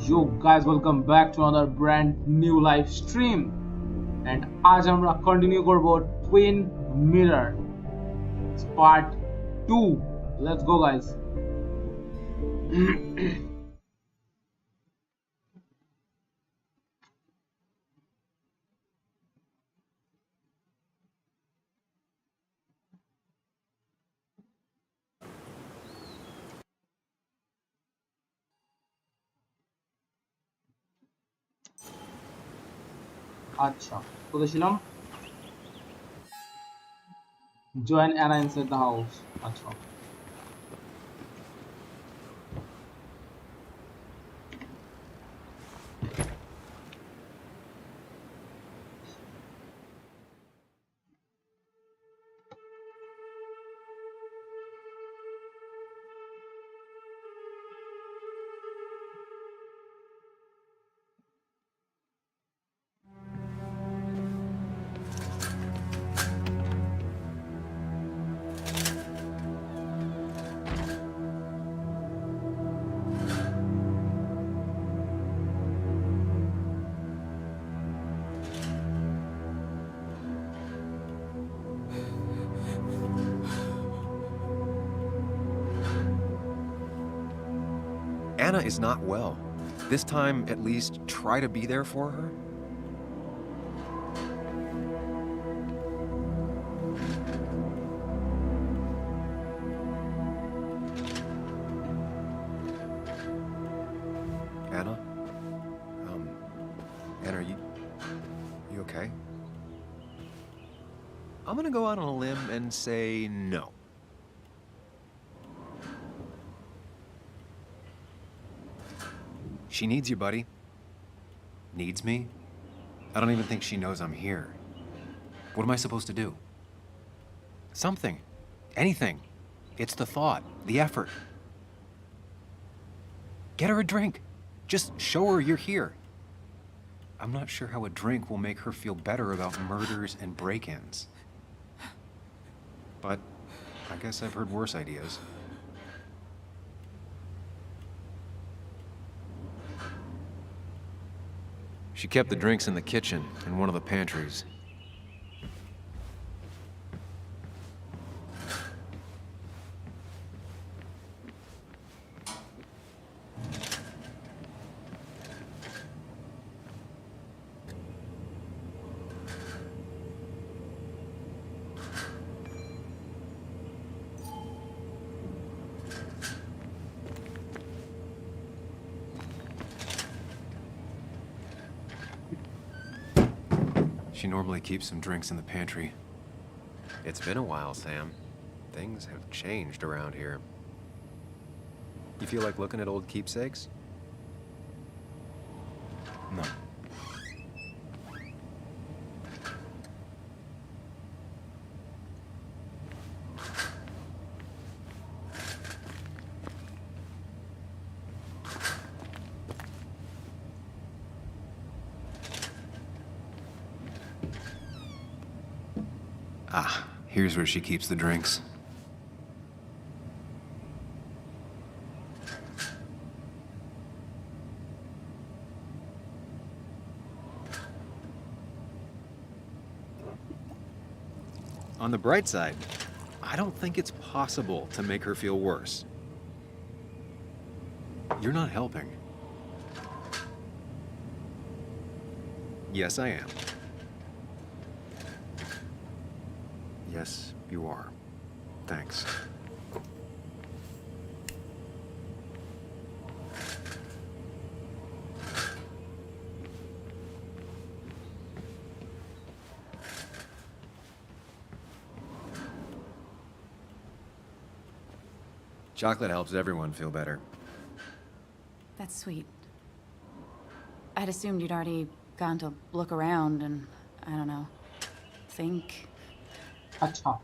Yo guys, welcome back to another brand new live stream and आज আমরা continue করব twin mirror part 2. Let's go guys. আচ্ছা কোথায় ছিলাম join Anna inside the house আচ্ছা Anna is not well. This time, at least, try to be there for her. Anna? Anna, are you okay? I'm gonna go out on a limb and say no. She needs you, buddy. Needs me? I don't even think she knows I'm here. What am I supposed to do? Something. Anything. It's the thought, the effort. Get her a drink. Just show her you're here. I'm not sure how a drink will make her feel better about murders and break-ins. But I guess I've heard worse ideas. She kept the drinks in the kitchen, in one of the pantries. She normally keeps some drinks in the pantry. It's been a while, Sam. Things have changed around here. You feel like looking at old keepsakes? No. Ah, here's where she keeps the drinks. On the bright side, I don't think it's possible to make her feel worse. You're not helping. Yes, I am. Yes, you are. Thanks. Chocolate helps everyone feel better. That's sweet. I'd assumed you'd already gone to look around and, I don't know, think. अच्छा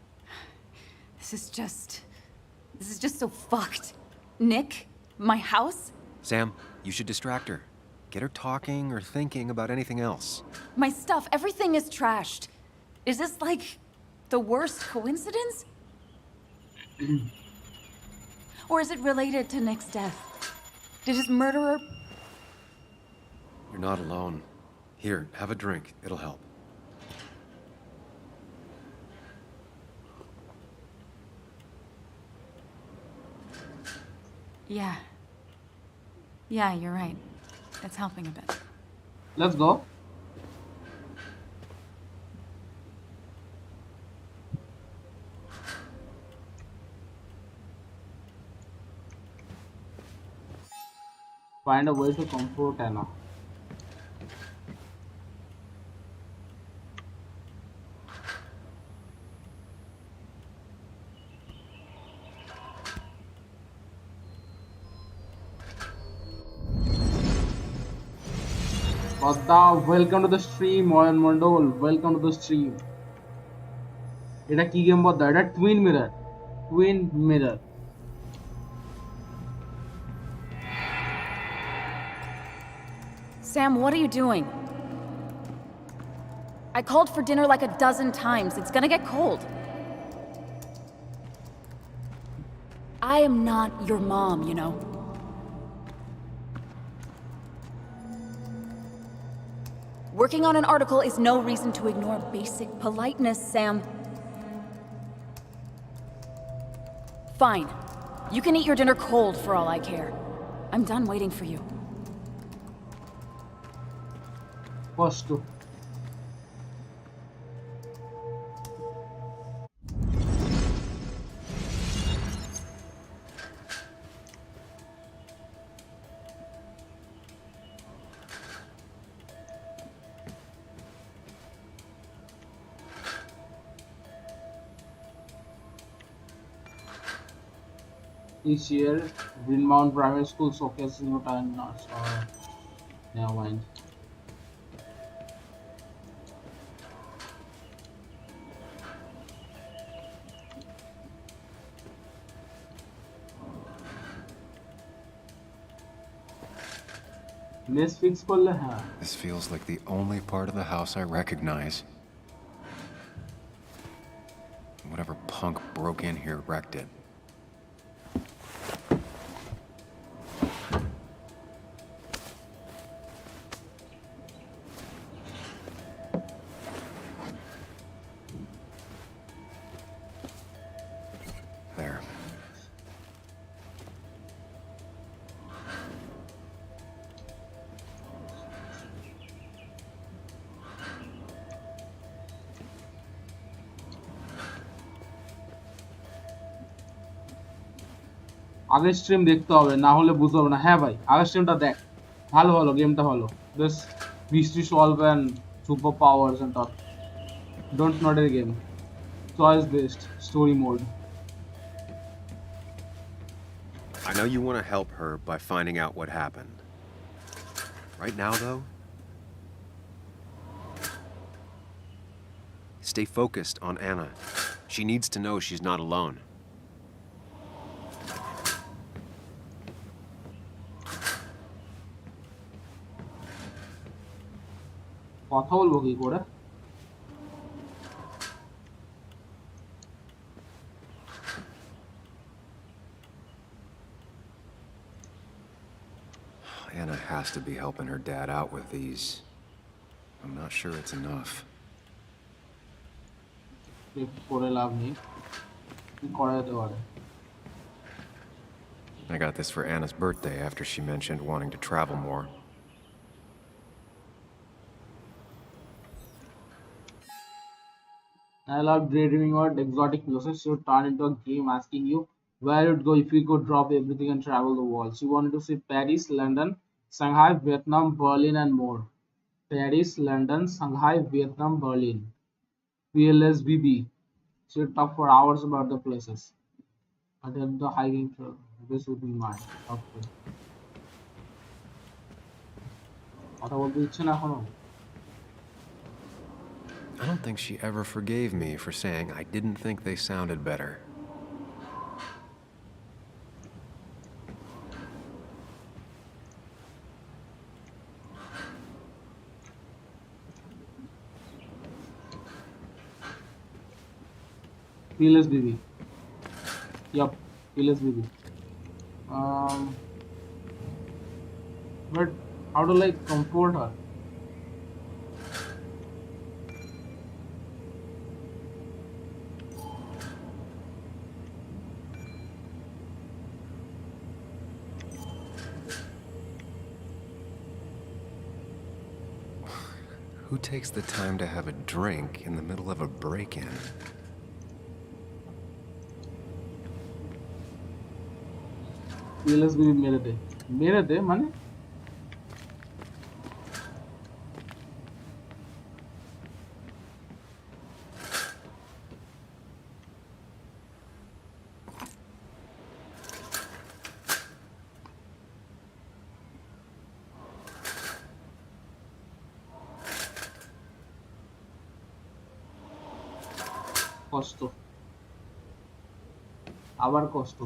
This is just so fucked. Nick, my house, Sam, you should distract her. Get her talking or thinking about anything else. my stuff, everything is trashed. Is this like the worst coincidence? Or is it related to Nick's death? Did his murderer You're not alone. Here, have a drink. It'll help. Yeah. Yeah, you're right. It's helping a bit. Let's go. Find a way to comfort Anna. Badda, welcome to the stream, Moyan Mondol. Welcome to the stream. এটা কি game বদ্দা? এটা twin mirror. Twin mirror. Sam, what are you doing? I called for dinner like a dozen times. It's gonna get cold. I am not your mom, you know. Working on an article is no reason to ignore basic politeness, Sam. Fine. You can eat your dinner cold for all I care. I'm done waiting for you. কষ্ট। Each year, Greenmount Primary School showcases new talent or never mind. Let's fix করলে হ্যাঁ। This feels like the only part of the house I recognize. Whatever punk broke in here wrecked it. There. আগের stream দেখতে হবে, না হলে বুঝতে হবে না। হ্যাঁ ভাই, আগের স্ট্রিমটা দেখ, ভালো ভালো, গেমটা ভালো। This mystery solve and super powers and stuff. Don't not a game. Choice based story mode. I know you want to help her by finding out what happened. Right now, though, stay focused on Anna. She needs to know she's not alone. কথা বলবো কি করে? Anna has to be helping her dad out with these. I'm not sure it's enough. করে লাভ নেই, কি করা যেতে পারে? I got this for Anna's birthday after she mentioned wanting to travel more. I love daydreaming about exotic places. She would turn into a game asking you where you'd go if you could drop everything and travel the world. She wanted to see Paris, London, Shanghai, Vietnam, Berlin, and more. Paris, London, Shanghai, Vietnam, Berlin. PLSBB. She would talk for hours about the places. But at the hiking trail, this would be mine. Okay. কথা বলতে ইচ্ছে না এখনো? I don't think she ever forgave me for saying I didn't think they sounded better. PLSBB. Yup, PLSBB. But How to like comfort her? Who takes the time to have a drink in the middle of a break-in? PLSB मेरे दे माने কষ্ট আবার কষ্ট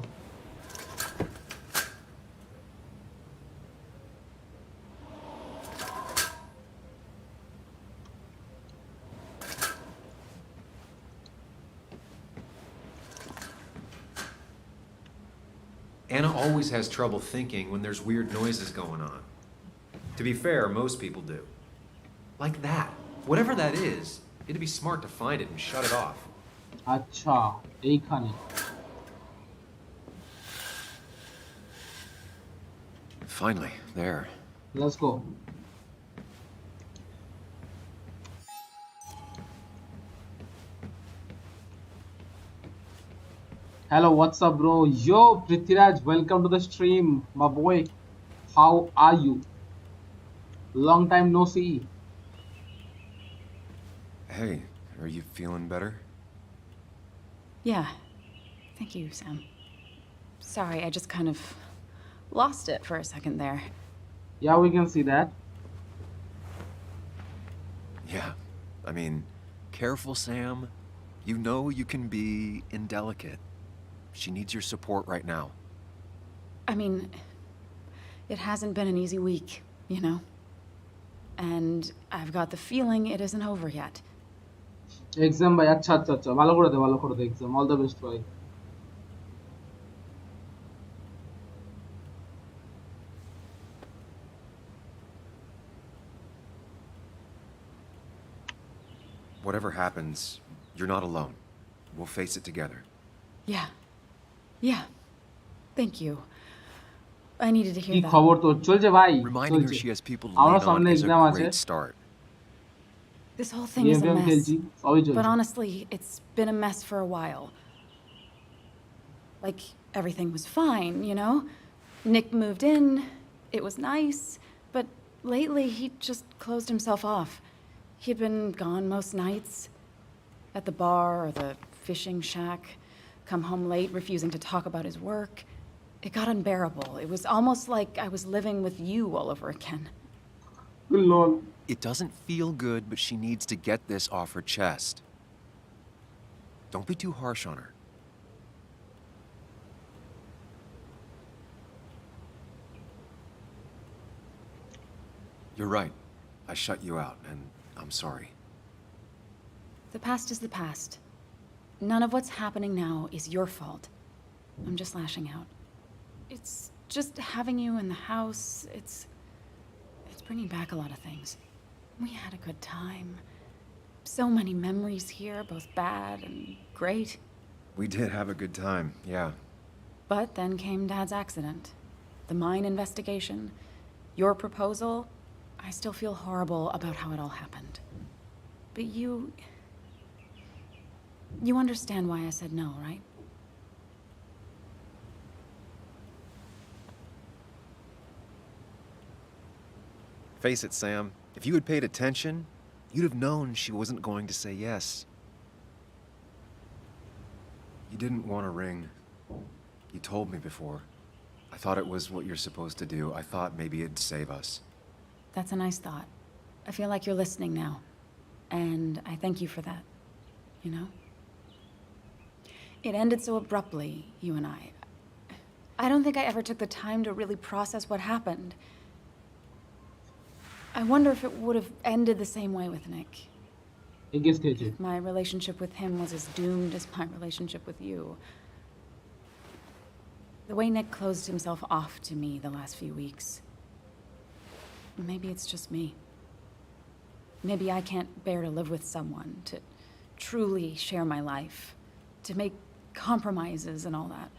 Anna always has trouble thinking when there's weird noises going on. To be fair, most people do. Like that. Whatever that is, it'd be smart to find it and shut it off. আচ্ছা এইখানে Finally, there. let's go hello what's up bro yo Prithviraj welcome to the stream my boy how are you long time no see Hey, are you feeling better? Yeah. Thank you, Sam. Sorry, I just kind of lost it for a second there. yeah we can see that Yeah. I mean, careful, Sam. You know you can be indelicate. She needs your support right now. I mean, it hasn't been an easy week, you know? And I've got the feeling it isn't over yet. exam ভাই আচ্ছা আচ্ছা আচ্ছা ভালো করে দে exam all the best ভাই Whatever happens, you're not alone. We'll face it together. Yeah. Yeah. Thank you. I needed to hear কি that. খবর তোর চলছে ভাই Reminding her চলছে she has people to আমার lean on সামনে is a exam আছে great start. This whole thing is a game mess. খেলছি সবই But চলছে honestly, it's been a mess for a while. Like, everything was fine, you know? Nick moved in, it was nice, but lately he just closed himself off. He'd been gone most nights, at the bar or the fishing shack, come home late, refusing to talk about his work. It got unbearable. It was almost like I was living with you all over again. lol It doesn't feel good, but she needs to get this off her chest. Don't be too harsh on her. You're right. I shut you out, and I'm sorry. The past is the past. None of what's happening now is your fault. I'm just lashing out. It's just having you in the house, it's bringing back a lot of things. We had a good time. So many memories here, both bad and great. We did have a good time, yeah. But then came Dad's accident, the mine investigation, your proposal. I still feel horrible about how it all happened. But you understand why I said no, right? Face it, Sam. If you had paid attention, you'd have known she wasn't going to say yes. You didn't want a ring. You told me before. I thought it was what you're supposed to do. I thought maybe it'd save us. That's a nice thought. I feel like you're listening now. And I thank you for that. You know? It ended so abruptly, you and I. I don't think I ever took the time to really process what happened. I wonder if it would have ended the same way with Nick. If my relationship with him was as doomed as my relationship with you. The way Nick closed himself off to me the last few weeks. maybe it's just me. Maybe I can't bear to live with someone, to truly share my life, to make compromises and all that.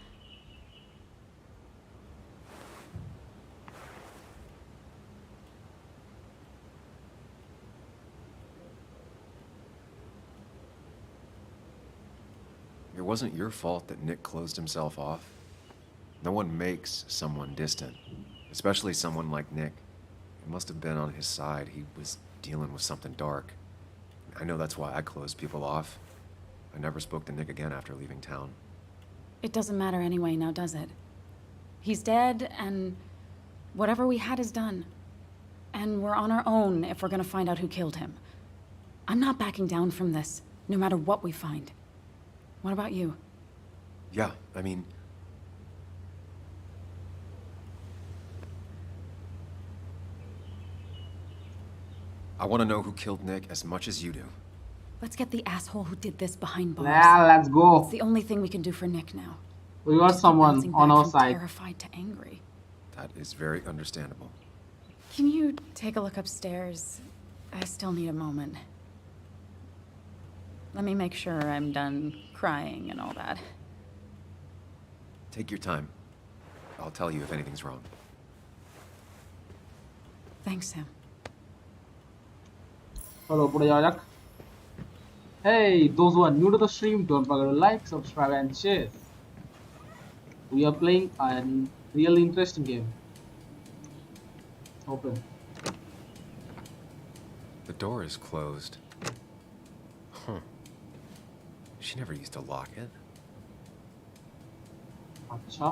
It wasn't your fault that Nick closed himself off. No one makes someone distant, especially someone like Nick. It must have been on his side. He was dealing with something dark. I know that's why I closed people off. I never spoke to Nick again after leaving town. It doesn't matter anyway now, does it? He's dead, and whatever we had is done. And we're on our own if we're gonna find out who killed him. I'm not backing down from this, no matter what we find. What about you? Yeah, I mean... I want to know who killed Nick as much as you do. Let's get the asshole who did this behind bars. Yeah, let's go. It's the only thing we can do for Nick now. We got Just keep someone bouncing on back our from side. Terrified to angry. That is very understandable. Can you take a look upstairs? I still need a moment. Let me make sure I'm done crying and all that. Take your time. I'll tell you if anything's wrong. Thanks, Sam. চলো উপরে যাওয়া যাক. Hey, those who are new to the stream, don't forget to like, subscribe and share. We are playing a really interesting game. Open. The door is closed. Huh. She never used to lock it. আচ্ছা.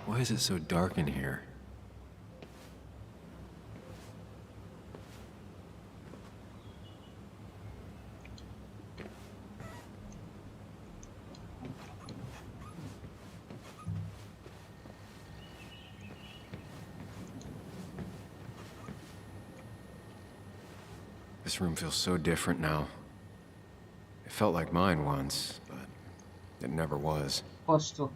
Why is it so dark in here? This room feels so different now. It felt like mine once, but it never was. কষ্ট.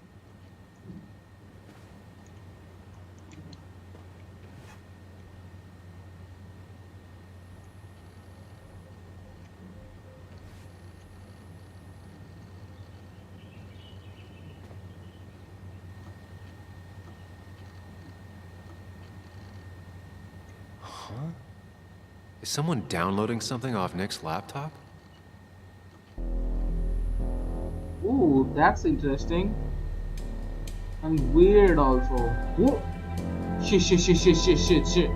Huh? Is someone downloading something off Nick's laptop? Ooh, that's interesting. And weird also. Whoa. Shit.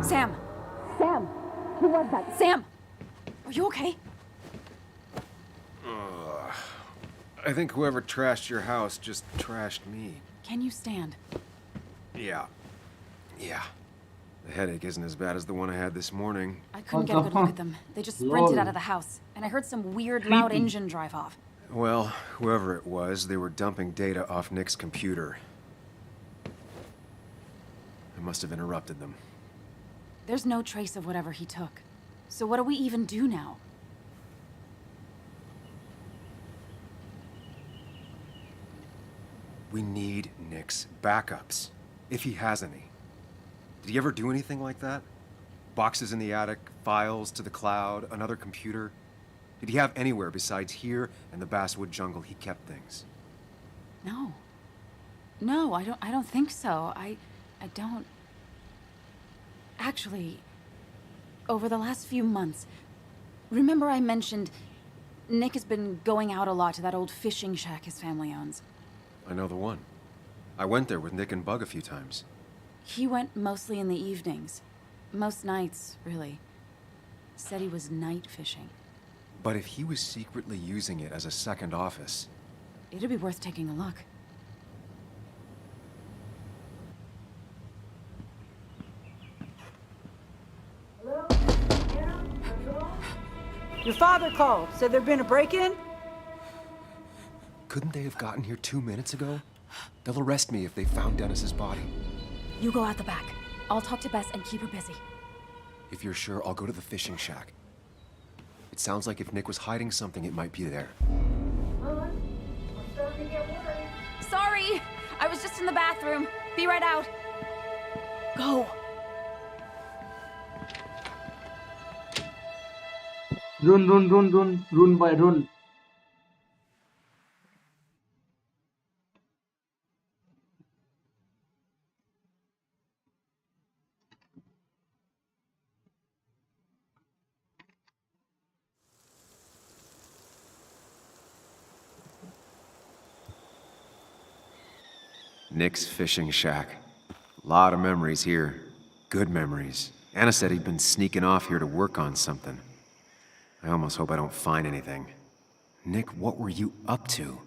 Sam! Sam! Who was that? Sam! Are you okay? I think whoever trashed your house just trashed me. Can you stand? Yeah. The headache isn't as bad as the one I had this morning. I couldn't get a good look at them. They just sprinted out of the house, and I heard some weird, loud engine drive off. Well, whoever it was, they were dumping data off Nick's computer. I must have interrupted them. There's no trace of whatever he took. So what do we even do now? We need Nick's backups, if he has any. Did he ever do anything like that? Boxes in the attic, files to the cloud, another computer? Did he have anywhere besides here and the basswood jungle he kept things? No, I don't think so. I don't... Actually, over the last few months, remember I mentioned Nick has been going out a lot to that old fishing shack his family owns? I know the one. I went there with Nick and Bug a few times. He went mostly in the evenings. Most nights, really. Said he was night fishing. But if he was secretly using it as a second office, It'd be worth taking a look. Your father called, said there'd been a break-in? Couldn't they have gotten here 2 minutes ago? They'll arrest me if they found Dennis's body. You go out the back. I'll talk to Bess and keep her busy. If you're sure, I'll go to the fishing shack. It sounds like if Nick was hiding something, it might be there. Sorry! I was just in the bathroom. Be right out. Go. Run, run, run, run, run by run. Nick's fishing shack. A lot of memories here. Good memories. Anna said he'd been sneaking off here to work on something. I almost hope I don't find anything. Nick, what were you up to?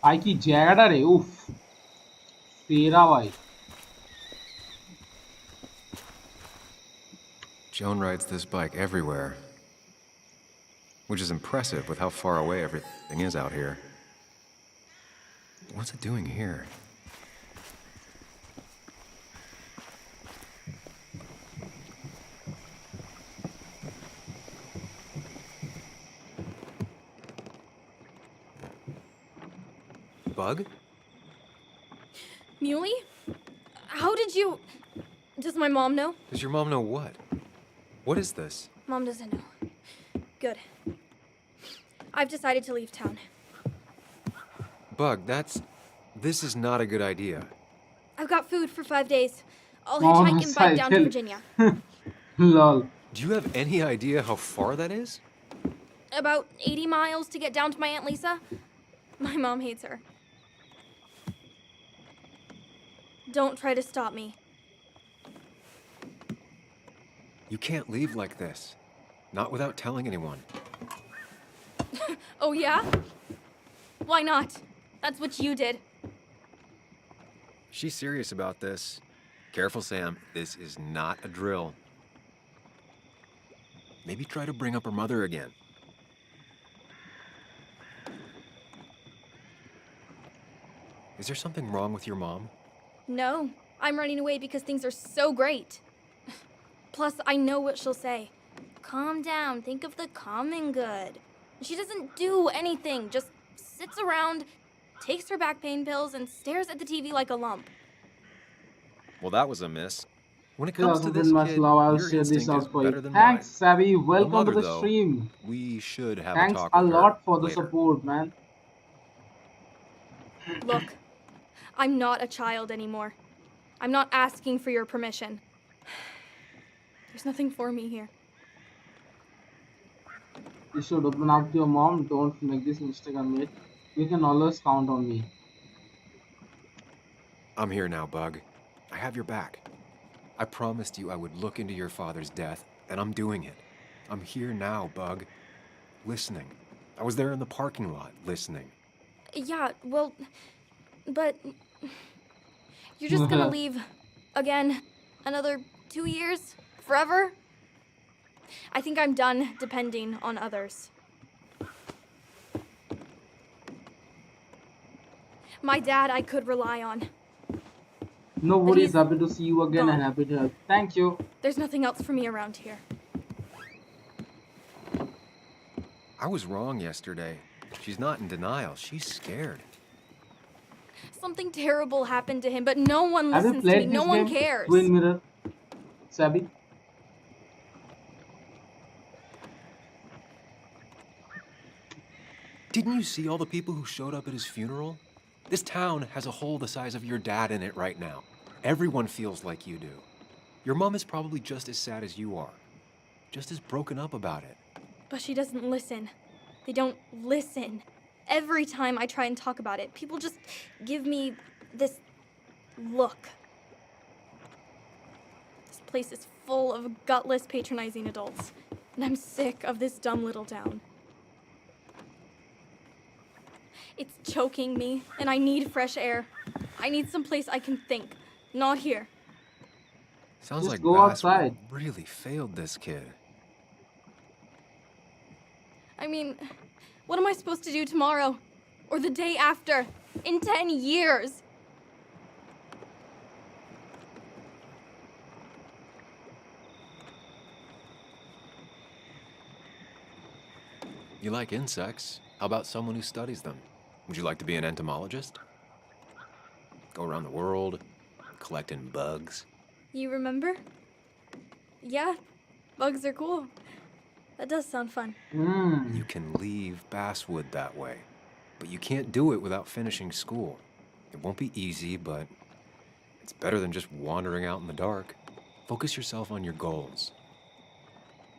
ভাই কি জায়গাটা রে, উফ সেরা ভাই। Joan rides this bike everywhere, which is impressive with how far away everything is out here. What's it doing here? Bug? Muley? How did you... Does my mom know? Does your mom know what? What is this? Mom doesn't know. Good. I've decided to leave town. Bug, this is not a good idea. I've got food for 5 days. I'll hitchhike and bike down to Virginia. Lol. Do you have any idea how far that is? About 80 miles to get down to my Aunt Lisa. My mom hates her. Don't try to stop me. You can't leave like this. Not without telling anyone. Oh, yeah? Why not? That's what you did. She's serious about this. Careful, Sam. This is not a drill. Maybe try to bring up her mother again. Is there something wrong with your mom? No, I'm running away because things are so great. Plus, I know what she'll say. Calm down, think of the common good. She doesn't do anything, just sits around, takes her back pain pills, and stares at the TV like a lump. Well, that was a miss. When it comes to this much kid, love. I'll your share this instinct out is for you. better than Thanks, mine. Savvy. Welcome Mother, to the though, stream. We should have Thanks a talk a with lot her for the later. support, man. Look, I'm not a child anymore. I'm not asking for your permission. There's nothing for me here. You should open up to your mom. Don't make this mistake I made. You can always count on me. I'm here now, Bug. I have your back. I promised you I would look into your father's death, and I'm doing it. I'm here now, Bug. Listening. I was there in the parking lot, listening. Yeah, well, but you're just gonna leave again another 2 years? Forever? I think I'm done depending on others. My dad I could rely on. Nobody's happy to see you again gone. and happy to help. Thank you. There's nothing else for me around here. I was wrong yesterday. She's not in denial. She's scared. Something terrible happened to him, but no one Have you listens to me. played this No game? one cares. Twin Mirror. Savvy. Didn't you see all the people who showed up at his funeral? This town has a hole the size of your dad in it right now. Everyone feels like you do. Your mom is probably just as sad as you are. Just as broken up about it. But she doesn't listen. They don't listen. Every time I try and talk about it, people just give me this look. This place is full of gutless, patronizing adults. And I'm sick of this dumb little town. It's choking me, and I need fresh air. I need someplace I can think, not here. Sounds Just like go Basswood outside. really failed this kid. I mean, what am I supposed to do tomorrow? Or the day after? In 10 years? You like insects? How about someone who studies them? Would you like to be an entomologist? Go around the world, collecting bugs? You remember? Yeah, bugs are cool. That does sound fun. You can leave Basswood that way, but you can't do it without finishing school. It won't be easy, but it's better than just wandering out in the dark. Focus yourself on your goals.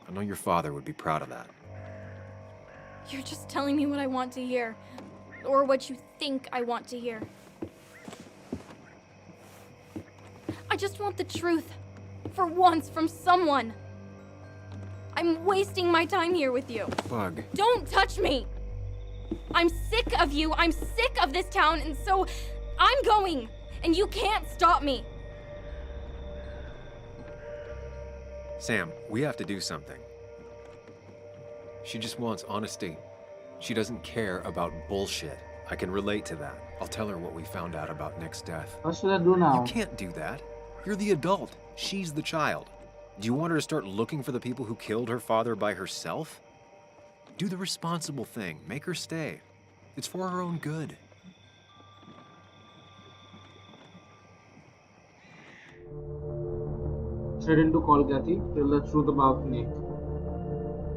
I know your father would be proud of that. You're just telling me what I want to hear. Or what you think I want to hear. I just want the truth. For once, from someone. I'm wasting my time here with you. Bug. Don't touch me! I'm sick of you, I'm sick of this town, and so I'm going, and you can't stop me. Sam, we have to do something. She just wants honesty. She doesn't care about bullshit. I can relate to that. I'll tell her what we found out about Nick's death. What should I do now? You can't do that. You're the adult. She's the child. Do you want her to start looking for the people who killed her father by herself? Do the responsible thing. Make her stay. It's for her own good. Threaten to call Kathy. Tell the truth about Nick.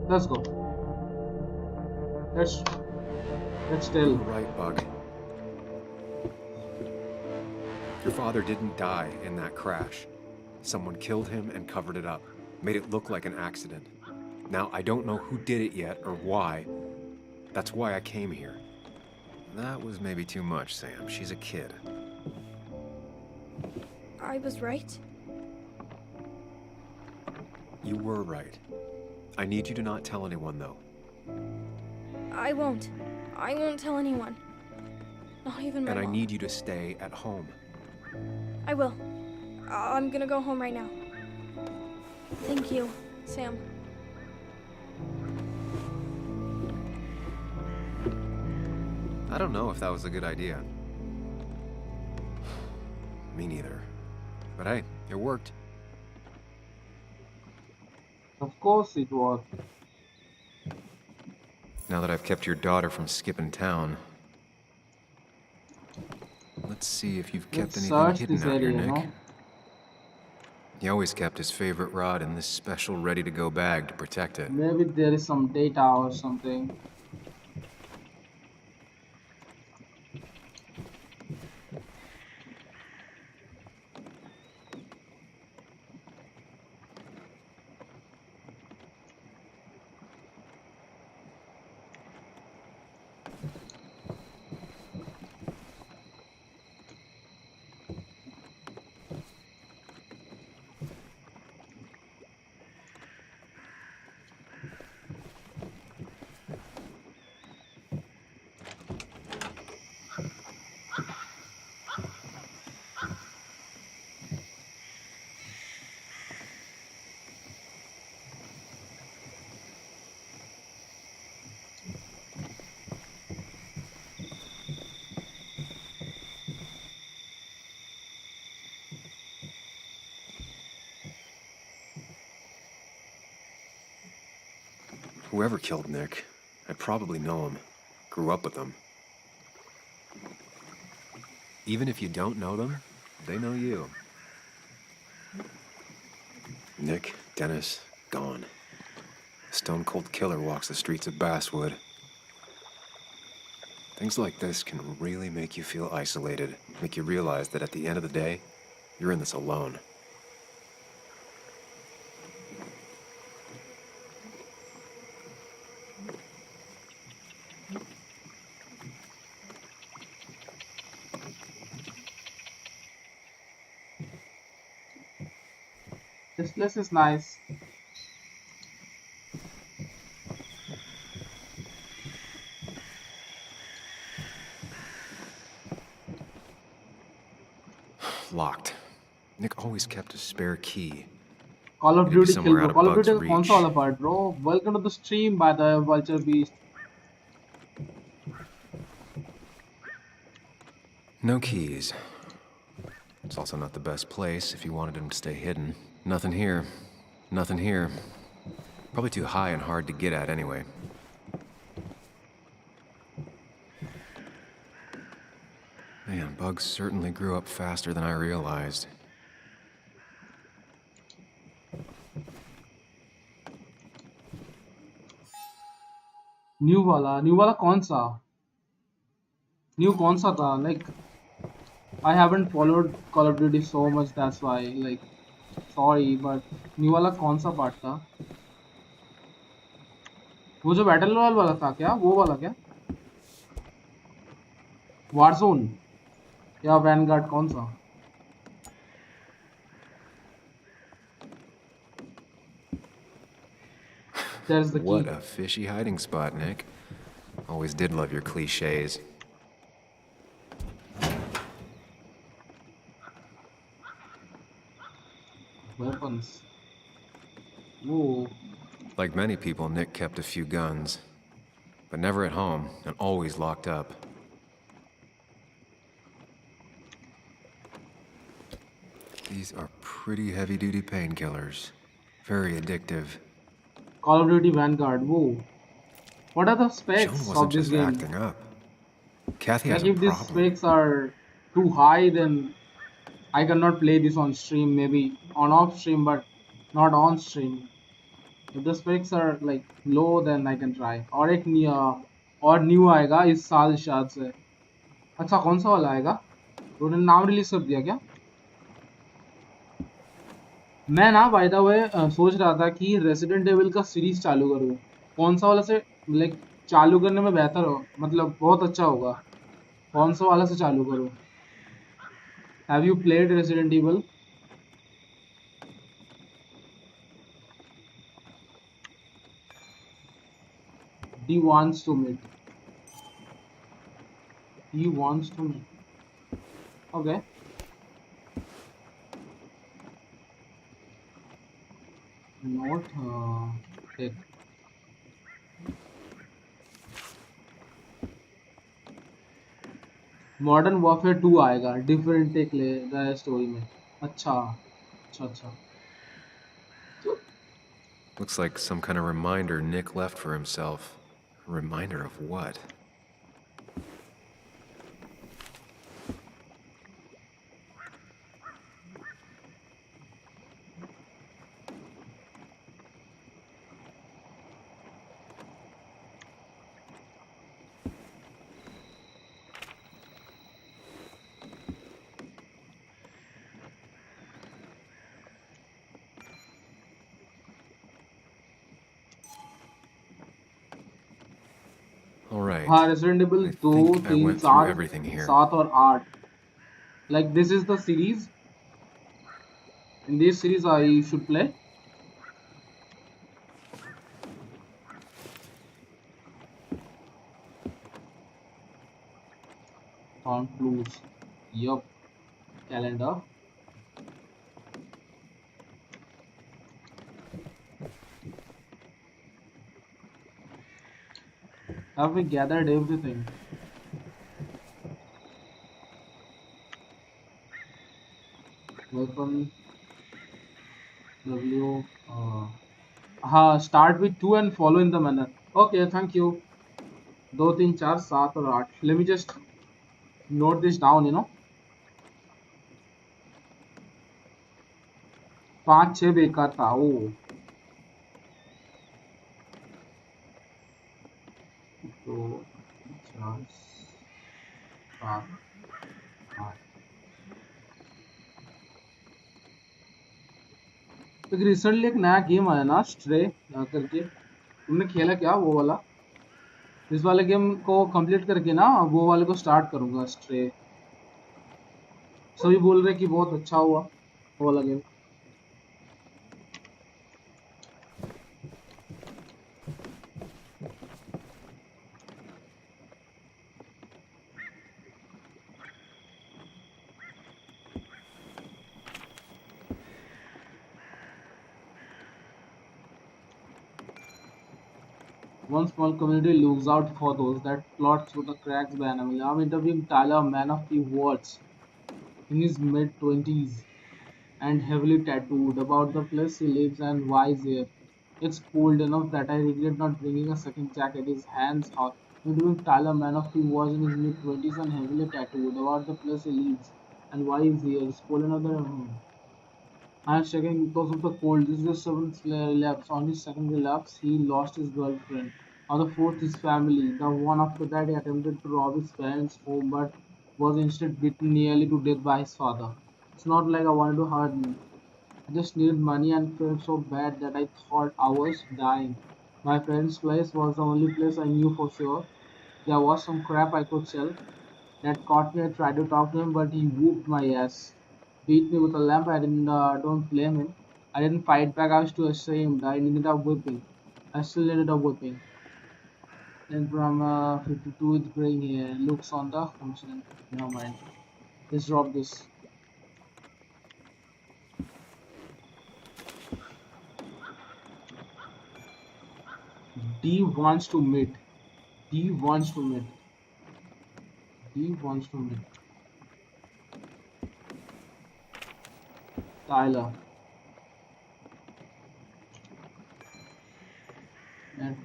Let's go. Let's tell. You're right, Bug. Your father didn't die in that crash. Someone killed him and covered it up. Made it look like an accident. Now, I don't know who did it yet or why. That's why I came here. That was maybe too much, Sam. She's a kid. I was right. You were right. I need you to not tell anyone, though. I won't. I won't tell anyone. Not even my And I mom. need you to stay at home. I will. I'm gonna go home right now. Thank you, Sam. I don't know if that was a good idea. Me neither. But hey, it worked. Of course it was. Now that I've kept your daughter from skipping town, let's see if you've kept Let's anything search hidden this out here, area, Nick. no? He always kept his favorite rod in this special ready-to-go bag to protect it. Maybe there is some data or something. Whoever killed Nick, I probably know him. Grew up with them. Even if you don't know them, they know you. Nick, Dennis, gone. A stone-cold killer walks the streets of Basswood. Things like this can really make you feel isolated, make you realize that at the end of the day, you're in this alone. This place is nice. Locked. Nick always kept a spare key. Call of Maybe Duty somewhere खेल out bro. of Call of Bug's Duty का कौन सा reach. वाला part bro? Welcome to the stream by the Vulture Beast. No keys. It's also not the best place if you wanted him to stay hidden. Nothing here. Nothing here. Probably too high and hard to get at anyway. Man, Bug certainly grew up faster than I realized. New वाला कौन सा? New कौन सा था? Like I haven't followed Call of Duty so much, that's why, like, sorry, but new वाला कौन सा part था? वो जो बैटल रॉयल वाला था क्या? वो वाला क्या? वारज़ोन या वैनगार्ड कौन सा? There's the key. What a fishy hiding spot, Nick. Always did love your cliches. Weapons. Whoa. Like many people, Nick kept a few guns, but never at home and always locked up. These are pretty heavy-duty painkillers. Very addictive. Call of Duty Vanguard. Whoa. What are the specs Joan of wasn't this just game? acting up. Kathy has Like a if these problem. specs are too high, then I cannot play this on stream. Maybe on off stream, but not on stream. If the specs are like low, then I can try. और एक new आएगा इस साल शायद से. अच्छा कौन सा वाला आएगा? उन्होंने नाम रिलीज कर दिया क्या? मैं ना बाय द वे सोच रहा था कि रेसिडेंट एविल का सीरीज चालू करूँ. कौन सा वाला से लाइक चालू करने में बेहतर हो, मतलब बहुत अच्छा होगा. कौन सा वाला से चालू करूँ? Have you played Resident Evil? He wants to meet. He wants to meet. Okay. Not take. Modern warfare 2 आएगा, डिफरेंट टेक ले रहा है स्टोरी में. अच्छा अच्छा अच्छा. Looks like some kind of reminder Nick left for himself. A reminder of what? Alright. हाँ resident evil I 2 think I 3 went through 4 everything here. 7 और 8. Like this is the series. In this series I should play. Found clues. Yup. Calendar. Have we gathered everything? Weapon. W. Start with 2 and follow in the manner. Okay, thank you. 2 3 4 7 और 8. Let me just note this down, 5 6 बेकार था. ओ 2 4 7 8. तो recently एक नया game आया ना, stray करके. तुमने खेला क्या वो वाला? इस वाले गेम को कंप्लीट करके ना वो वाले को स्टार्ट करूंगा, स्ट्रे. सभी बोल रहे कि बहुत अच्छा हुआ वो वाला game. One small community looks out for those that plot through the cracks by enemy. I'm interviewing Tyler, a man of few words, in his mid-20s and heavily tattooed, about the place he lives and why he's here. It's cold enough that I regret not bringing a second jacket. His hands hot. Interviewing Tyler, man of few words, in his mid-20s and heavily tattooed, about the place he lives and why he's here. It's cold enough that I am shaking because of the cold. This is the seventh relapse. On his second relapse, he lost his girlfriend. On the fourth, his family. The one after that, he attempted to rob his parents' home but was instead beaten nearly to death by his father. It's not like I wanted to hurt him. I just needed money and felt so bad that I thought I was dying. My parents' place was the only place I knew for sure. There was some crap I could sell. Dad caught me. I tried to talk to him, but he whooped my ass. Beat me with a lamp. I didn't. Don't blame him. I didn't fight back. I was too ashamed. I needed a whipping. I still needed a whipping. Then from 52 it's graying here. Looks on the function. Never mind. Let's drop this. D wants to meet. D wants to meet. D wants to meet. Tyler. And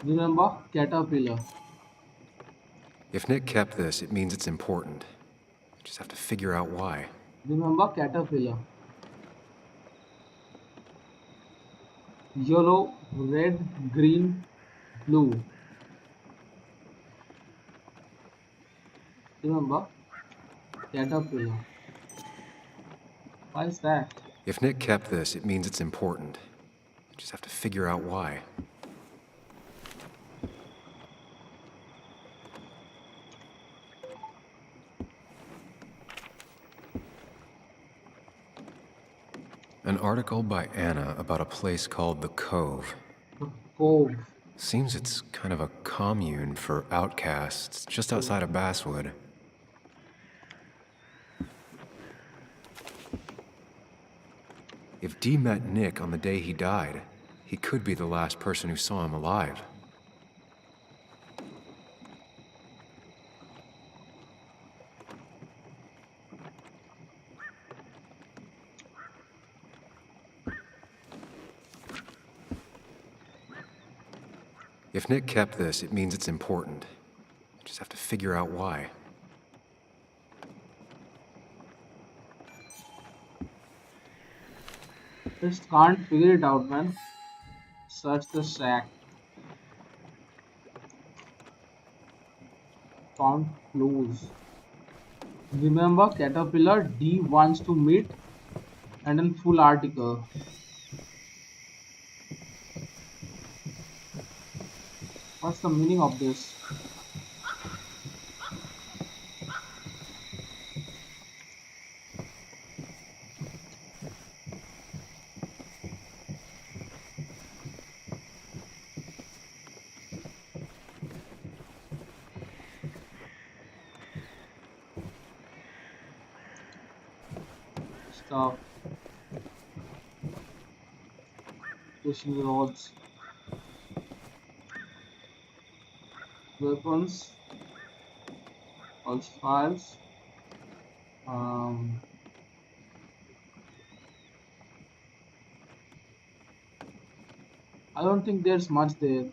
remember caterpillar. If Nick kept this, it means it's important. I just have to figure out why. Remember caterpillar. Yellow, red, green, blue. Remember caterpillar. Why is that? If Nick kept this, it means it's important. I just have to figure out why. An article by Anna about a place called the Cove. The cove. Seems it's kind of a commune for outcasts just outside of Basswood. If Dee met Nick on the day he died, he could be the last person who saw him alive. If Nick kept this, it means it's important. I just have to figure out why. Just can't figure it out, man. Search the shack. Found clues. Remember caterpillar. D wants to meet. And then full article. What's the meaning of this? Stuff. Fishing rods. Weapons. Also files. I don't think there's much there.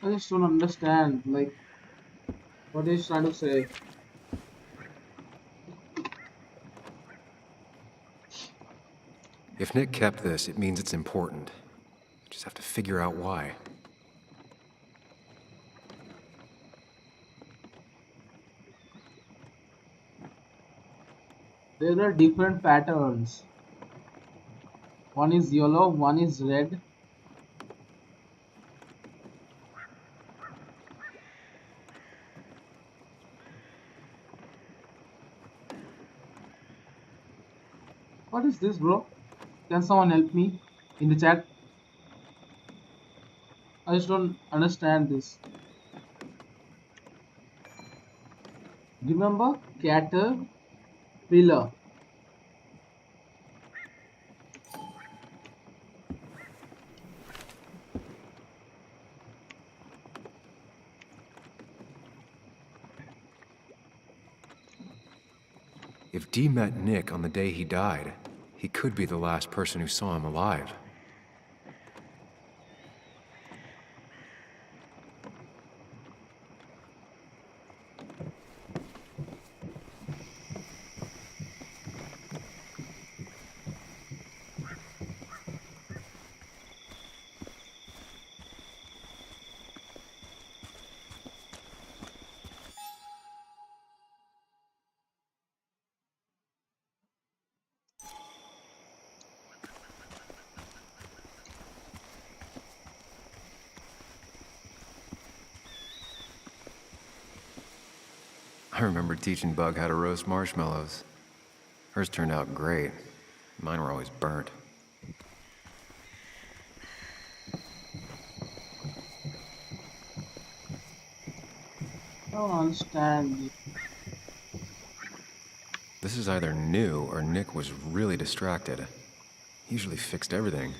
I just don't understand. Like, What is he trying to say? If Nick kept this, it means it's important. I just have to figure out why. There are different patterns. One is yellow, one is red. What is this, bro? Can someone help me in the chat? I just don't understand this. Remember caterpillar. If Dee met Nick on the day he died, he could be the last person who saw him alive. I remember teaching Bug how to roast marshmallows. Hers turned out great. Mine were always burnt. I don't understand. This is either new or Nick was really distracted. He usually fixed everything.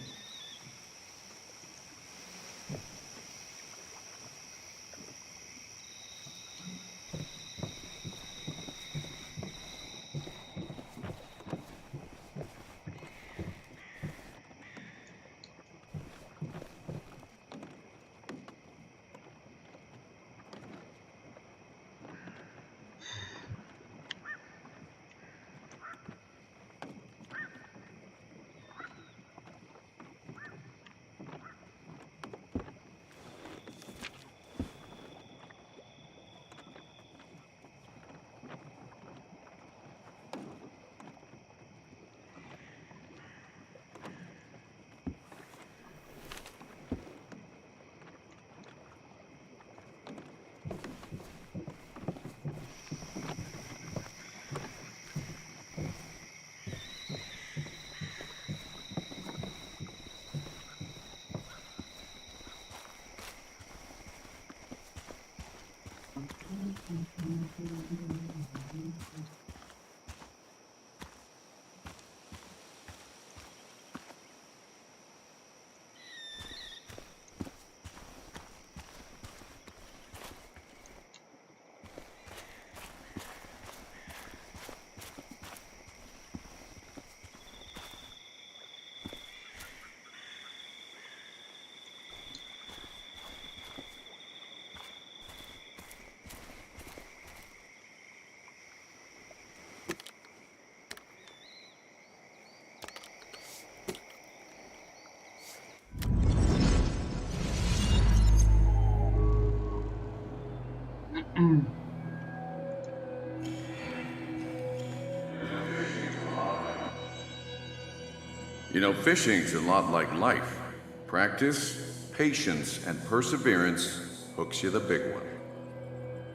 You know, fishing's a lot like life. Practice, patience, and perseverance hooks you the big one.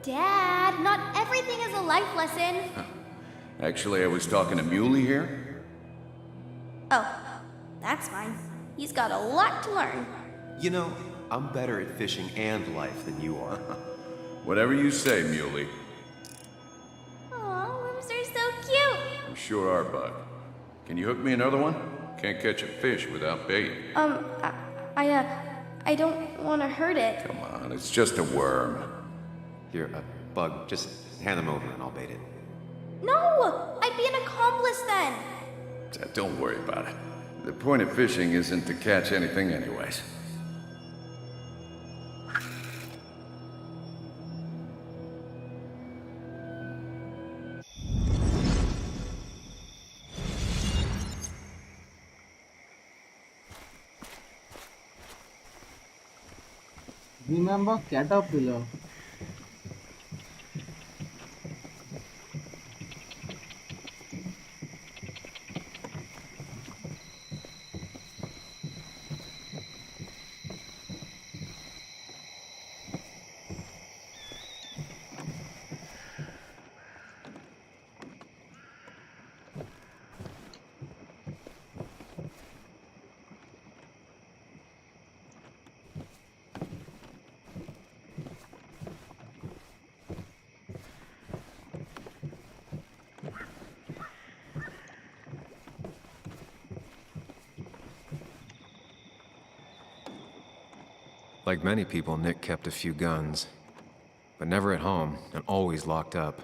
Dad, not everything is a life lesson. Actually, I was talking to Muley here. Oh, that's fine. He's got a lot to learn. You know, I'm better at fishing and life than you are. Whatever you say, Muley. Aw, worms are so cute. You sure are, Bug. Can you hook me another one? Can't catch a fish without bait. I don't want to hurt it. Come on, it's just a worm. Here, Bug, just hand them over and I'll bait it. No, I'd be an accomplice then. Don't worry about it. The point of fishing isn't to catch anything anyways. Remember caterpillar. Like many people, Nick kept a few guns, but never at home and always locked up.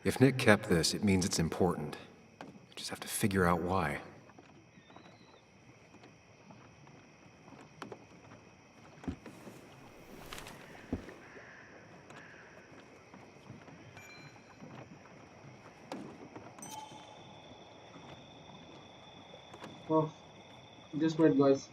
If Nick kept this, it means it's important. I just have to figure out why. Oh, just wait, guys.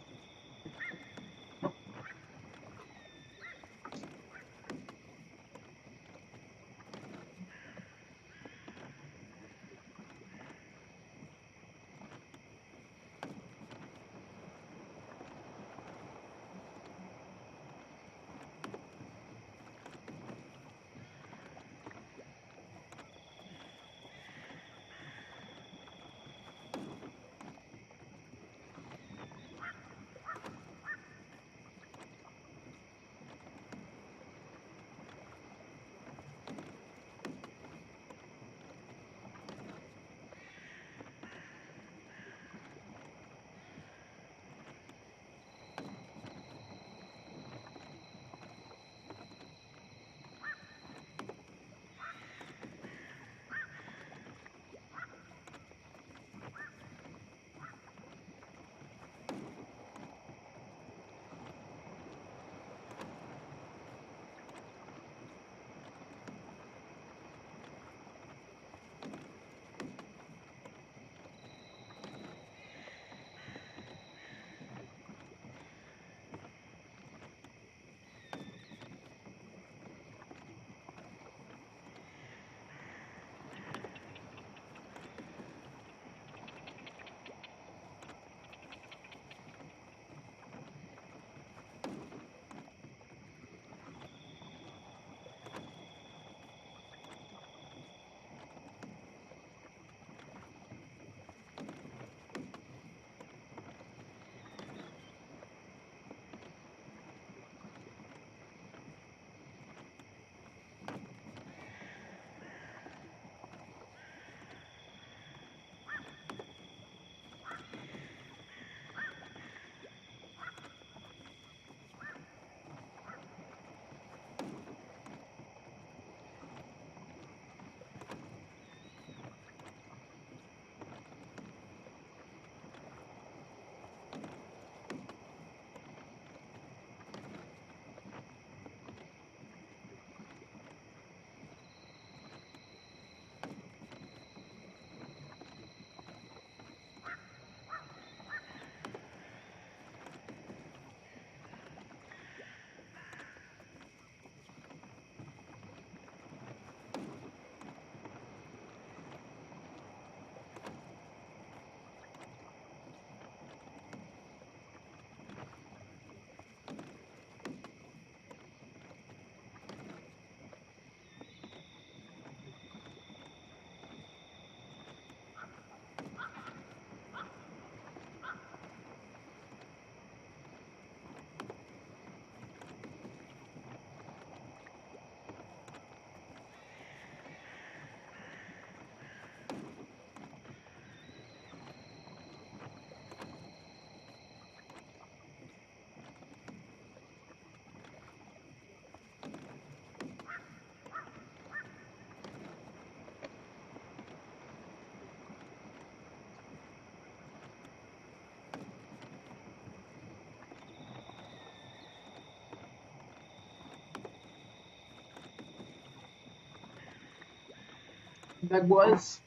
Back boys,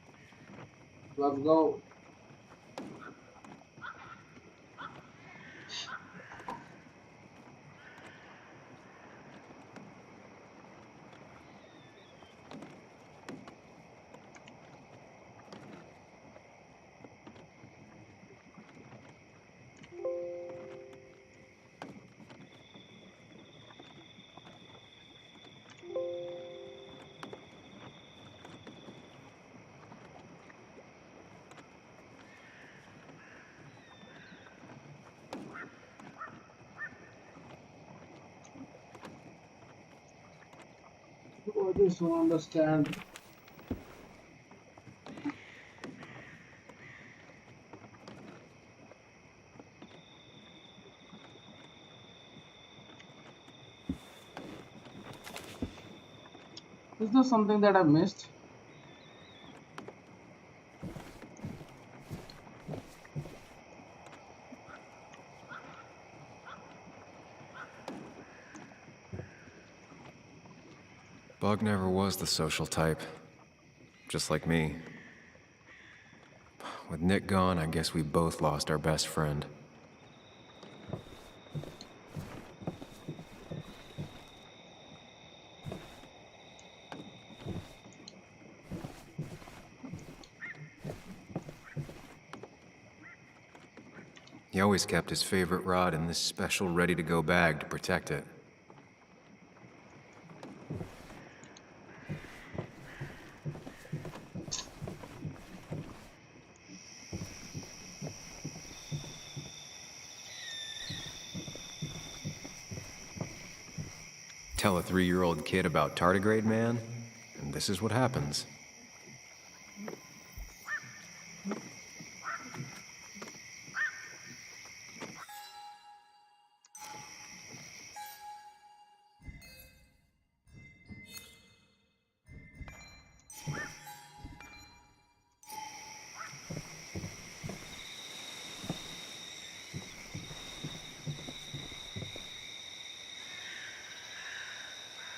let's go. I just don't understand. Is there something that I missed? Bug never was the social type. Just like me. With Nick gone, I guess we both lost our best friend. He always kept his favorite rod in this special ready-to-go bag to protect it. Tell a 3-year-old kid about tardigrade man, and this is what happens.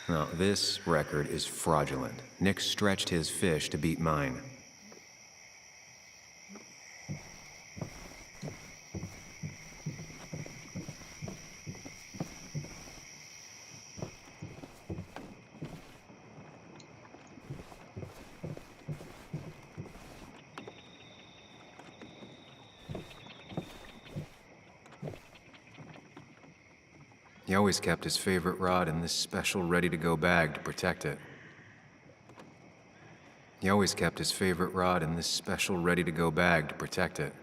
Now, this record is fraudulent. Nick stretched his fish to beat mine. He always kept his favorite rod in this special ready-to-go bag to protect it. He always kept his favorite rod in this special ready-to-go bag to protect it.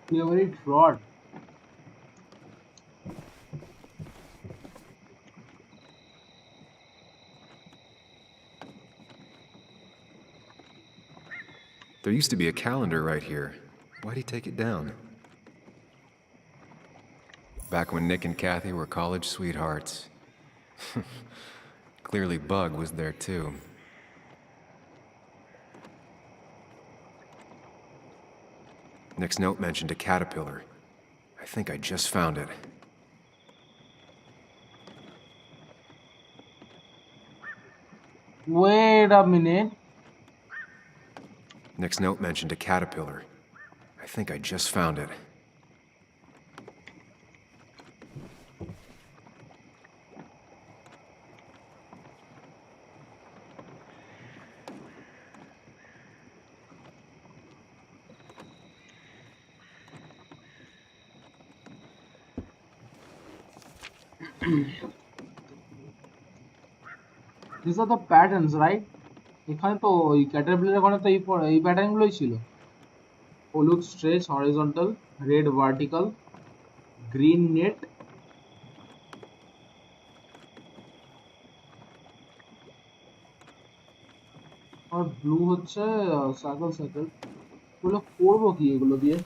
Favorite rod. There used to be a calendar right here. Why'd he take it down? Back when Nick and Kathy were college sweethearts. Clearly Bug was there too. Nick's note mentioned a caterpillar. I think I just found it. Wait a minute. Nick's note mentioned a caterpillar. I think I just found it. These are the patterns, right? এখানে তো ওই Caterpillar ওখানে তো এই প্যাটার্নগুলোই ছিল। হলুদ stretch horizontal, red vertical, green net, আর ব্লু হচ্ছে সার্কেল সার্কেল। এগুলো করবো কি এগুলো দিয়ে?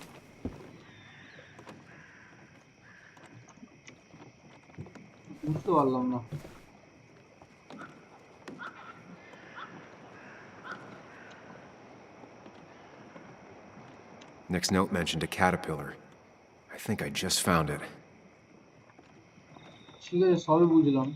বুঝতে পারলাম না। Nick's note mentioned a caterpillar. I think I just found it. ঠিক আছে, সবই বুঝলাম।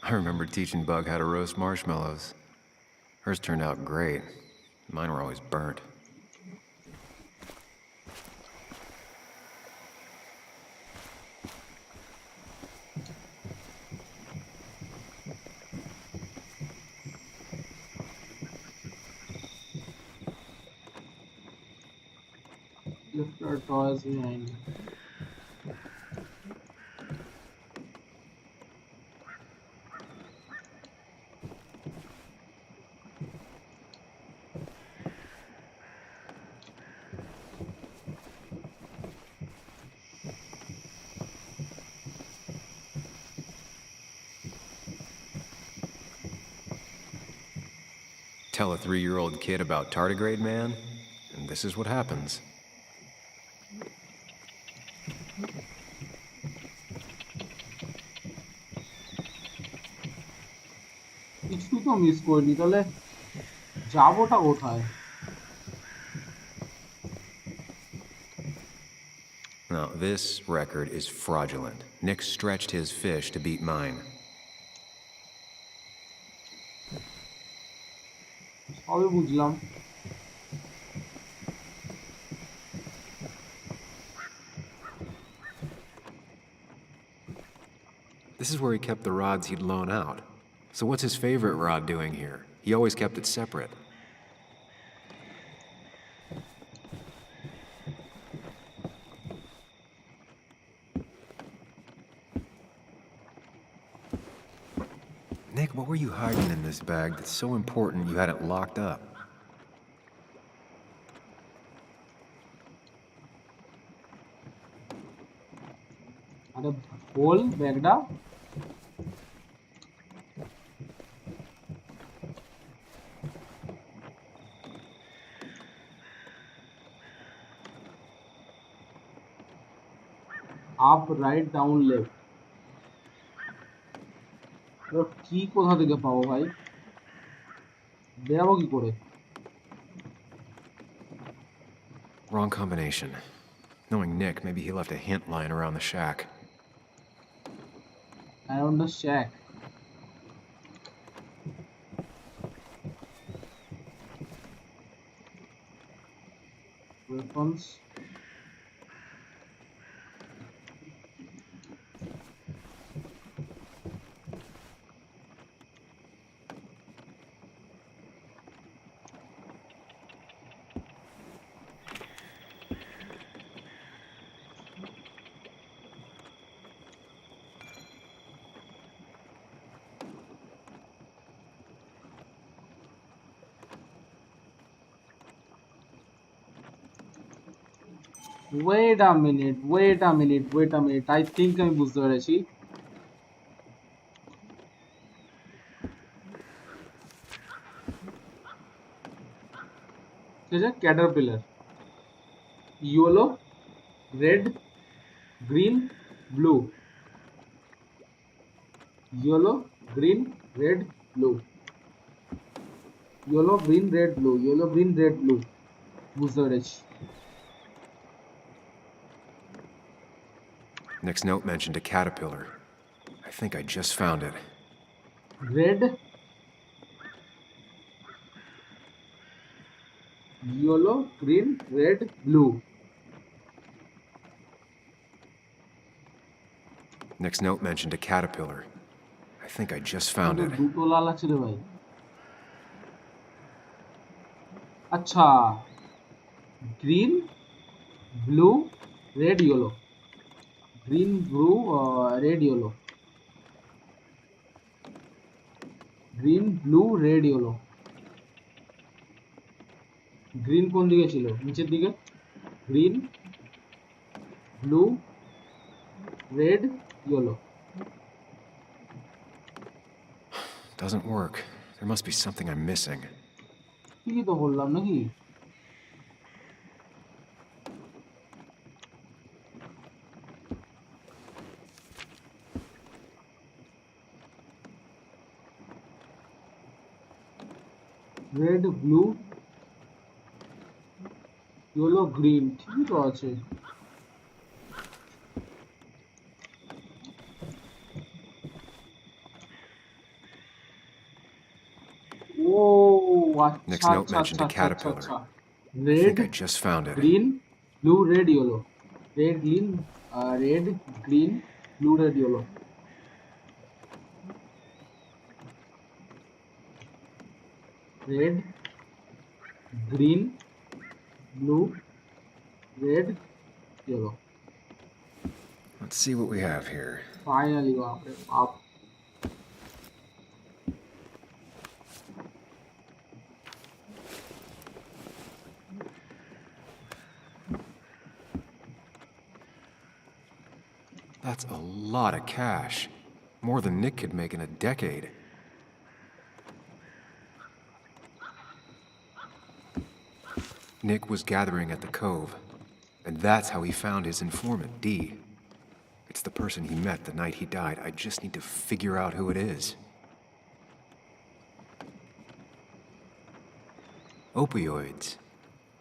I remember teaching Bug how to roast marshmallows. Hers turned out great. Mine were always burnt. Left our toys behind. Tell a 3-year-old kid about tardigrade man, and this is what happens. কিছু তো miss করিনি, তাহলে যাবোটা কোথায়? Now, this record is fraudulent. Nick stretched his fish to beat mine. সবই বুঝলাম। This is where he kept the rods he'd loan out. So what's his favorite rod doing here? He always kept it separate. Nick, what were you hiding in this bag that's so important you had it locked up? আরে বল ব্যাগটা। Up write down left. কি কোথা থেকে পাবো ভাই? বেরাবো কি করে? Wrong combination. Knowing Nick, maybe he left a hint lying around the shack. Around the shack. Weapons. Wait a minute. I think আমি বুঝতে পেরেছি। Caterpillar, yellow, red, green, blue, yellow, green, red, blue, yellow, green, red, blue, yellow, green, red, blue. বুঝতে পেরেছি। Nick's note mentioned a caterpillar. I think I just found it. Red, yellow, green, red, blue. Nick's note mentioned a caterpillar. I think I just found it. দুটো লাল আছে রে ভাই। আচ্ছা, green, blue, red, yellow. Green, blue, red, yellow. Green, blue, red, yellow. Green কোন দিকে ছিল? নিচের দিকে। Green, blue, red, yellow. Doesn't work. There must be something I'm missing. ঠিকই তো বললাম নাকি? রেড, ব্লু, ইয়েলো, গ্রিন, ঠিকই তো আছে। Next note mentioned a caterpillar. I red think I just found it. green blue red yellow red green blue red yellow red green blue red yellow. Let's see what we have here. Finally, up. That's a lot of cash. More than Nick could make in a decade. Nick was gathering at the Cove, and that's how he found his informant, Dee. It's the person he met the night he died. I just need to figure out who it is. Opioids.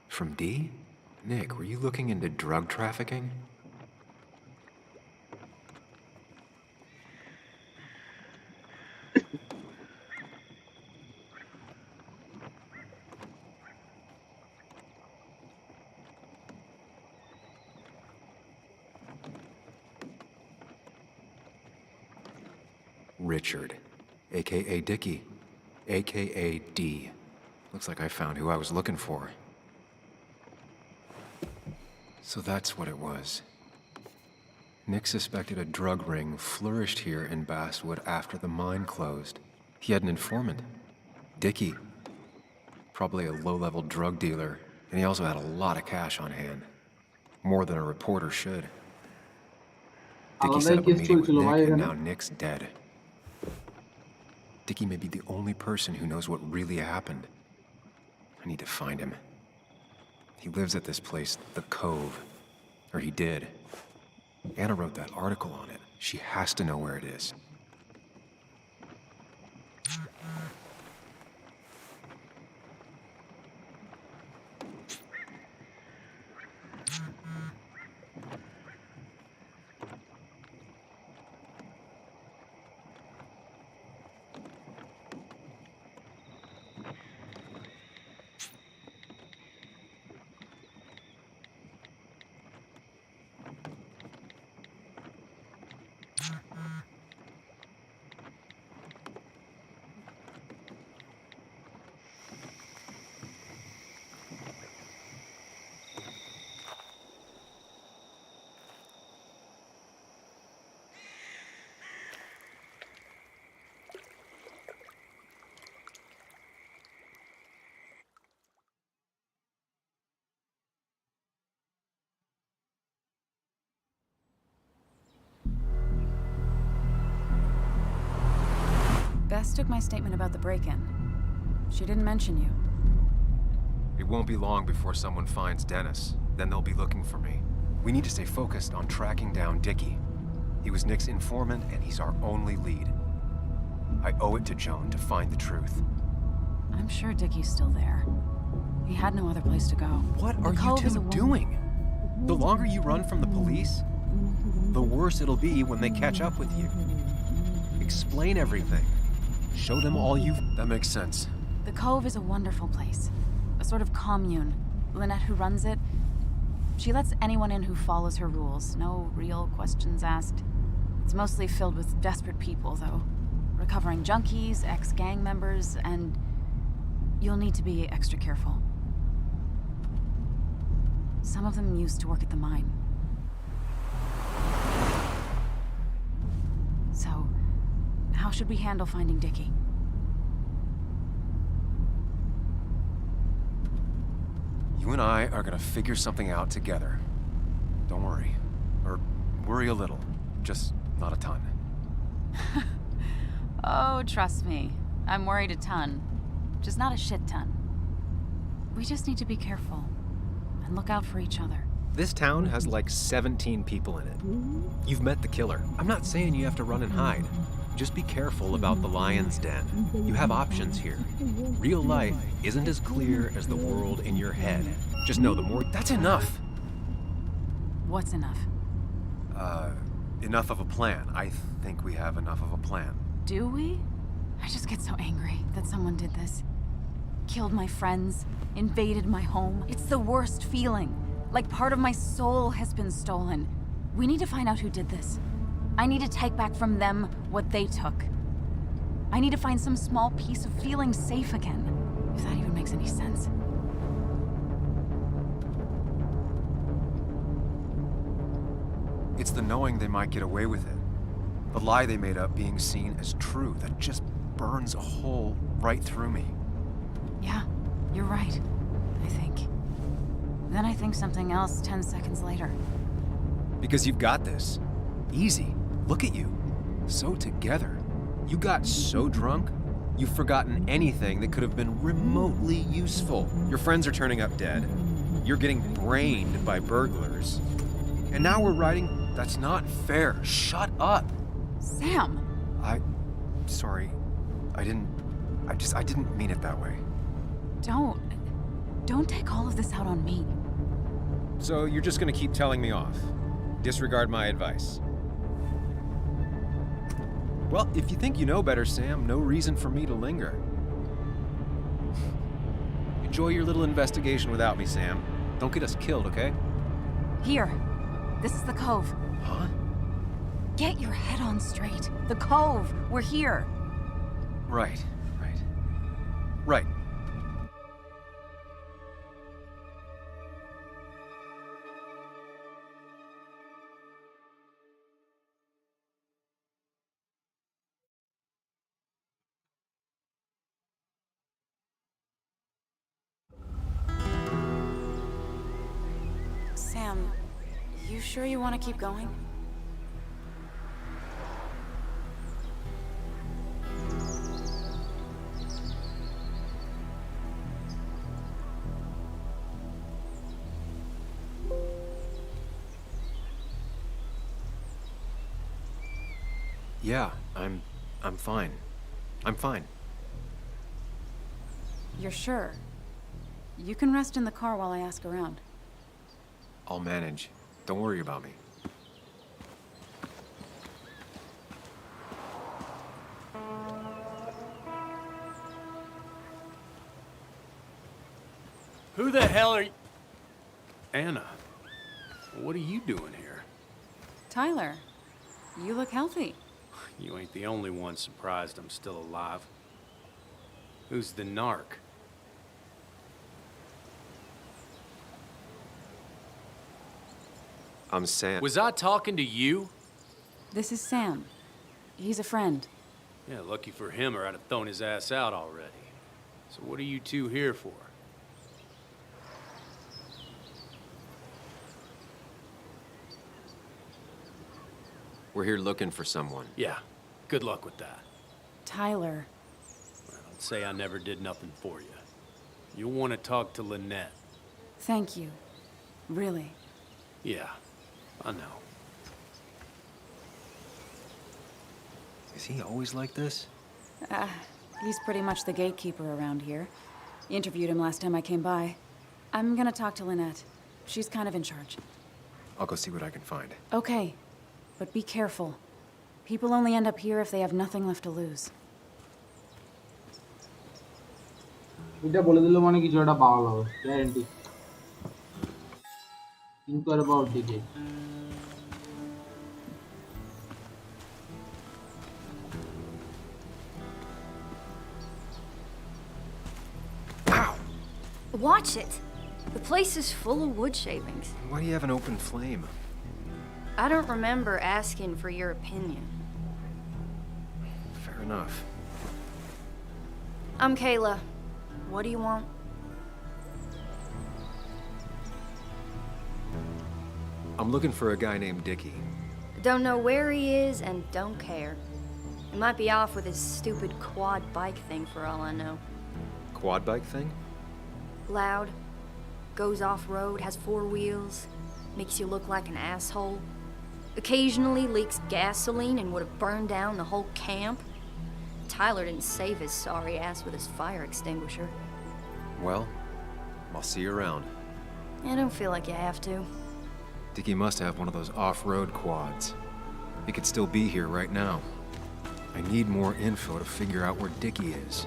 From Dee? Nick, were you looking into drug trafficking? Richard, a.k.a. Dickie, a.k.a. D. Looks like I found who I was looking for. So that's what it was. Nick suspected a drug ring flourished here in Basswood after the mine closed. He had an informant, Dickie. Probably a low-level drug dealer, and he also had a lot of cash on hand. More than a reporter should. Dickie set up a meeting with Nick, and now Nick's dead. Dickie may be the only person who knows what really happened. I need to find him. He lives at this place, the Cove. Or he did. Anna wrote that article on it. She has to know where it is. Bess took my statement about the break-in. She didn't mention you. It won't be long before someone finds Dennis. Then they'll be looking for me. We need to stay focused on tracking down Dickie. He was Nick's informant, and he's our only lead. I owe it to Joan to find the truth. I'm sure Dickie's still there. He had no other place to go. What are you two doing? The longer you run from the police, the worse it'll be when they catch up with you. Explain everything. Show them all you've... That makes sense. The Cove is a wonderful place. A sort of commune. Lynette, who runs it, she lets anyone in who follows her rules. No real questions asked. It's mostly filled with desperate people, though. Recovering junkies, ex-gang members, and you'll need to be extra careful. Some of them used to work at the mine. So, how should we handle finding Dickie? You and I are gonna figure something out together. Don't worry. Or worry a little. Just not a ton. Oh, trust me. I'm worried a ton. Just not a shit ton. We just need to be careful. And look out for each other. This town has like 17 people in it. You've met the killer. I'm not saying you have to run and hide. Just be careful about the lion's den. You have options here. Real life isn't as clear as the world in your head. Just know the more... That's enough! What's enough? Enough of a plan. I think we have enough of a plan. Do we? I just get so angry that someone did this. killed my friends, invaded my home. It's the worst feeling. Like part of my soul has been stolen. We need to find out who did this. I need to take back from them what they took. I need to find some small piece of feeling safe again, if that even makes any sense. It's the knowing they might get away with it. The lie they made up being seen as true that just burns a hole right through me. Yeah, you're right, I think. Then I think something else 10 seconds later. Because you've got this. Easy. Look at you. So together. You got so drunk, you've forgotten anything that could have been remotely useful. Your friends are turning up dead. You're getting brained by burglars. And now we're writing, that's not fair. Shut up. Sam! Sorry. I didn't mean it that way. Don't take all of this out on me. So you're just gonna keep telling me off? Disregard my advice? Well, if you think you know better, Sam, no reason for me to linger. Enjoy your little investigation without me, Sam. Don't get us killed, okay? Here. This is the Cove. Huh? Get your head on straight. The Cove. We're here. Right. Sam, you sure you want to keep going? Yeah, I'm fine. I'm fine. You're sure? You can rest in the car while I ask around. I'll manage. Don't worry about me. Who the hell are you? Anna, what are you doing here? Tyler, you look healthy. You ain't the only one surprised I'm still alive. Who's the narc? I'm Sam. Was I talking to you? This is Sam. He's a friend. Yeah, lucky for him, or I'd have thrown his ass out already. So what are you two here for? We're here looking for someone. Yeah, good luck with that. Tyler. Well, don't say I never did nothing for you. You'll want to talk to Lynette. Thank you. Really. Yeah, I know. Is he always like this? He's pretty much the gatekeeper around here. Interviewed him last time I came by. I'm gonna talk to Lynette. She's kind of in charge. I'll go see what I can find. Okay, but be careful. People only end up here if they have nothing left to lose. এটা বলে দিল মানে কিছু একটা পাওয়া যাবে guarantee কিন্তু আর about দিকে Watch it. The place is full of wood shavings. Why do you have an open flame? I don't remember asking for your opinion. Fair enough. I'm Kayla. What do you want? I'm looking for a guy named Dickie. Don't know where he is and don't care. He might be off with his stupid quad bike thing for all I know. Quad bike thing? Loud, goes off-road, has 4 wheels, makes you look like an asshole. Occasionally leaks gasoline and would have burned down the whole camp. Tyler didn't save his sorry ass with his fire extinguisher. Well, I'll see you around. I don't feel like you have to. Dickie must have one of those off-road quads. He could still be here right now. I need more info to figure out where Dickie is.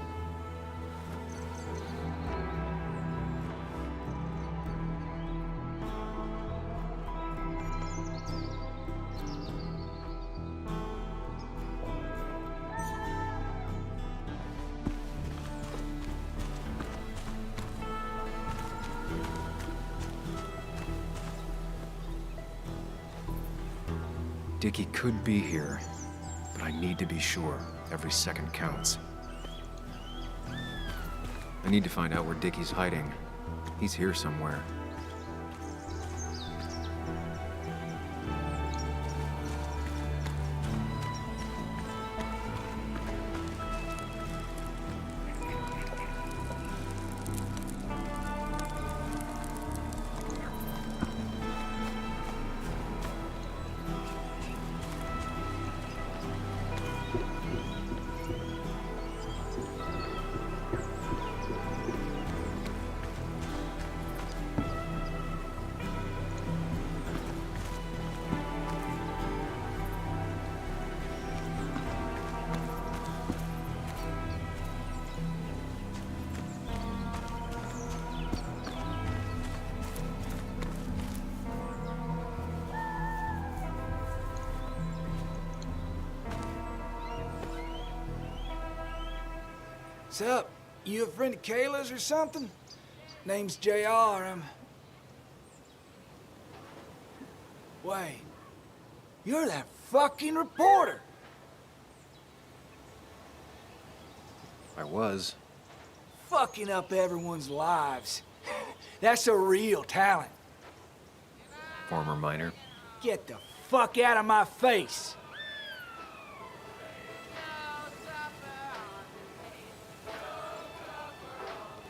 Dickie could be here, but I need to be sure. Every second counts. I need to find out where Dickie's hiding. He's here somewhere. What's up? You a friend of Kayla's or something? Name's JR. Wait. You're that fucking reporter! I was. Fucking up everyone's lives. That's a real talent. Former miner. Get the fuck out of my face!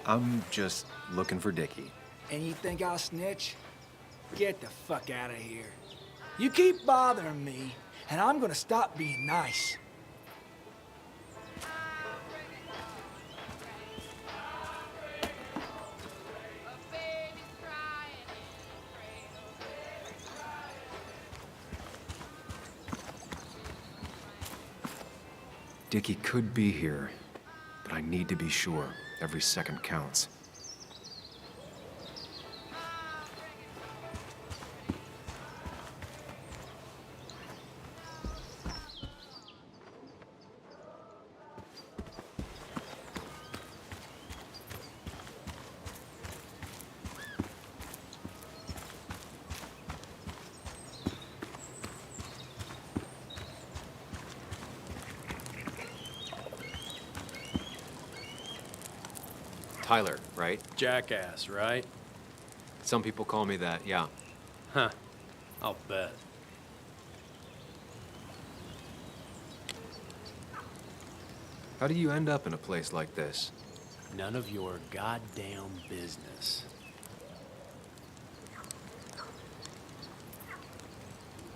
I'm just looking for Dickie. And you think I'll snitch? Get the fuck out of here. You keep bothering me, and I'm gonna stop being nice. Dickie could be here, but I need to be sure. Every second counts. Tyler, right? Jackass, right? Some people call me that, yeah. Huh. I'll bet. How do you end up in a place like this? None of your goddamn business.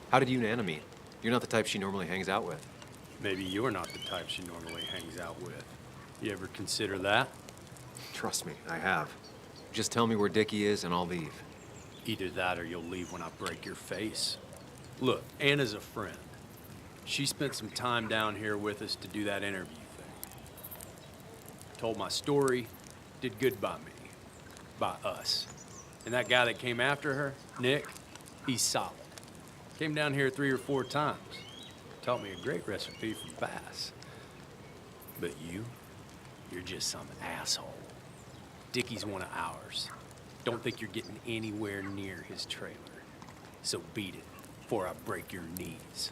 How did you and Anna meet? You're not the type she normally hangs out with. Maybe you're not the type she normally hangs out with. You ever consider that? Trust me, I have. Just tell me where Dickie is and I'll leave. Either that or you'll leave when I break your face. Look, Anna's a friend. She spent some time down here with us to do that interview thing. Told my story, did good by me. By us. And that guy that came after her, Nick, he's solid. Came down here 3 or 4 times. Taught me a great recipe for bass. But you're just some asshole. Dickie's one of ours. Don't think you're getting anywhere near his trailer. So beat it before I break your knees.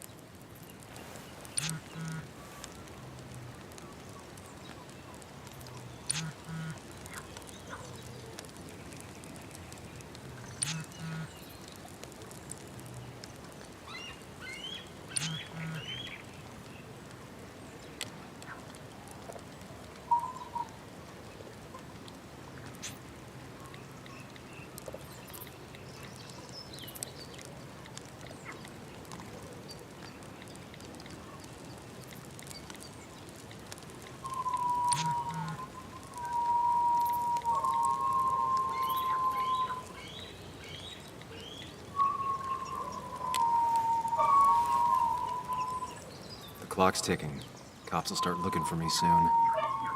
Clock's ticking. Cops will start looking for me soon.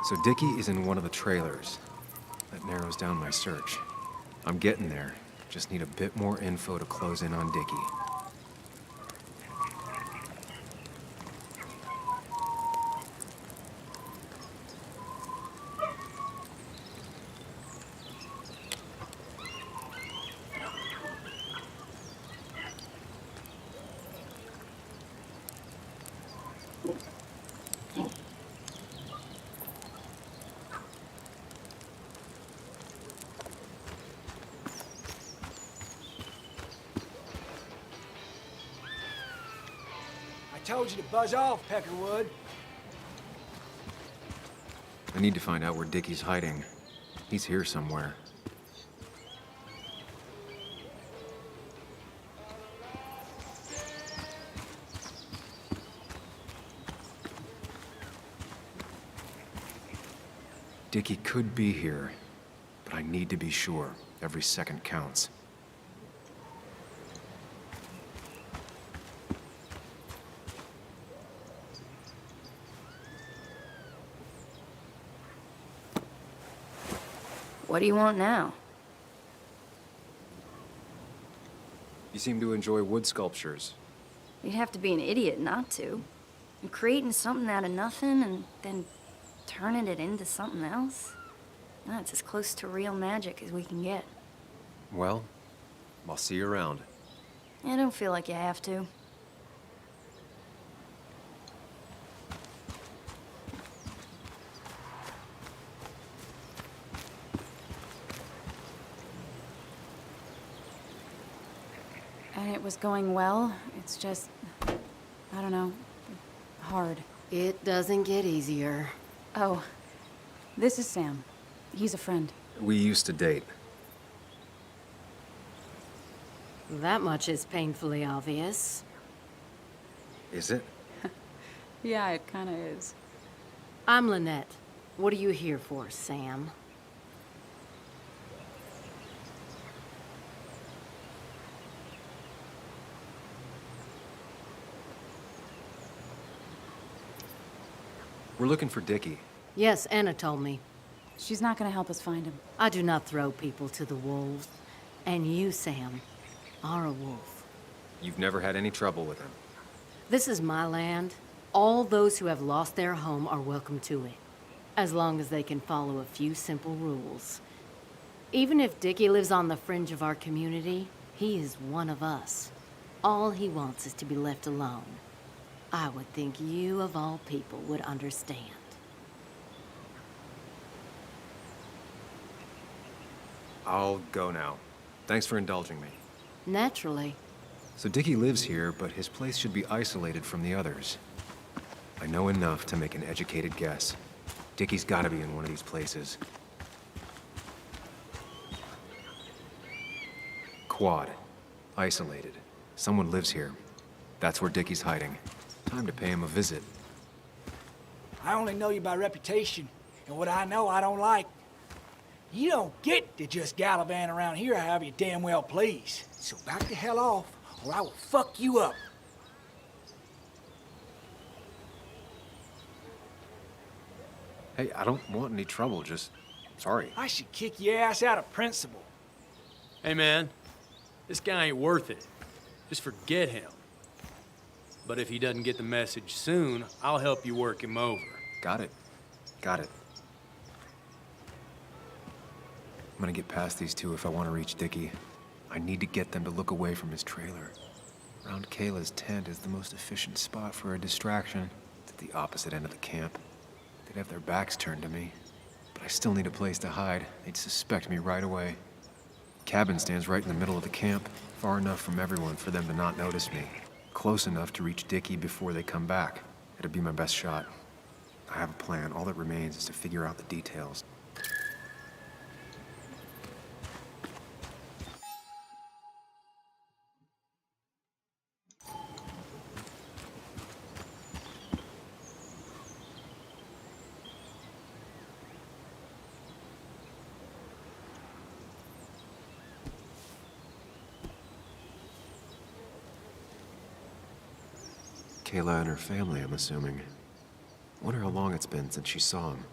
So Dickie is in one of the trailers. That narrows down my search. I'm getting there. Just need a bit more info to close in on Dickie. I told you to buzz off, Peckerwood. I need to find out where Dickie's hiding. He's here somewhere. Dickie could be here, but I need to be sure. Every second counts. What do you want now? You seem to enjoy wood sculptures. You'd have to be an idiot not to. And creating something out of nothing and then turning it into something else? That's as close to real magic as we can get. Well, I'll see you around. I don't feel like you have to. And it was going well. It's just, I don't know, hard. It doesn't get easier. Oh, this is Sam. He's a friend. We used to date. That much is painfully obvious. Is it? Yeah, it kind of is. I'm Lynette. What are you here for, Sam? We're looking for Dickie. Yes, Anna told me. She's not going to help us find him. I do not throw people to the wolves. And you, Sam, are a wolf. You've never had any trouble with him. This is my land. All those who have lost their home are welcome to it, as long as they can follow a few simple rules. Even if Dickie lives on the fringe of our community, he is one of us. All he wants is to be left alone. I would think you, of all people, would understand. I'll go now. Thanks for indulging me. Naturally. So Dickie lives here, but his place should be isolated from the others. I know enough to make an educated guess. Dickie's gotta be in one of these places. Quad. Isolated. Someone lives here. That's where Dickie's hiding. Time to pay him a visit. I only know you by reputation, and what I know I don't like. You don't get to just gallivant around here however you damn well please. So back the hell off, or I will fuck you up. Hey, I don't want any trouble, just... sorry. I should kick your ass out of principle. Hey, man, this guy ain't worth it. Just forget him. But if he doesn't get the message soon, I'll help you work him over. Got it. Got it. I'm gonna get past these two if I want to reach Dickie. I need to get them to look away from his trailer. Around Kayla's tent is the most efficient spot for a distraction. It's at the opposite end of the camp. They'd have their backs turned to me. But I still need a place to hide. They'd suspect me right away. Cabin stands right in the middle of the camp, far enough from everyone for them to not notice me. Close enough to reach Dickie before they come back. It'd be my best shot. I have a plan. All that remains is to figure out the details. Kayla and her family, I'm assuming. Wonder how long it's been since she saw him.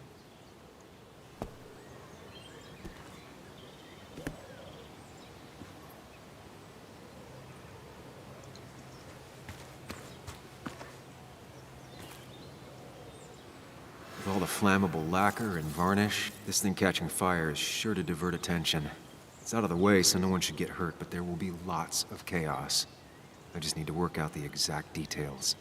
With all the flammable lacquer and varnish, this thing catching fire is sure to divert attention. It's out of the way, so no one should get hurt, but there will be lots of chaos. I just need to work out the exact details.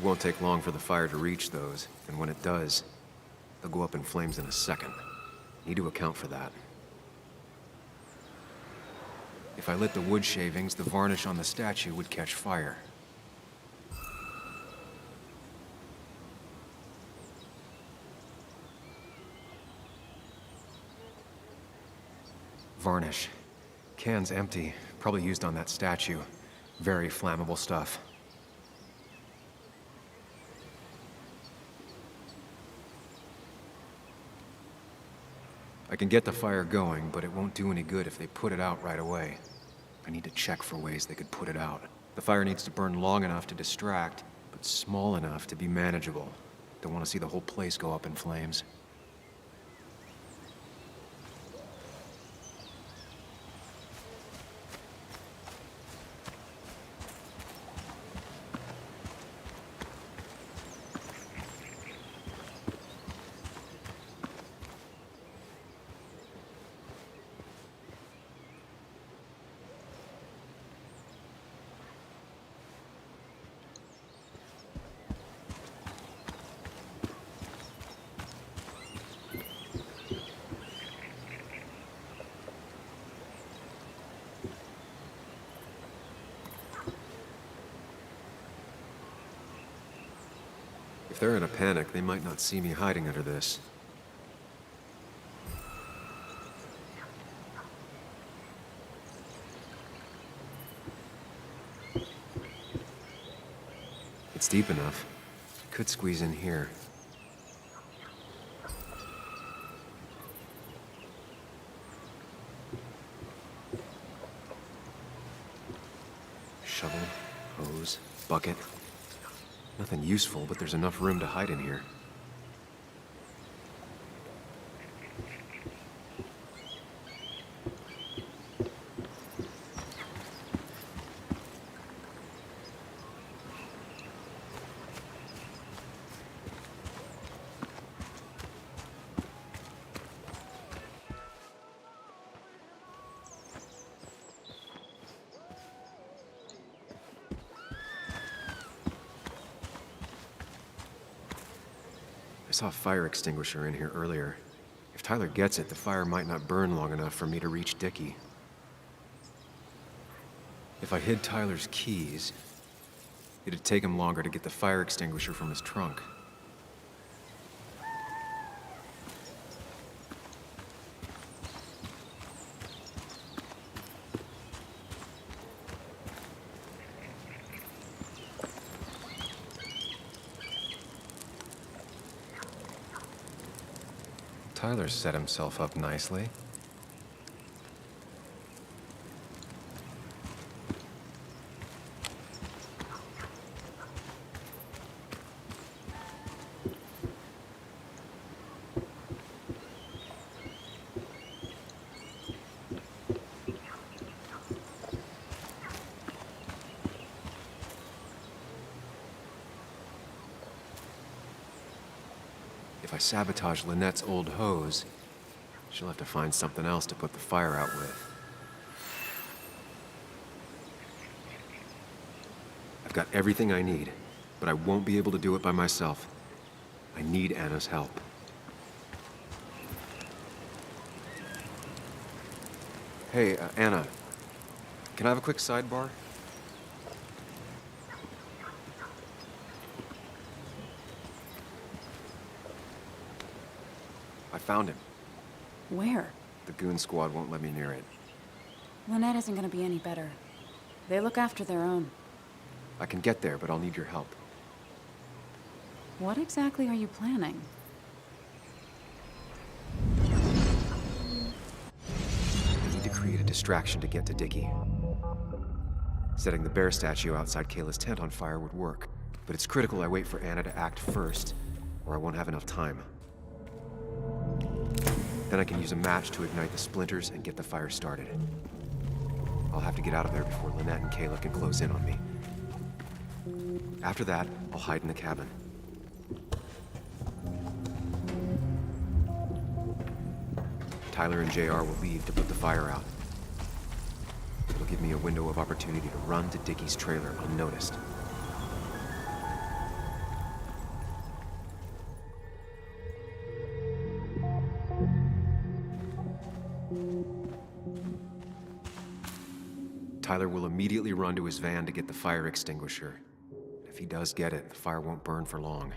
won't take long for the fire to reach those, and when it does, they'll go up in flames in a second. Need to account for that. If I lit the wood shavings, the varnish on the statue would catch fire. Varnish. Can's empty. Probably used on that statue. Very flammable stuff. I can get the fire going, but it won't do any good if they put it out right away. I need to check for ways they could put it out. The fire needs to burn long enough to distract, but small enough to be manageable. Don't want to see the whole place go up in flames. If they're in a panic, they might not see me hiding under this. It's deep enough. Could squeeze in here. Shovel, hose, bucket. Nothing useful, but there's enough room to hide in here. I saw a fire extinguisher in here earlier. If Tyler gets it, the fire might not burn long enough for me to reach Dickie. If I hid Tyler's keys, it'd take him longer to get the fire extinguisher from his trunk. Tyler set himself up nicely. If I sabotage Lynette's old hose, she'll have to find something else to put the fire out with. I've got everything I need, but I won't be able to do it by myself. I need Anna's help. Hey, Anna, can I have a quick sidebar? I found him. Where? The goon squad won't let me near it. Lynette isn't gonna be any better. They look after their own. I can get there, but I'll need your help. What exactly are you planning? I need to create a distraction to get to Dickie. Setting the bear statue outside Kayla's tent on fire would work, but it's critical I wait for Anna to act first, or I won't have enough time. Then I can use a match to ignite the splinters and get the fire started. I'll have to get out of there before Lynette and Kayla can close in on me. After that, I'll hide in the cabin. Tyler and JR will leave to put the fire out. It'll give me a window of opportunity to run to Dickie's trailer unnoticed. Tyler will immediately run to his van to get the fire extinguisher. If he does get it, the fire won't burn for long.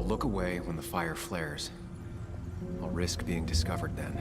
Look away when the fire flares. I'll risk being discovered then.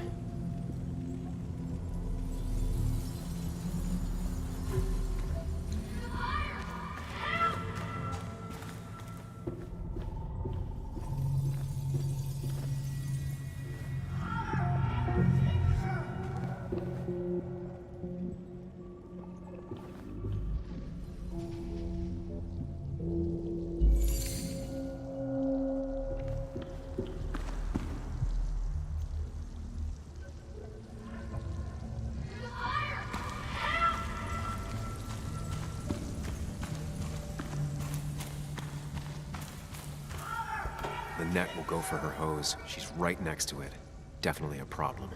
Lynette will go for her hose. She's right next to it. Definitely a problem.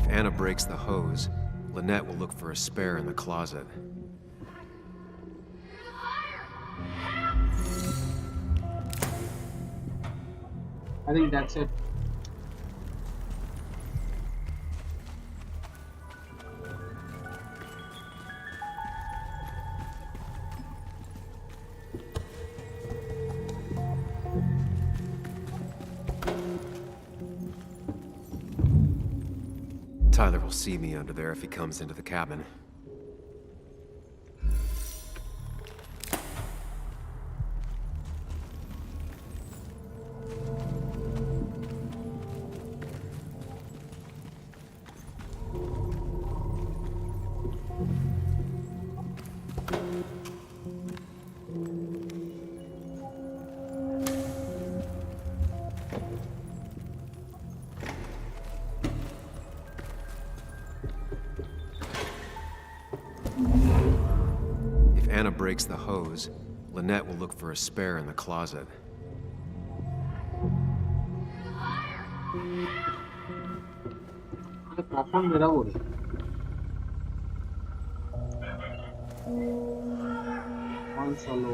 Anna breaks the hose, Lynette will look for a spare in the closet. I think that's it. Tyler will see me under there if he comes into the cabin. breaks the hose, Lynette will look for a spare in the closet. কখন বেরাবো রে? চলো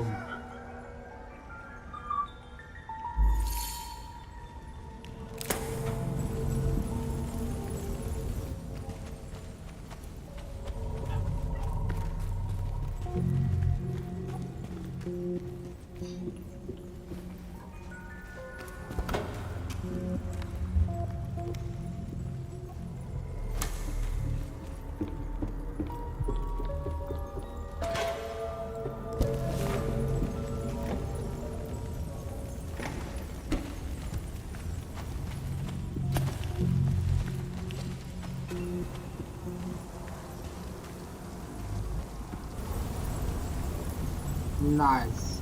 Nice.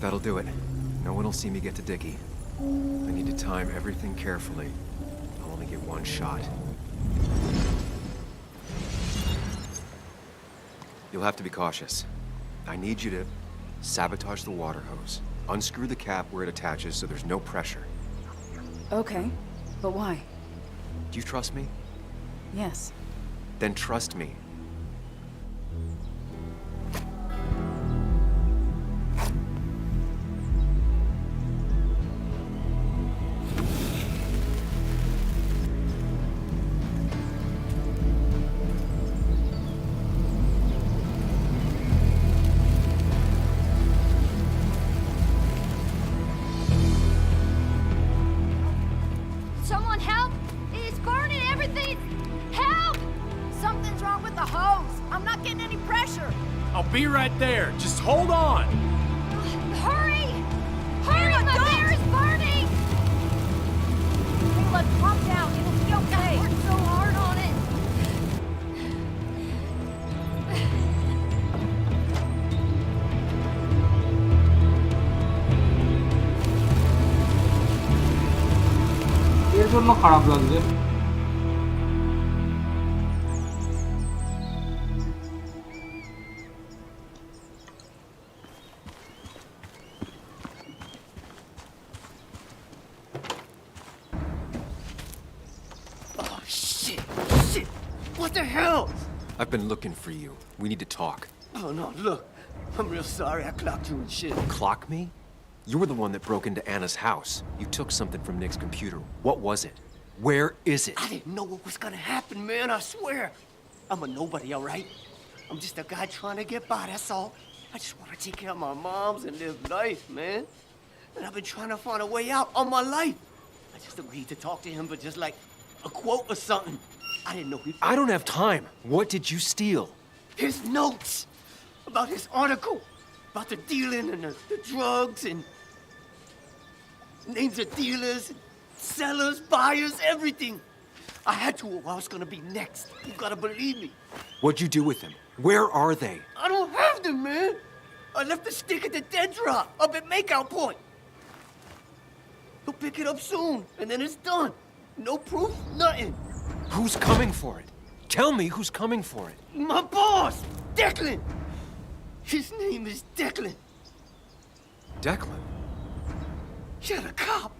That'll do it. No one will see me get to Dickie. I need to time everything carefully. I'll only get one shot. You'll have to be cautious. I need you to sabotage the water hose. Unscrew the cap where it attaches so there's no pressure. Okay, but why? Do you trust me? Yes. Then trust me. Someone help! It's burning everything! Help! Something's wrong with the hose. I'm not getting any pressure. I'll be right there. Just hold on. Hurry! Hurry! My bear is burning! Hey, look, calm down. It'll be okay. I worked so hard on it. এর জন্য খারাপ লাগছে। Oh, shit! Shit! What the hell? I've been looking for you. We need to talk. Oh, no, look. I'm real sorry I clocked you and shit. Clock me? You were the one that broke into Anna's house. You took something from Nick's computer. What was it? Where is it? I didn't know what was gonna happen, man, I swear. I'm a nobody, all right? I'm just a guy trying to get by, that's all. I just want to take care of my moms and live life, man. And I've been trying to find a way out all my life. I just agreed to talk to him for just like a quote or something. I didn't know he... I don't have time. What did you steal? His notes about his article, about the dealing and the drugs and names of dealers, sellers, buyers, everything. I had to or I was gonna be next. You gotta believe me. What'd you do with them? Where are they? I don't have them, man. I left the stick at the dead drop up at Makeout Point. He'll pick it up soon, and then it's done. No proof, nothing. Who's coming for it? Tell me who's coming for it. My boss, Declan. His name is Declan. Declan? Yeah, the cop.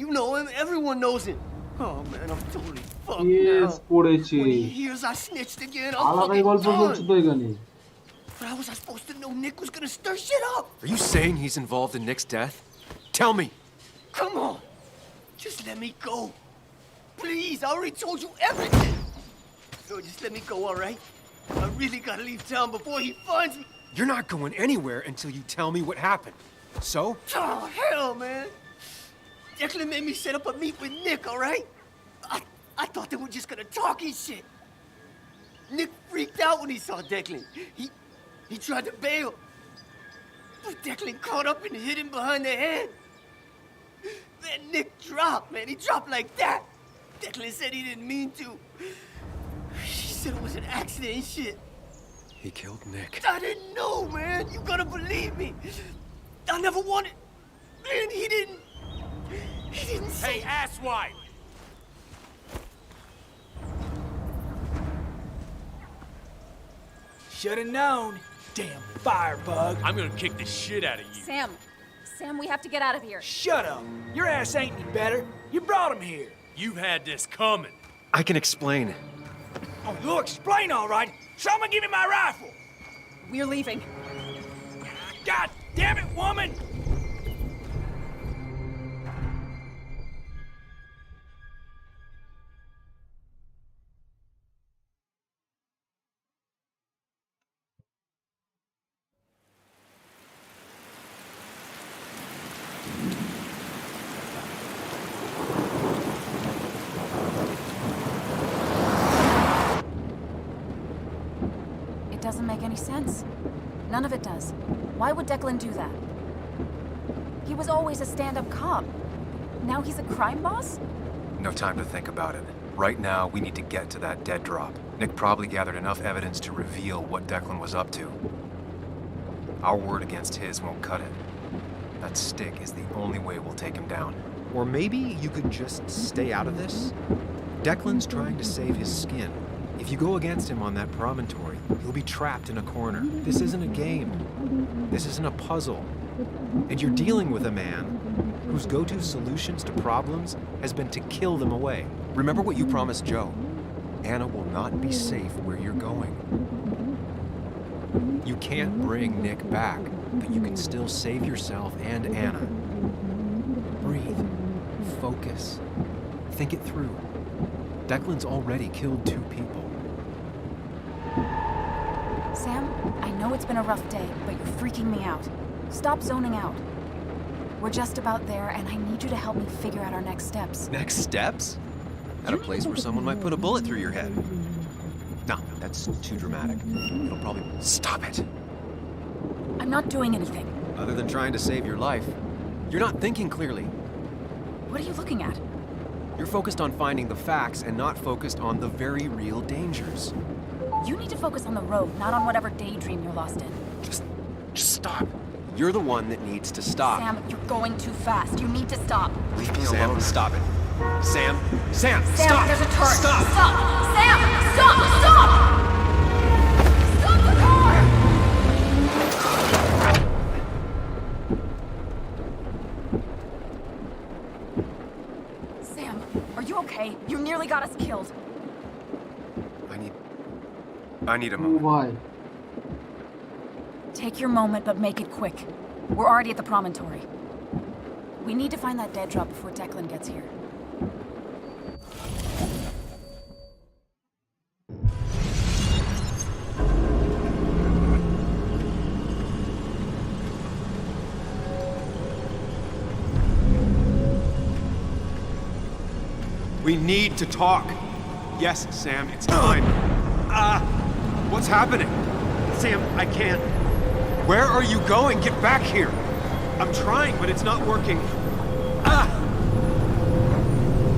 You know him, everyone knows him. Oh man, I'm totally fucked Yes, now. পড়েছি। When he hears I snitched again, I'm আলাদাই fucking গল্প চলছে done. তো এখানে। But how was I supposed to know Nick was gonna stir shit up? Are you saying he's involved in Nick's death? Tell me. Come on, just let me go. Please, I already told you everything. So just let me go, all right? I really gotta leave town before he finds me. You're not going anywhere until you tell me what happened. So? Oh, hell, man. Declan made me set up a meet with Nick, all right? I thought they were just gonna talk and shit. Nick freaked out when he saw Declan. He tried to bail. But Declan caught up and hit him behind the head. Then Nick dropped, man. He dropped like that. Declan said he didn't mean to. He said it was an accident and shit. He killed Nick. I didn't know, man. You gotta believe me. I never wanted... Man, he didn't say... Hey, asswipe! Should have known. damn firebug. I'm gonna kick the shit out of you. Sam, we have to get out of here. Shut up. Your ass ain't any better. You brought him here. You've had this coming. I can explain. Oh, you'll explain all right. Someone give me my rifle. We're leaving. God damn it, woman! It doesn't make any sense. None of it does. Why would Declan do that? He was always a stand-up cop. Now he's a crime boss? No time to think about it. Right now, we need to get to that dead drop. Nick probably gathered enough evidence to reveal what Declan was up to. Our word against his won't cut it. That stick is the only way we'll take him down. Or maybe you could just stay out of this? Declan's trying to save his skin. If you go against him on that promontory, he'll be trapped in a corner. This isn't a game. This isn't a puzzle. And you're dealing with a man whose go-to solutions to problems has been to kill them away. Remember what you promised Joe. Anna will not be safe where you're going. You can't bring Nick back, but you can still save yourself and Anna. Breathe. Focus. Think it through. Declan's already killed 2 people. Sam, I know it's been a rough day, but you're freaking me out. Stop zoning out. We're just about there, and I need you to help me figure out our next steps. Next steps? At a place where someone might put a bullet through your head. No, that's too dramatic. It'll probably... Stop it! I'm not doing anything. Other than trying to save your life, you're not thinking clearly. What are you looking at? You're focused on finding the facts and not focused on the very real dangers. You need to focus on the road, not on whatever daydream you're lost in. Just stop. You're the one that needs to stop. Sam, you're going too fast. You need to stop. Leave me alone. Stop it. Sam, Sam, stop! There's a turn. Stop! Stop! Sam, stop! Stop! Stop the car! Sam, are you okay? You nearly got us killed. I need a moment. Why? Take your moment, but make it quick. We're already at the promontory. We need to find that dead drop before Declan gets here. We need to talk. Yes, Sam, it's time. What's happening? Sam, I can't. Where are you going? Get back here. I'm trying, but it's not working.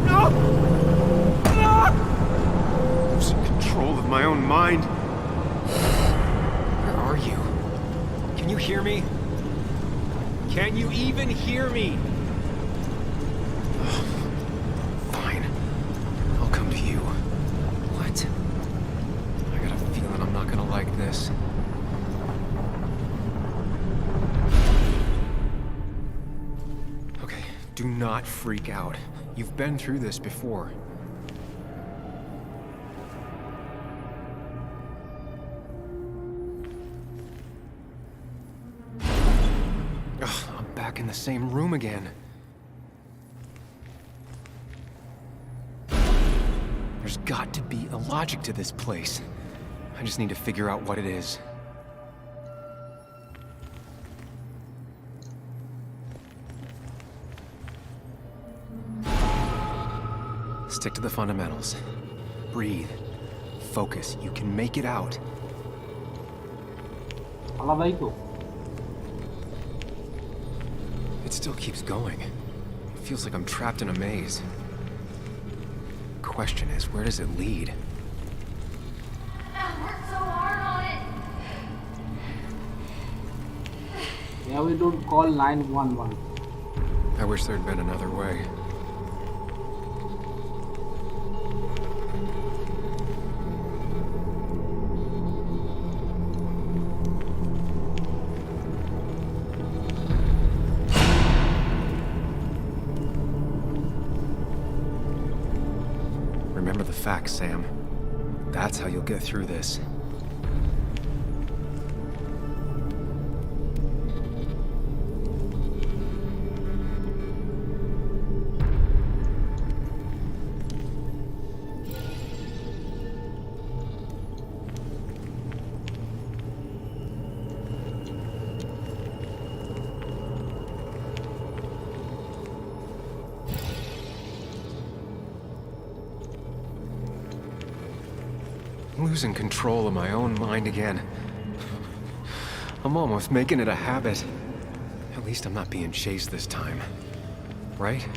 No! Losing control of my own mind. Where are you? Can you hear me? Can you even hear me? Fine. I'll come to you. What? I got a feeling I'm not gonna like this. Okay, do not freak out. You've been through this before. Ugh, I'm back in the same room again. There's got to be a logic to this place. I just need to figure out what it is. Stick to the fundamentals. Breathe. Focus. You can make it out. আলাদাই তো It still keeps going. It feels like I'm trapped in a maze. Question is, where does it lead? I worked so hard on it. Yeah, we don't call 911. I wish there'd been another way. facts, Sam. That's how you'll get through this. I'm losing control of my own mind again. I'm almost making it a habit. At least I'm not being chased this time. Right?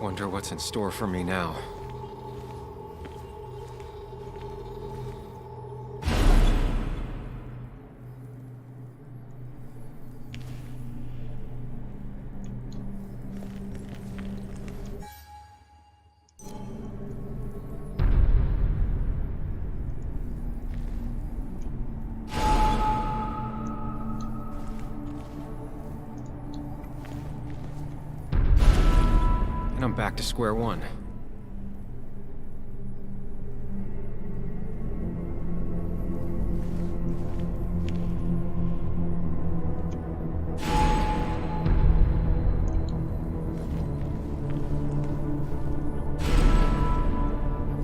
Wonder what's in store for me now. And I'm back to square one.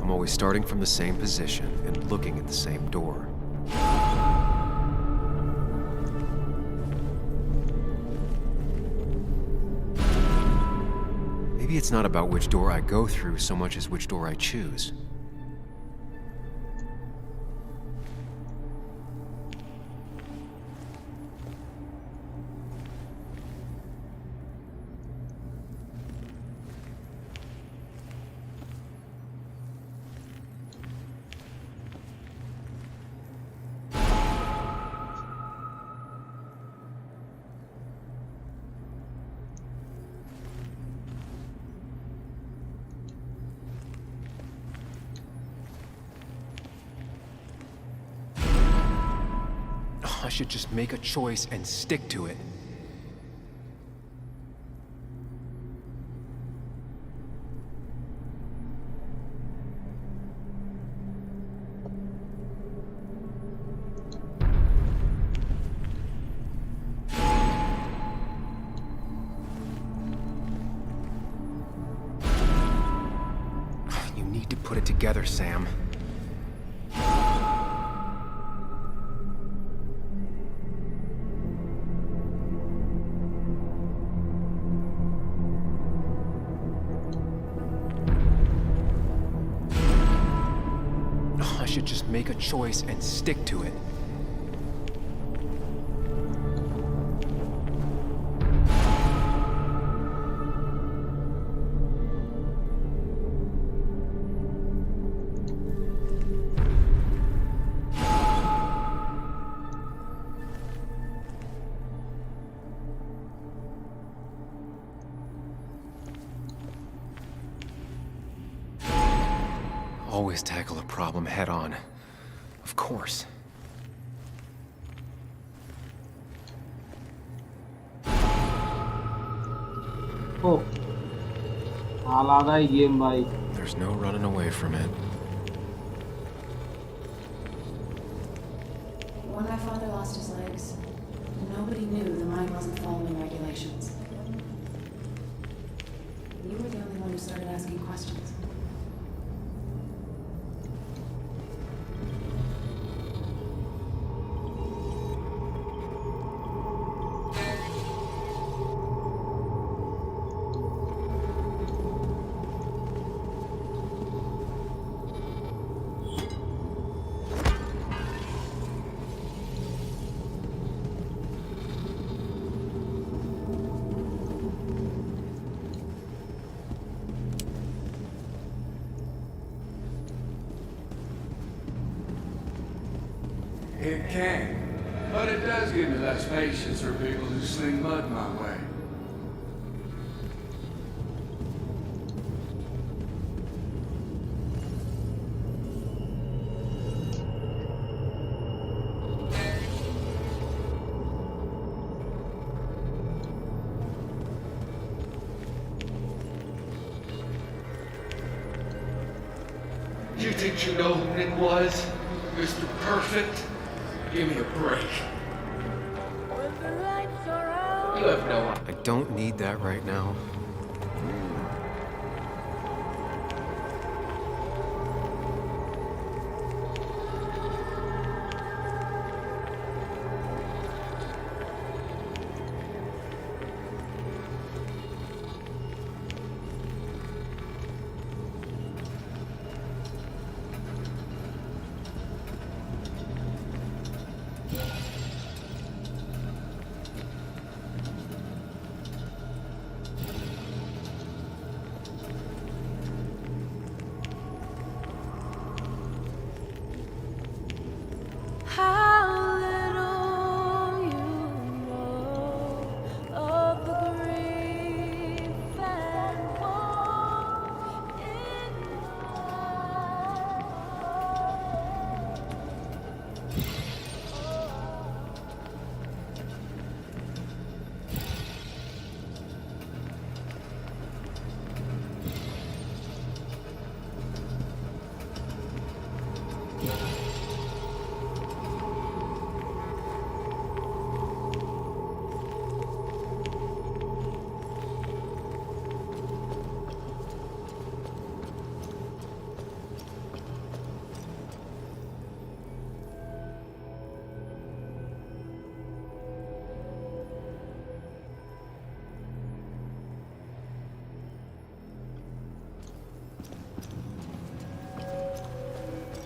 I'm always starting from the same position and looking at the same door. Maybe it's not about which door I go through so much as which door I choose. I should just make a choice and stick to it. You need to put it together, Sam. I should just make a choice and stick to it. Always tackle a problem head on. Of course. Oh, আলাদাই game ভাই। There's no running away from it. When my father lost his legs, nobody knew the mine wasn't following regulations. You were the only one who started asking questions. It can, but it does give me less patience for people who sling mud my way. you think you know who Nick was? Mr. Perfect? Give me a break. You have no idea. I don't need that right now.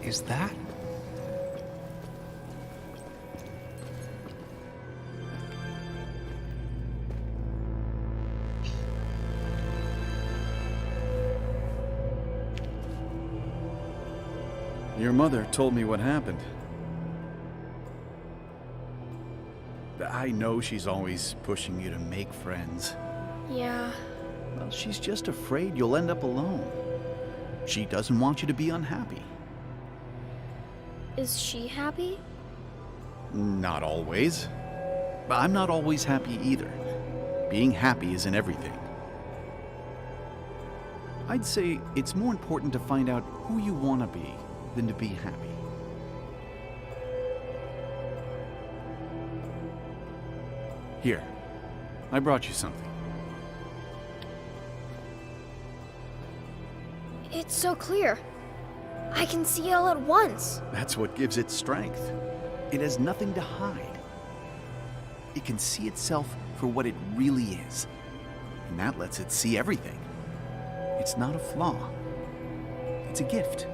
Is that? Your mother told me what happened. I know she's always pushing you to make friends. Yeah. Well, she's just afraid you'll end up alone. She doesn't want you to be unhappy. Is she happy? Not always. But I'm not always happy either. Being happy isn't everything. I'd say it's more important to find out who you want to be than to be happy. Here, I brought you something. It's so clear. I can see it all at once. That's what gives it strength. It has nothing to hide. It can see itself for what it really is. And that lets it see everything. It's not a flaw. It's a gift.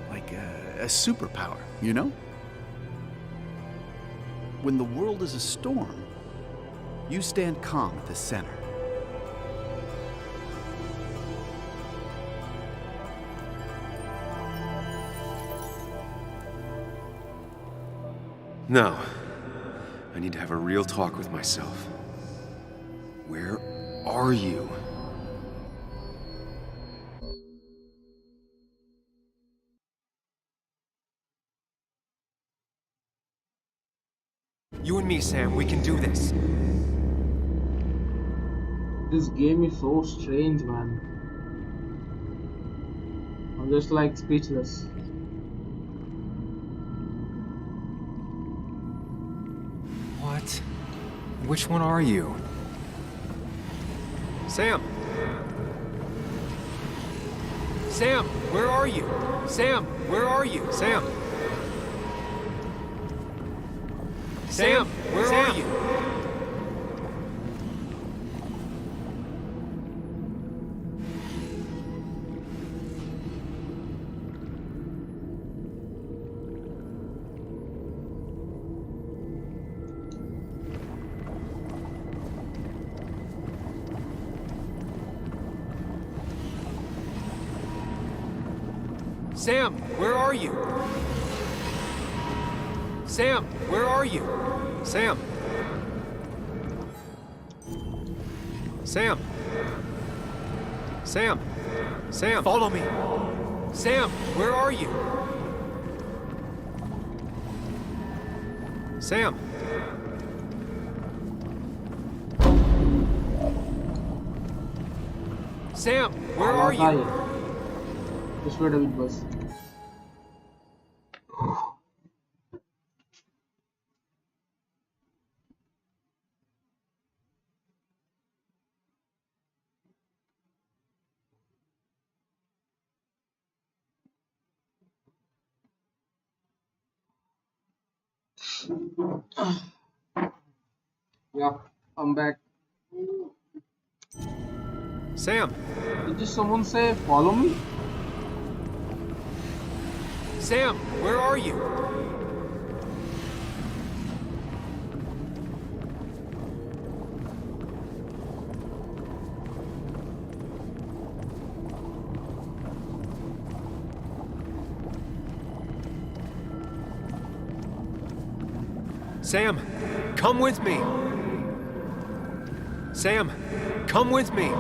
Like a superpower, you know? When the world is a storm, you stand calm at the center. No. I need to have a real talk with myself. Where are you? You and me, Sam, we can do this. This game is so strange, man. I'm just like speechless. What? Which one are you? Sam! Sam, where are you? Sam, where are you? Sam! Sam, where are you? Sam, where are you? Sam, where are you? Sam. Sam. Sam. Sam. Follow me. Sam, where are you? Sam. Sam, where are you? Just wait a bit, boss. Yeah, I'm back. Sam! Did just someone say follow me? Sam, where are you? Sam, come with me. Sam, come with me.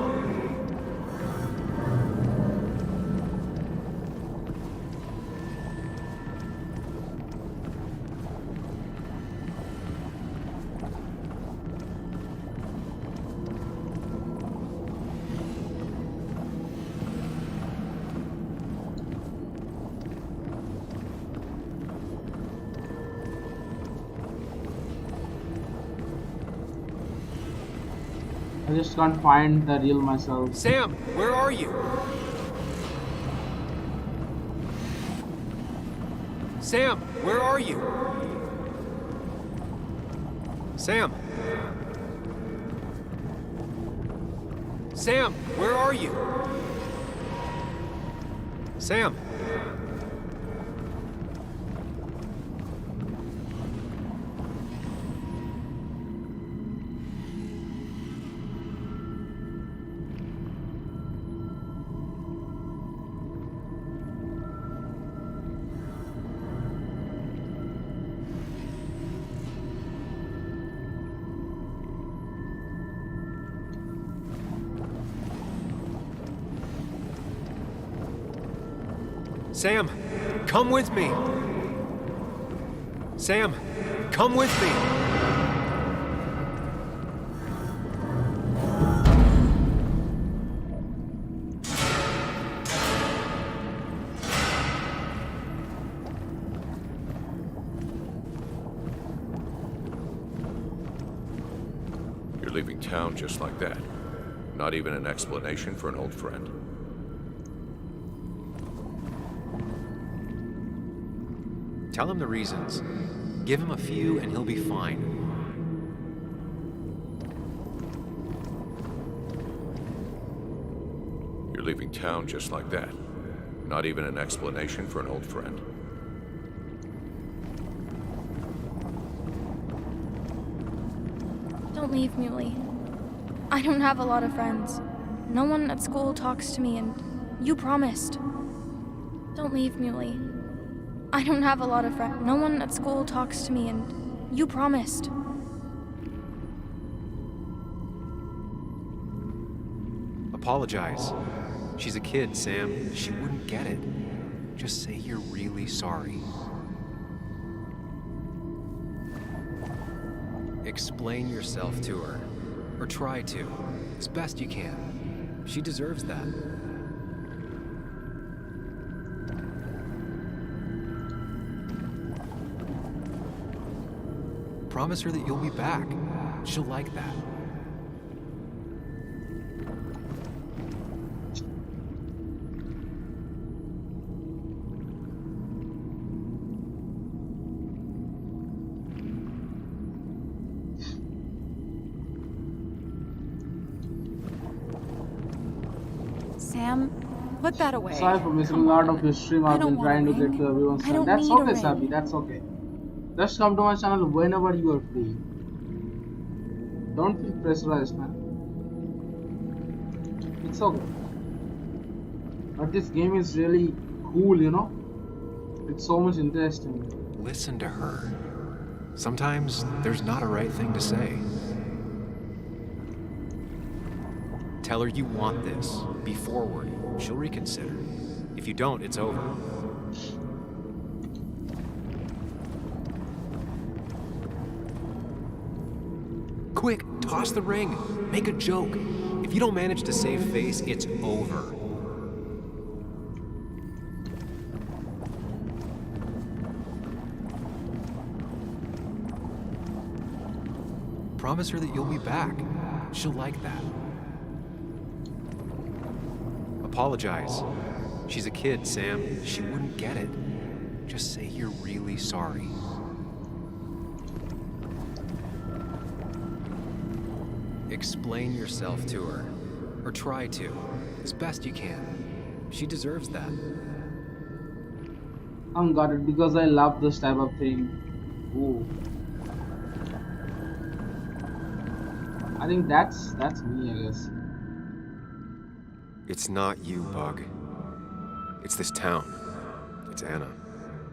I just can't find the real myself. Sam, where are you? Sam, where are you? Sam. Sam, where are you? Sam. Sam, come with me. Sam, come with me. You're leaving town just like that. Not even an explanation for an old friend. Tell him the reasons. Give him a few and he'll be fine. You're leaving town just like that. Not even an explanation for an old friend. Don't leave, Muley. I don't have a lot of friends. No one at school talks to me, and you promised. Don't leave, Muley. I don't have a lot of friends. No one at school talks to me, and you promised. Apologize. She's a kid, Sam. She wouldn't get it. Just say you're really sorry. Explain yourself to her. Or try to. As best you can. She deserves that. Promise her that you'll be back. She'll like that. Sam, put that away. Sorry for missing a lot of your stream. I've been trying to get to everyone's time. That's okay, Sabi. That's okay. Just come to my channel whenever you are free. Don't feel pressurized, man. It's okay. But this game is really cool, you know? It's so much interesting. Listen to her. Sometimes there's not a right thing to say. Tell her you want this. Be forward. She'll reconsider. If you don't, it's over. Quick, toss the ring. Make a joke. If you don't manage to save face, it's over. Promise her that you'll be back. She'll like that. Apologize. She's a kid, Sam. She wouldn't get it. Just say you're really sorry. Explain yourself to her. Or try to. As best you can. She deserves that. I'm got it because I love this type of thing. Ooh. I think that's me, I guess. It's not you, Bug. It's this town. It's Anna.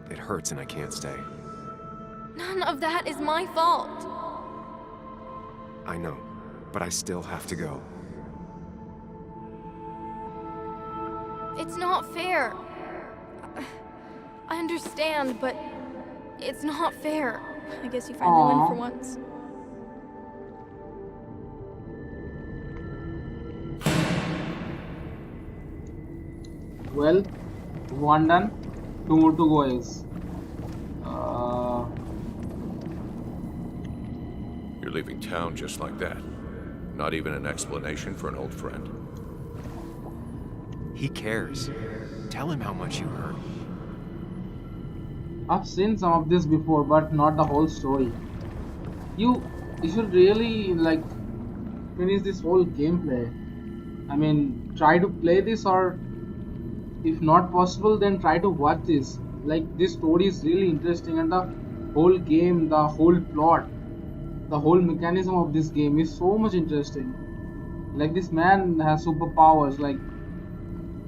It hurts and I can't stay. None of that is my fault. I know, but I still have to go. It's not fair. I understand, but it's not fair. I guess you finally win for once. Well, one done, two more to go is. You're leaving town just like that. Not even an explanation for an old friend. He cares. Tell him how much you hurt. I've seen some of this before, but not the whole story. You should really like finish this whole gameplay. I mean, try to play this, or if not possible, then try to watch this. Like, this story is really interesting, and the whole game, the whole plot, the whole mechanism of this game is so much interesting. Like, this man has superpowers, like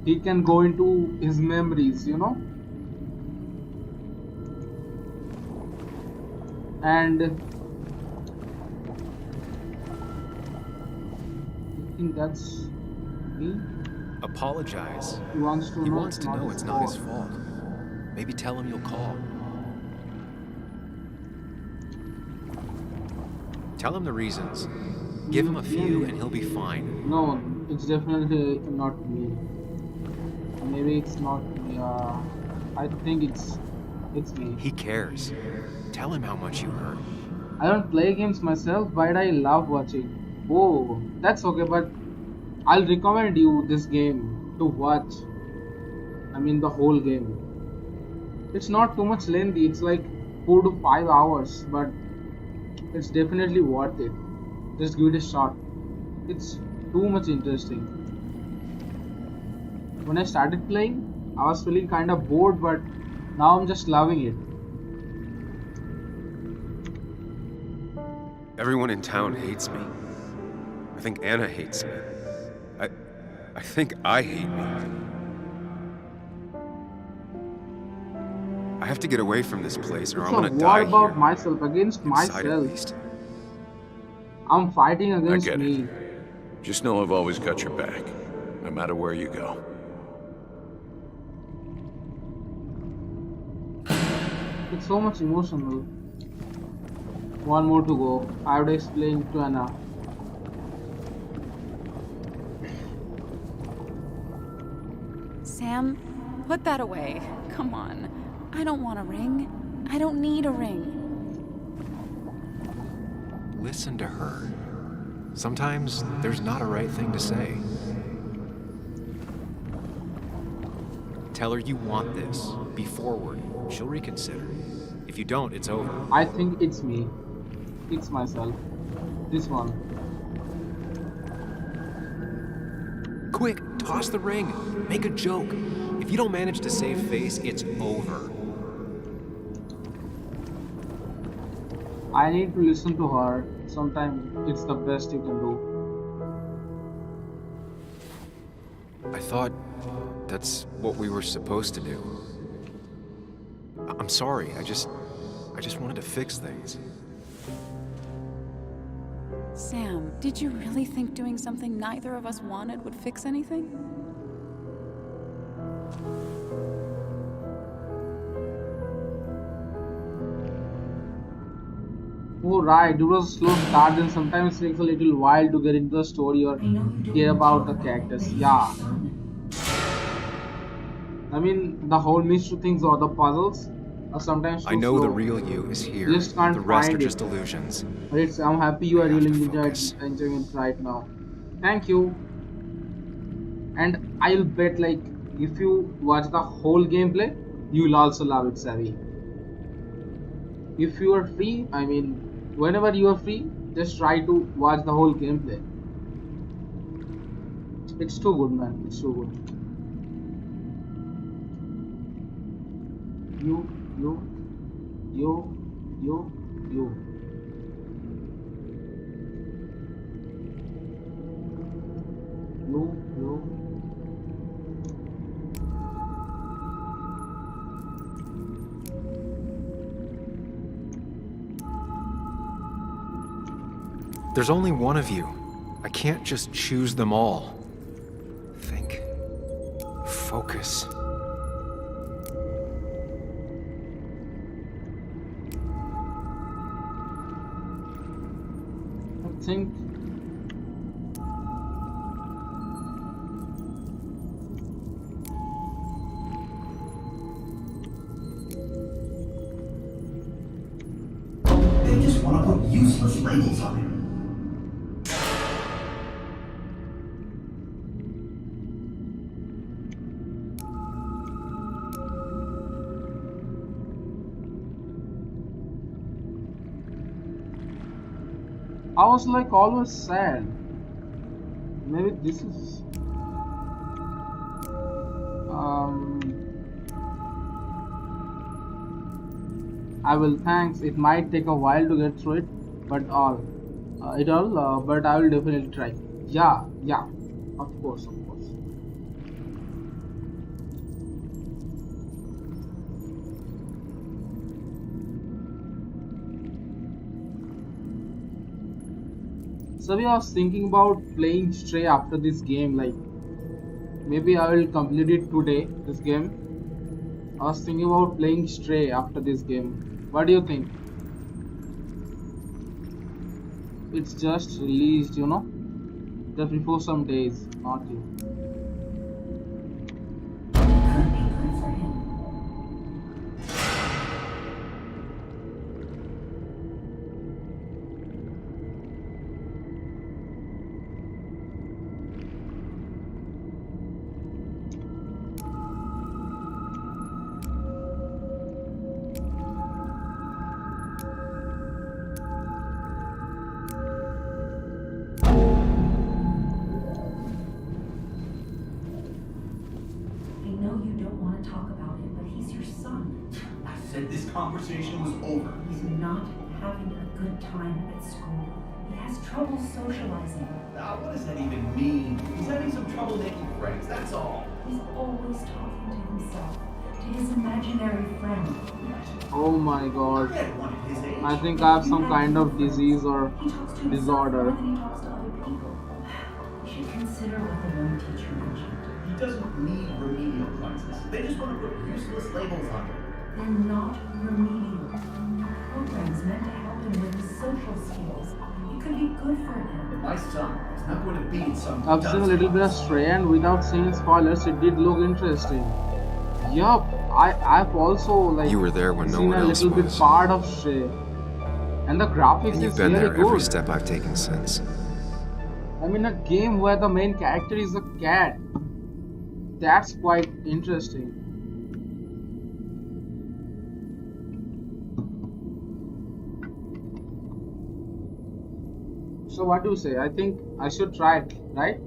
he can go into his memories, you know? And I think that's me. Apologize. He wants to know it's not his fault. Maybe tell him you'll call. Tell him the reasons. Give him a few and he'll be fine. No, it's definitely not me. Maybe it's not me. I think it's me. He cares. Tell him how much you hurt. I don't play games myself, but I love watching. Oh, that's okay, but I'll recommend you this game to watch. I mean, the whole game. It's not too much lengthy. It's like 4 to 5 hours, but it's definitely worth it. Just give it a shot. It's too much interesting. When I started playing, I was feeling kind of bored, but now I'm just loving it. Everyone in town hates me. I think Anna hates me. I think I hate me. I have to get away from this place or I'm gonna die here. It's a war about myself against Inside, myself. at least. I'm fighting against I get me. it. Just know I've always got your back, no matter where you go. It's so much emotional. One more to go. I have to explain to Anna. Sam, put that away. Come on. I don't want a ring. I don't need a ring. Listen to her. Sometimes there's not a right thing to say. Tell her you want this. Be forward. She'll reconsider. If you don't, it's over. I think it's me. It's myself. This one. Quick, toss the ring. Make a joke. If you don't manage to save face, it's over. I need to listen to her. Sometimes it's the best you can do. I thought that's what we were supposed to do. I'm sorry, I just wanted to fix things. Sam, did you really think doing something neither of us wanted would fix anything? Oh right, it was a slow start, then sometimes it takes a little while to get into the story or hear about the characters. Yeah. I mean, the whole mystery things or the puzzles are sometimes too I know slow. the real you is here. You just can't the rest find are just it. illusions. But I'm happy you are I have really to enjoying it right now. Thank you. And I'll bet, like, if you watch the whole gameplay, you'll also love it, Savvy. If you are free, I mean, whenever you are free, just try to watch the whole gameplay. It's too good, man. It's too good. You. You. There's only one of you. I can't just choose them all. Think. Focus. I think they just want to put useless labels on it. I was like always sad. Maybe this is I will thanks. It might take a while to get through it, but but I will definitely try. Yeah, of course. So I was thinking about playing Stray after this game. Like maybe I will complete it today. This game. I was thinking about playing Stray after this game. What do you think? It's just released, you know, just before some days, not you. This conversation was over. He's not having a good time at school. He has trouble socializing. What does that even mean? He's having some trouble making friends, that's all. He's always talking to himself, to his imaginary friend. Oh my god. I think I have some kind of disease or disorder. He talks to other people. You should consider what the one teacher mentioned. He doesn't need remedial classes. They just want to put useless labels on him. They're not remedial. Programs meant to help him with his social skills. It could be good for him. My son is not going to be some. I've seen a little bit of Stray, and without seeing spoilers, it did look interesting. Yup, I've also like you were there when no seen one a else little bit was. part of Stray, and the graphics And you've is been really there good. every step I've taken since. I mean, a game where the main character is a cat. That's quite interesting. So what do you say? I think I should try it, right?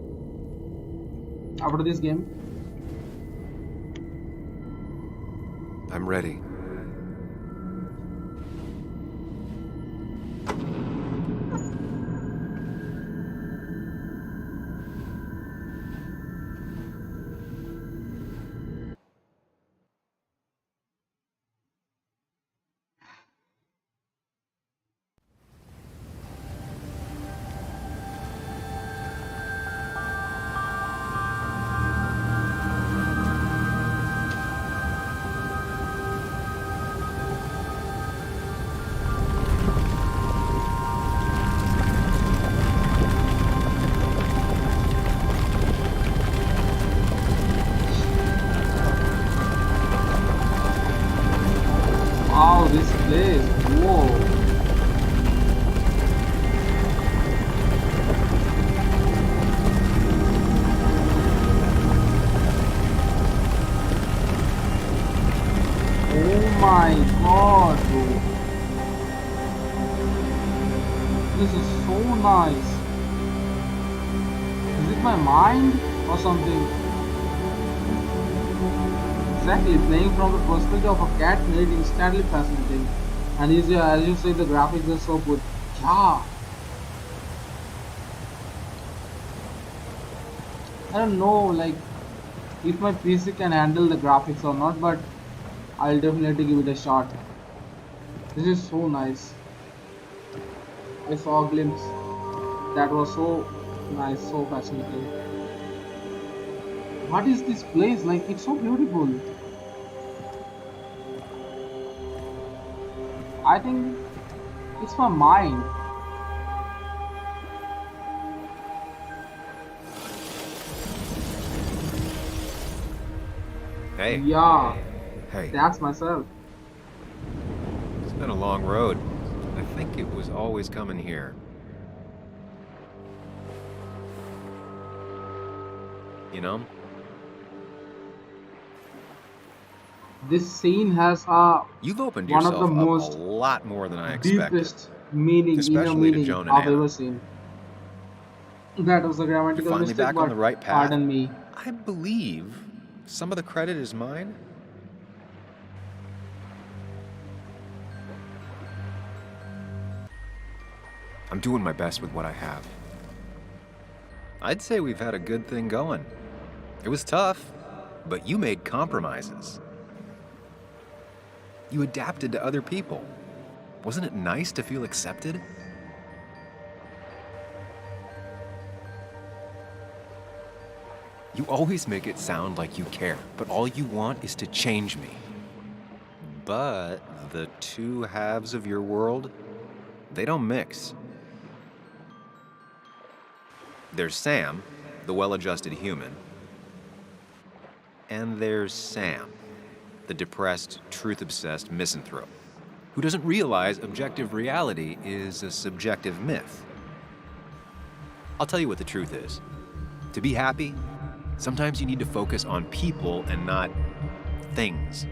After this game. I'm ready. Wow, this place. Whoa. Oh my god, bro. This is so nice. Is it my mind or something? Exactly, playing from the perspective of a cat made it instantly fascinating. And as you say, the graphics are so good. Yeah. I don't know, like, if my PC can handle the graphics or not, but I'll definitely give it a shot. This is so nice. I saw a glimpse. That was so nice, so fascinating. What is this place? Like, it's so beautiful. I think it's my mind. Hey. Yeah. Hey. That's myself. It's been a long road. I think it was always coming here. You know? This scene has You've opened one yourself of the most up a lot more than I expected. deepest meaning, Especially inner meaning to Joan and I've Anna. ever seen. That was a You're grammatical finally mistake, back on but the right path. pardon me. I believe some of the credit is mine. I'm doing my best with what I have. I'd say we've had a good thing going. It was tough, but you made compromises. You adapted to other people. Wasn't it nice to feel accepted? You always make it sound like you care, but all you want is to change me. But the two halves of your world, they don't mix. There's Sam, the well-adjusted human, and there's Sam, the depressed, truth-obsessed misanthrope, who doesn't realize objective reality is a subjective myth. I'll tell you what the truth is. To be happy, sometimes you need to focus on people and not things.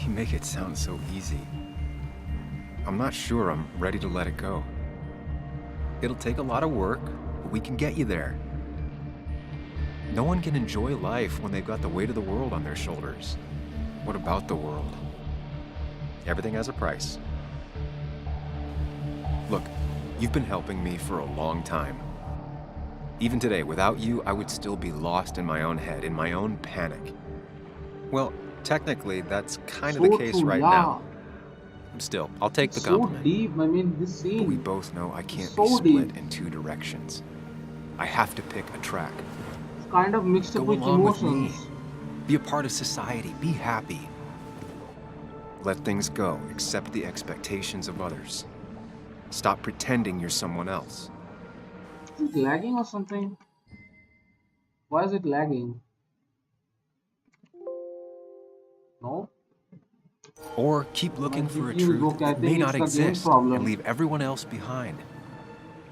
You make it sound so easy. I'm not sure I'm ready to let it go. It'll take a lot of work, but we can get you there. No one can enjoy life when they've got the weight of the world on their shoulders. What about the world? Everything has a price. Look, you've been helping me for a long time. Even today, without you, I would still be lost in my own head, in my own panic. Well, technically, that's kind of the case right now. Still, I'll take the compliment. So deep, I mean, this scene. But we both know I can't so be split deep. in two directions. I have to pick a track. It's kind of mixed up Go with along emotions. with me. Be a part of society. Be happy. Let things go. Accept the expectations of others. Stop pretending you're someone else. Is it lagging or something? Why is it lagging? No? Or keep looking for a GPU is truth okay. I that may think not it's the game exist problem. and leave everyone else behind.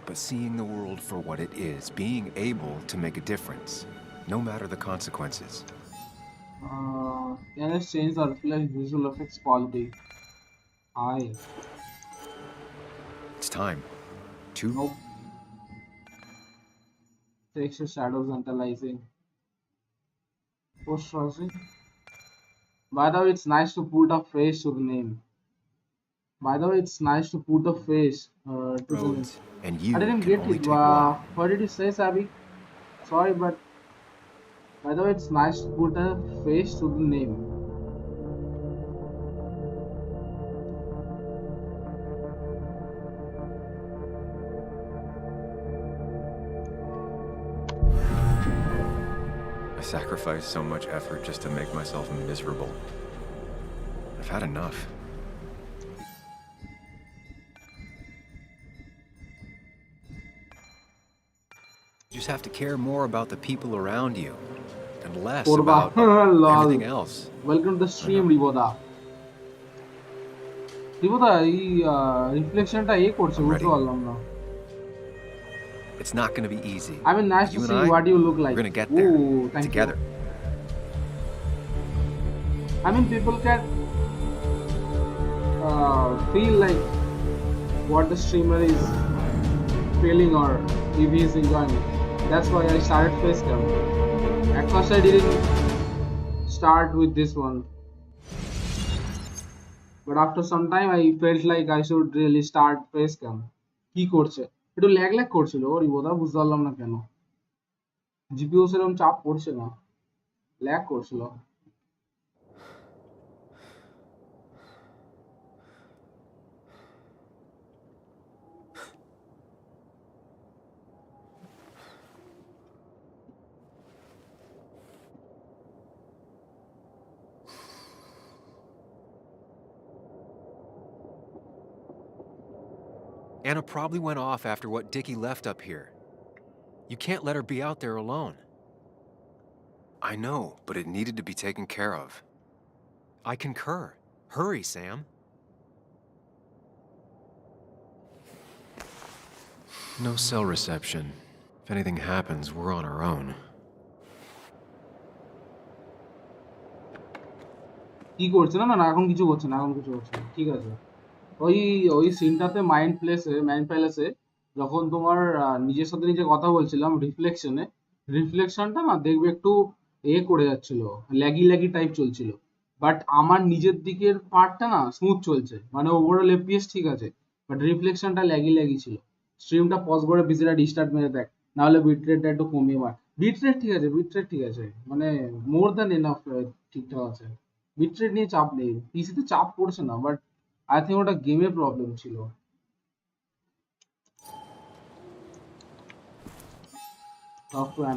But seeing the world for what it is, being able to make a difference, no matter the consequences. Can I change the reflect visual effects quality? Aye. It's time to... Nope. Texture shadows analyzing. Post processing. By the way, it's nice to put a face to the name. By the way, it's nice to put a face to the name. And you I didn't can get only it. take one. What did you say, Sabi? Sorry, but by the way, it's nice to put a face to the name. I sacrificed so much effort just to make myself miserable. I've had enough. You just have to care more about the people around you and less about everything else. Welcome to the stream, রিবোদা. রিবোদা, এই রিফ্লেকশনটা করছে বুঝতে পারলাম না. It's not going to be easy. I mean, nice You to and see I, what you look like. We're going to get there Ooh, thank together. you. I mean, people can feel like what the streamer is feeling or if he is enjoying it. That's why I started facecam. At first I didn't start with this one, but after some time I felt like I should really start facecam. কি করছে একটু lag lag করছিল ওরই বোধা বুঝতে পারলাম না কেন GPU সেরকম চাপ পড়ছে না ল্যাগ করছিল Anna probably went off after what Dickie left up here. You can't let her be out there alone. I know, but it needed to be taken care of. I concur. Hurry, Sam. No cell reception. If anything happens, we're on our own. কি করছে না না এখন কিছু করছে না ঠিক আছে ওই সিনটাতে মাইন্ড প্যালেসে যখন তোমার নিজের সাথে নিজে কথা বলছিলাম রিফ্লেকশনটা না দেখবে একটু করে যাচ্ছিল ল্যাগি টাইপ চলছিল বাট আমার নিজের দিকের পার্টটা না স্মুথ চলছে মানে ওভারঅল এফপিএস ঠিক আছে বাট রিফ্লেকশনটা ল্যাগি ছিল স্ট্রিমটা পজ করে বিজিটা রিস্টার্ট মেরে দেখ নাহলে বিটরেটটা একটু কমিয়ে মার বিটরেট ঠিক আছে মানে মোর দ্যান এনাফ ঠিকঠাক আছে বিটরেট নিয়ে চাপ নেই পিসিতে চাপ পড়ছে না বাট I think ওটা গেমের প্রবলেম ছিল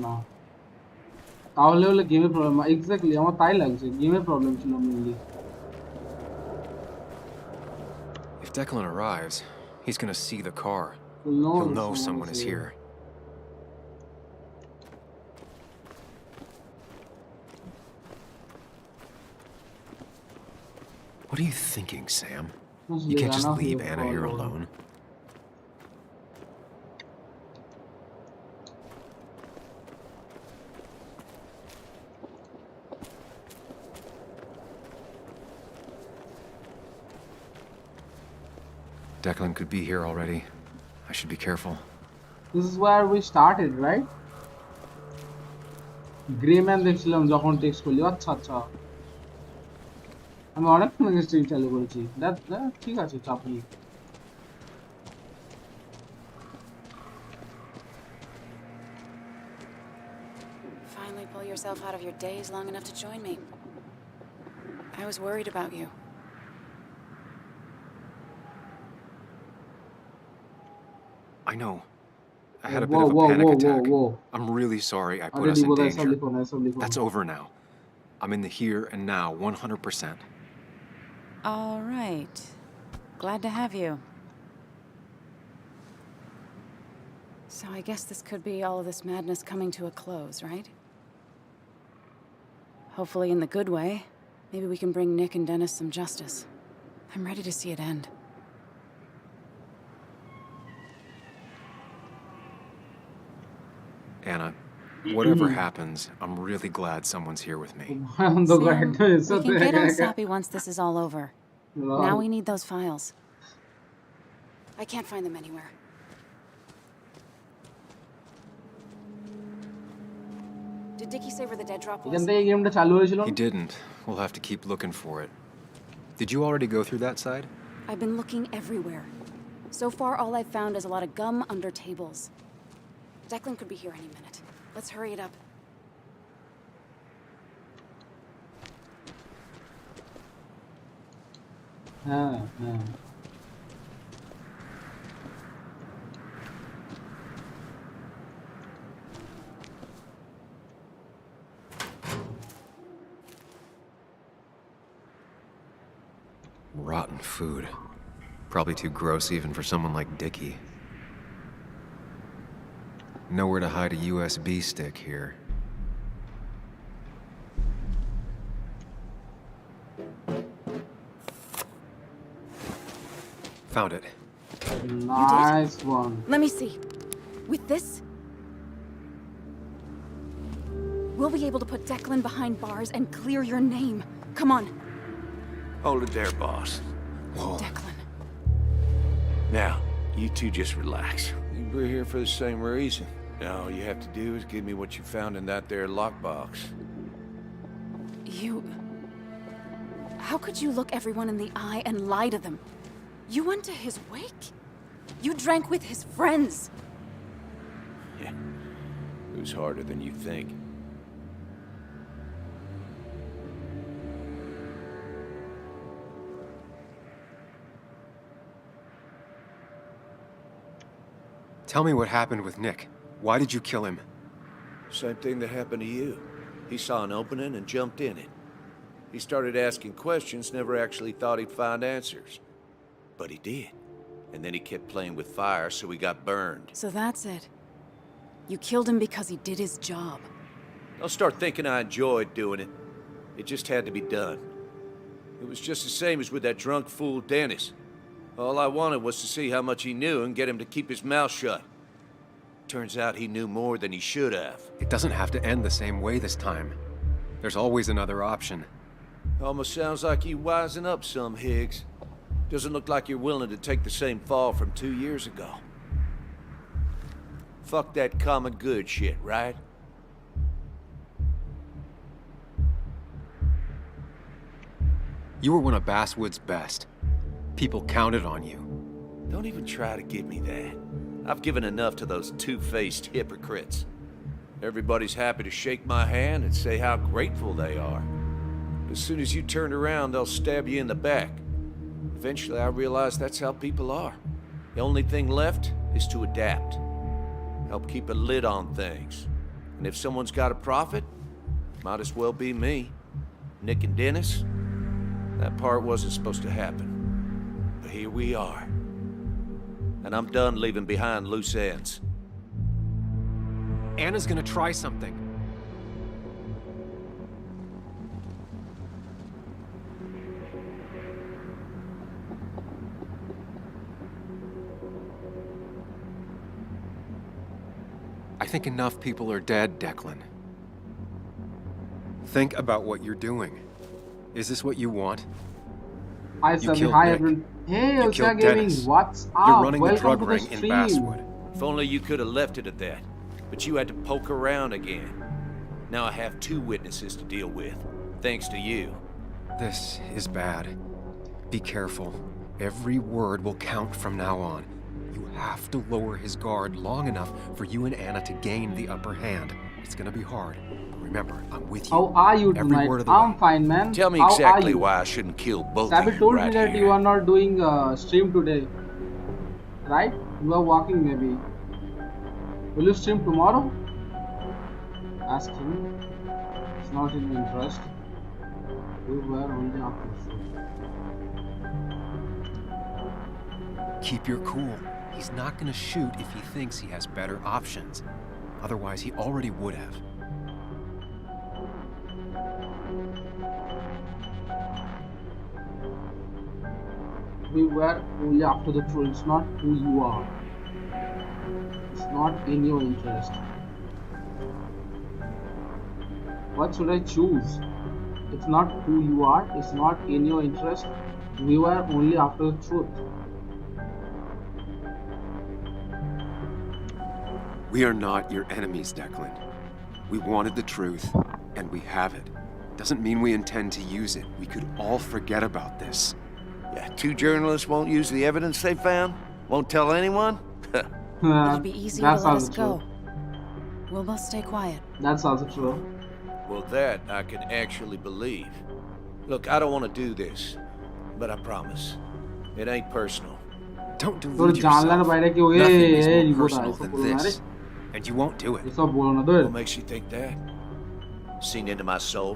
না তাহলে হলে গেমের প্রবলেম এক্স্যাক্টলি আমার তাই লাগছে গেমের প্রবলেম ছিল mainly If Declan arrives, he's gonna see the car. He'll know someone is here. What are you thinking, Sam? You can't just leave Anna here alone. Declan could be here already. I should be careful. This is where we started, right? Grey Man দেখছিলাম যখন text করলি আচ্ছা আমি অনেকক্ষণ আগে stream চালু করেছি ঠিক আছে চাপ নেই Finally pull yourself out of your daze long enough to join me. I was worried about you. I know. I had a bit of a panic attack. I'm really sorry I put us in danger. That's over now. I'm in the here and now, 100%. All right. Glad to have you. So I guess this could be all of this madness coming to a close, right? Hopefully in the good way. Maybe we can bring Nick and Dennis some justice. I'm ready to see it end. Anna, whatever happens, I'm really glad someone's here with me. Sam, we can get on Sappy once this is all over. Now we need those files. I can't find them anywhere. Did Dickie say where the dead drop was? He didn't. We'll have to keep looking for it. Did you already go through that side? I've been looking everywhere. So far, all I've found is a lot of gum under tables. Declan could be here any minute. Let's hurry it up. Rotten food. Probably too gross even for someone like Dickie. Nowhere to hide a USB stick here. Found it. Nice one. Let me see. With this, we'll be able to put Declan behind bars and clear your name. Come on. Hold it there, boss. Whoa. Declan. Now, you two just relax. We're here for the same reason. Now, all you have to do is give me what you found in that there lockbox. You... How could you look everyone in the eye and lie to them? You went to his wake? You drank with his friends. Yeah, it was harder than you think. Tell me what happened with Nick. Why did you kill him? Same thing that happened to you. He saw an opening and jumped in it. He started asking questions, never actually thought he'd find answers. But he did. And then he kept playing with fire, so he got burned. So that's it. You killed him because he did his job. Don't start thinking I enjoyed doing it. It just had to be done. It was just the same as with that drunk fool Dennis. All I wanted was to see how much he knew and get him to keep his mouth shut. Turns out he knew more than he should have. It doesn't have to end the same way this time. There's always another option. Almost sounds like you wising up some, Higgs. Doesn't look like you're willing to take the same fall from 2 years ago. Fuck that common good shit, right? You were one of Basswood's best. People counted on you. Don't even try to give me that. I've given enough to those two-faced hypocrites. Everybody's happy to shake my hand and say how grateful they are. But as soon as you turn around, they'll stab you in the back. Eventually, I realized that's how people are. The only thing left is to adapt. Help keep a lid on things. And if someone's got a profit, might as well be me. Nick and Dennis, that part wasn't supposed to happen. But here we are. And I'm done leaving behind loose ends. Anna's gonna try something. I think enough people are dead, Declan. Think about what you're doing. Is this what you want? Hi, You Sammy. killed Hi, Nick. everyone. Hey, You Älskar killed Gaming. Dennis. What's up? You're running the Welcome drug to the ring in stream. Basswood. If only you could have left it at that. But you had to poke around again. Now I have 2 witnesses to deal with, thanks to you. This is bad. Be careful. Every word will count from now on. You have to lower his guard long enough for you and Anna to gain the upper hand. It's gonna be hard. But remember, I'm with you. How are you Every tonight? word of the I'm way. fine, man. Tell me How exactly are you? why I shouldn't kill both Sabby of you told right me that here. you are not doing stream today. Right? You are walking maybe. Will you stream tomorrow? Ask him. It's not in interest. We were only after show. Keep your cool. He's not gonna shoot if he thinks he has better options. Otherwise, he already would have. We were only after the truth. It's not who you are. It's not in your interest. What should I choose? It's not who you are. It's not in your interest. We were only after the truth. We are not your enemies, Declan. We wanted the truth, and we have it. Doesn't mean we intend to use it. We could all forget about this. Yeah, 2 journalists won't use the evidence they found? Won't tell anyone? It'll be easier to That's let us also go. true. We'll both stay quiet. That's also true. Well, that I can actually believe. Look, I don't want to do this, but I promise. It ain't personal. Don't তোর delude জানলার yourself. বাইরে কেউ Nothing is এই more গোটা personal এসব than বলো না রে this. And you won't do it. এসব বলো না তো What makes you think that? Seen into my soul?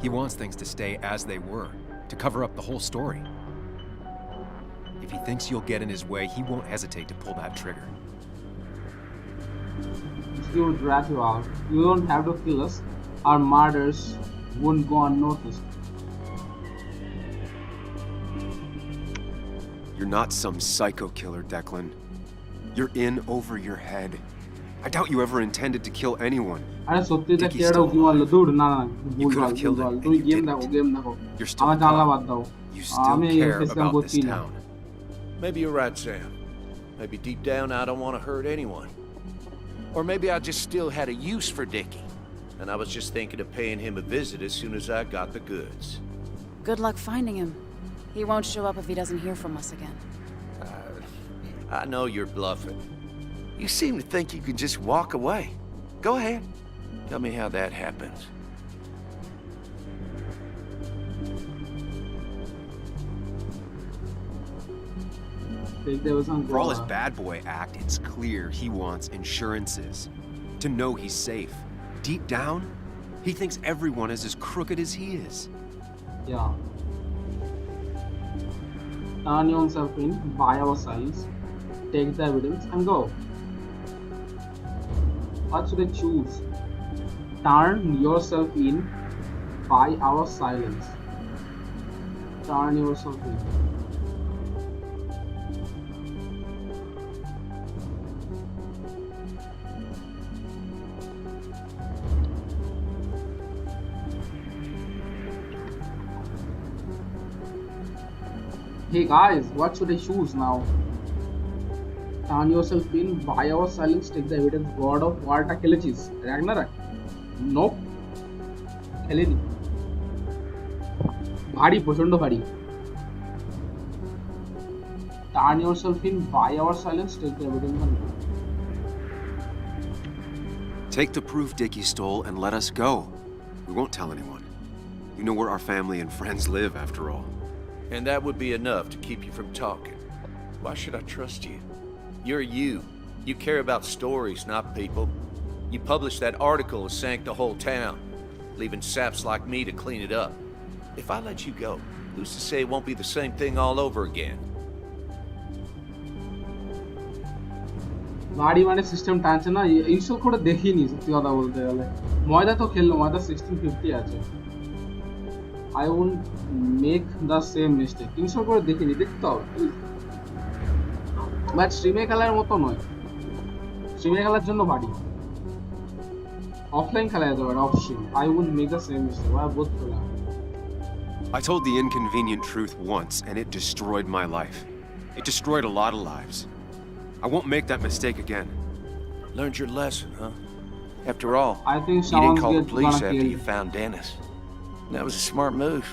He wants things to stay as they were, to cover up the whole story. If he thinks you'll get in his way, he won't hesitate to pull that trigger. He would rat you out. You don't have to kill us. Our murders won't go unnoticed. You're not some psycho killer, Declan. You're in over your head. I doubt you ever intended to kill anyone. আরে সত্যি তো Dickie's কেডা still কি বললো? দূর না না You ভুল could ভাল have killed ভুল ভাল। him, তুমি and you গেম দেখো didn't. গেম দেখো। You're still আমার জানলা caught. বাদ দাও। You still আমি care ফেস কাম about করছি this না। town. Maybe you're right, Sam. Maybe deep down I don't want to hurt anyone. Or maybe I just still had a use for Dickie. And I was just thinking of paying him a visit as soon as I got the goods. Good luck finding him. He won't show up if he doesn't hear from us again. I know you're bluffing. You seem to think you can just walk away. Go ahead. Tell me how that happens. For all his bad boy act, it's clear he wants insurances. To know he's safe. Deep down, he thinks everyone is as crooked as he is. Yeah. Turn yourself in, buy our silence, take the evidence and go. What should I choose? Turn yourself in, buy our silence. Turn yourself in. Hey guys, what should I choose now? Turn yourself in, buy our silence, take the evidence, God of War-টা খেলেছিস? Ragnarok? Nope. খেলিনি। ভারী, প্রচন্ড ভারী। Turn yourself in, buy our silence, take the evidence and go. Take the proof Dickie stole and let us go. We won't tell anyone. You know where our family and friends live, after all. And that would be enough to keep you from talking. Why should I trust you? You're you. You care about stories, not people. You published that article that sank the whole town, leaving saps like me to clean it up. If I let you go, who's to say it won't be the same thing all over again? বাড়ি মানে system টানছে না, install করে দেখিনি সত্যি কথা বলতে গেলে। ময়দা তো খেললো, ময়দা 1650 আছে। I won't make the same mistake. Install করে দেখিনি, দেখতে হবে। বাট স্ট্রিমে খেলার মতো নয়। স্ট্রিমে খেলার জন্য বাড়ি। অফলাইন খেলা যেতে পারে, of stream. I won't make the same mistake. ওরা বোধ করলাম। I told the inconvenient truth once, and it destroyed my life. It destroyed a lot of lives. I won't make that mistake again. Learned your lesson, huh? After all, I think you didn't call the someone's police gonna after kill you you. found Dennis. That was a smart move.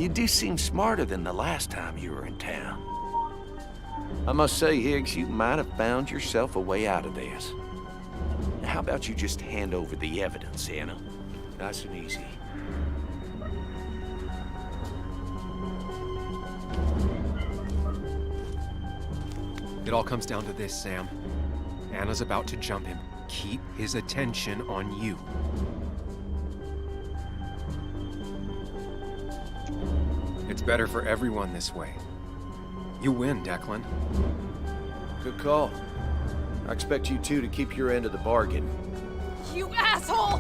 You do seem smarter than the last time you were in town. I must say, Higgs, you might have found yourself a way out of this. Now, how about you just hand over the evidence, Anna? Nice and easy. It all comes down to this, Sam. Anna's about to jump him. Keep his attention on you. It's better for everyone this way. You win, Declan. Good call. I expect you two to keep your end of the bargain. You asshole!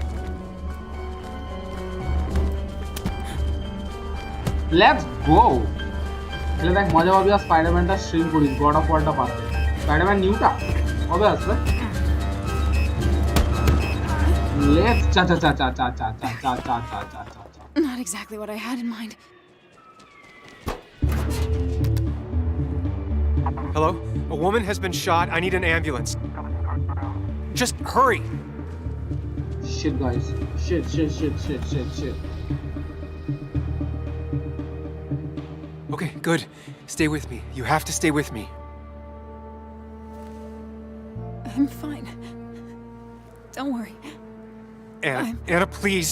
Let's go! তাহলে দেখ মজা পাবি আর স্পাইডারম্যানটা stream করিস, god of ওয়ারটা পাচ্ছে। Spiderman নিউটা কবে আসবে? Let's চা চা চা চা চা চা চা চা চা চা চা চা। Not exactly what I had in mind. Hello? A woman has been shot. I need an ambulance. Just hurry! Shit, guys. Shit. Okay, good. Stay with me. You have to stay with me. I'm fine. Don't worry. Anna, please.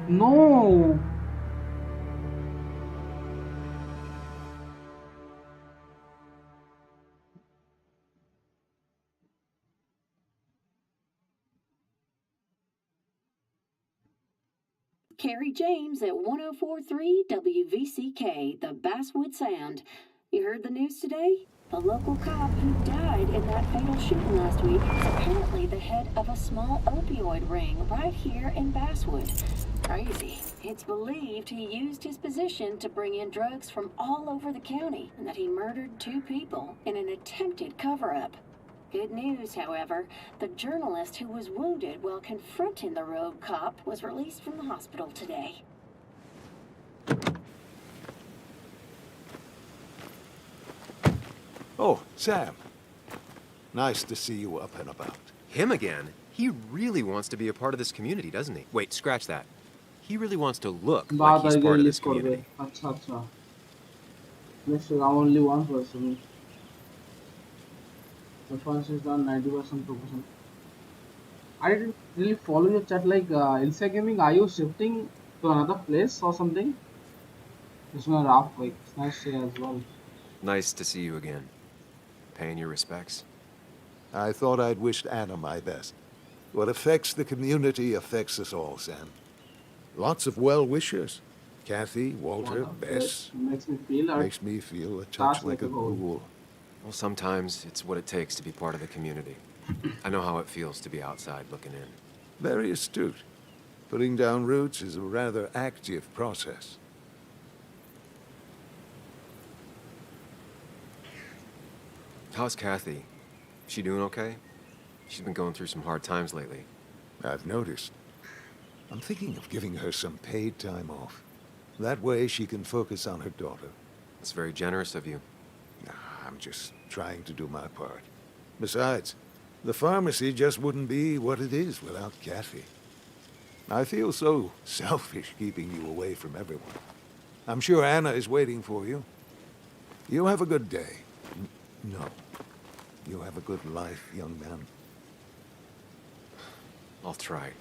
No! Carrie James at 104.3 WVCK, the Basswood Sound. You heard the news today? The local cop who died in that fatal shooting last week is apparently the head of a small opioid ring right here in Basswood. Crazy. It's believed he used his position to bring in drugs from all over the county and that he murdered 2 people in an attempted cover-up. Good news, however, the journalist who was wounded while confronting the rogue cop was released from the hospital today. Oh, Sam. Nice to see you up and about. Him again? He really wants to be a part of this community, doesn't he? Wait, scratch that. He really wants to look like he's part of this community. Acha. Let's say I'm only one person. The first is done 90%, 2%. I didn't really follow your chat. Like, Ilse Gaming, are you shifting to another place or something? It's not rough, like, it's nice to see as well. Nice to see you again. Paying your respects. I thought I'd wished Anna my best. What affects the community affects us all, Sam. Lots of well-wishers. Kathy, Walter, Bess. Makes me feel a touch like a ghoul. Well, sometimes it's what it takes to be part of the community. I know how it feels to be outside looking in. Very astute. Putting down roots is a rather active process. How's Kathy? She doing okay? She's been going through some hard times lately. I've noticed. I'm thinking of giving her some paid time off. That way she can focus on her daughter. That's very generous of you. I'm just trying to do my part. Besides, the pharmacy just wouldn't be what it is without Kathy. I feel so selfish keeping you away from everyone. I'm sure Anna is waiting for you. You have a good day. No. You have a good life, young man. I'll try.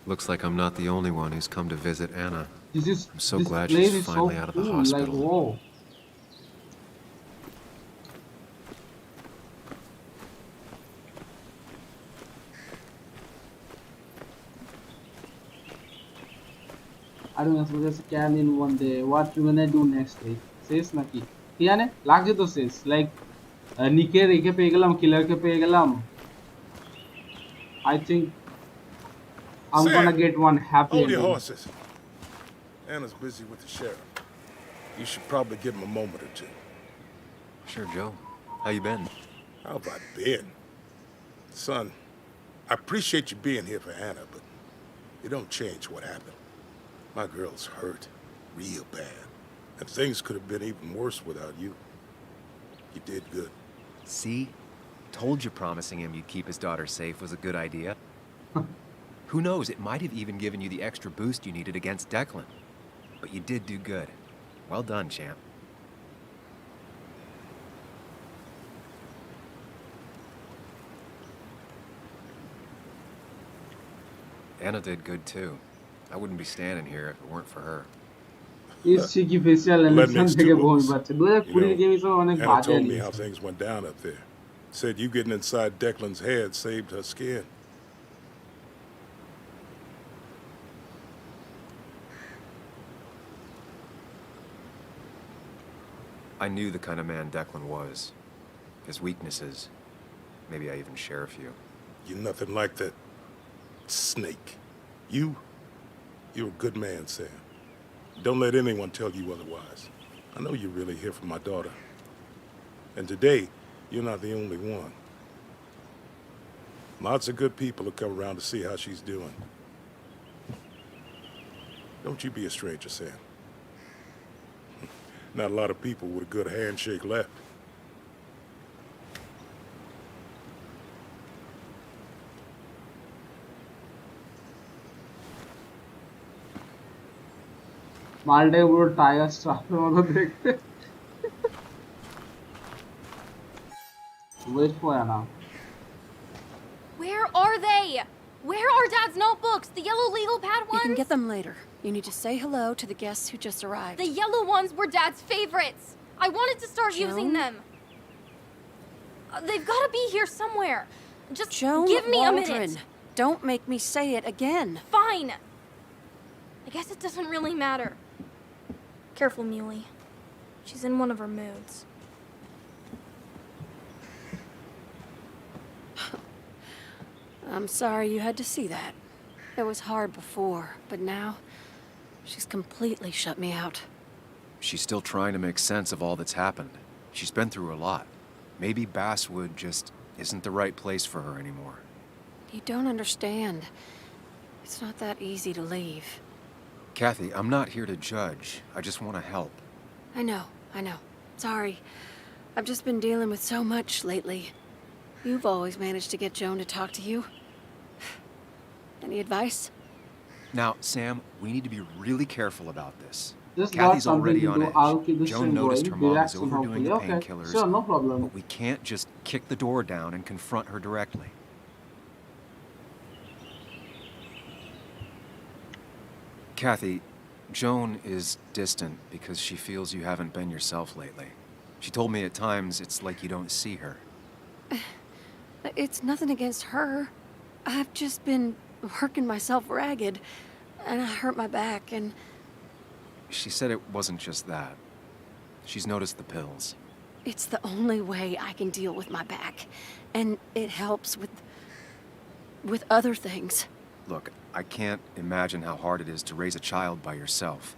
Looks like I'm not the only one who's come to visit Anna. I'm so glad she's finally out of the hospital. Like, whoa. I don't know, there's a can in one day. What you gonna do next day? Says Naki. Tiane, lagje to says. Like, Nike reke pe gelam, killer ke pe gelam. I think I'm gonna get one happy Hold your ending. horses. Anna's busy with the sheriff. You should probably give him a moment or two. Sure, Joe. How you been? How have I been? Son, I appreciate you being here for Anna, but it don't change what happened. My girl's hurt, real bad. And things could have been even worse without you. You did good. See? Told you promising him you'd keep his daughter safe was a good idea. Who knows, it might have even given you the extra boost you needed against Declan. But you did do good. Well done, champ. Anna did good too. I wouldn't be standing here if it weren't for her. ℏ facial and থেকে বল বাচ্চা 2020 গেমে সব অনেক Anna বাজে told me how things went down up there. Said you getting inside Declan's head saved her skin. I knew the kind of man Declan was. His weaknesses. Maybe I even share a few. You're nothing like that snake. You're a good man, Sam. Don't let anyone tell you otherwise. I know you're really here for my daughter. And today, you're not the only one. Lots of good people will come around to see how she's doing. Don't you be a stranger, Sam. Not a lot of people with a good handshake left. মালটাকে পুরো tyre স্ট্রাপের মতো দেখতে wait for Anna. Where are they? Where are Dad's notebooks? The yellow legal pad ones? You can get them later. You need to say hello to the guests who just arrived. The yellow ones were Dad's favorites. I wanted to start using them. They've got to be here somewhere. Just give me a minute. Don't make me say it again. Fine. I guess it doesn't really matter. Careful, Muley. She's in one of her moods. I'm sorry you had to see that. It was hard before, but now she's completely shut me out. She's still trying to make sense of all that's happened. She's been through a lot. Maybe Basswood just isn't the right place for her anymore. You don't understand. It's not that easy to leave. Kathy, I'm not here to judge. I just want to help. I know. Sorry. I've just been dealing with so much lately. You've always managed to get Joan to talk to you. Any advice? Now, Sam, we need to be really careful about this. This Kathy's got already something on to edge. do. Joan noticed her mom is overdoing the Okay, painkillers. sure, no problem. But we can't just kick the door down and confront her directly. Kathy, Joan is distant because she feels you haven't been yourself lately. She told me at times it's like you don't see her. It's nothing against her. I've just been working myself ragged, and I hurt my back, and... She said it wasn't just that. She's noticed the pills. It's the only way I can deal with my back, and it helps with other things. Look, I can't imagine how hard it is to raise a child by yourself.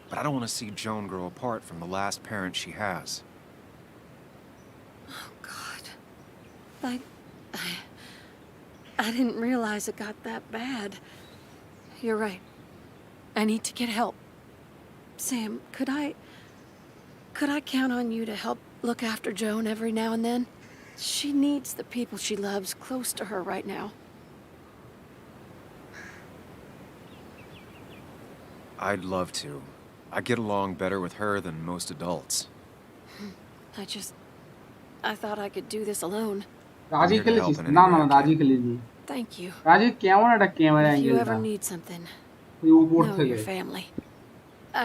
But I don't want to see Joan grow apart from the last parent she has. Oh, God. I didn't realize it got that bad. You're right. I need to get help. Sam, could I count on you to help look after Joan every now and then? She needs the people she loves close to her right now. I'd love to. I get along better with her than most adults. I thought I could do this alone. Raji খেলেছিস? না রাজি খেলিনি। Thank you. রাজি কেমন একটা camera If you অ্যাঙ্গেলটা? ever need something, উপর know থেকে। your family.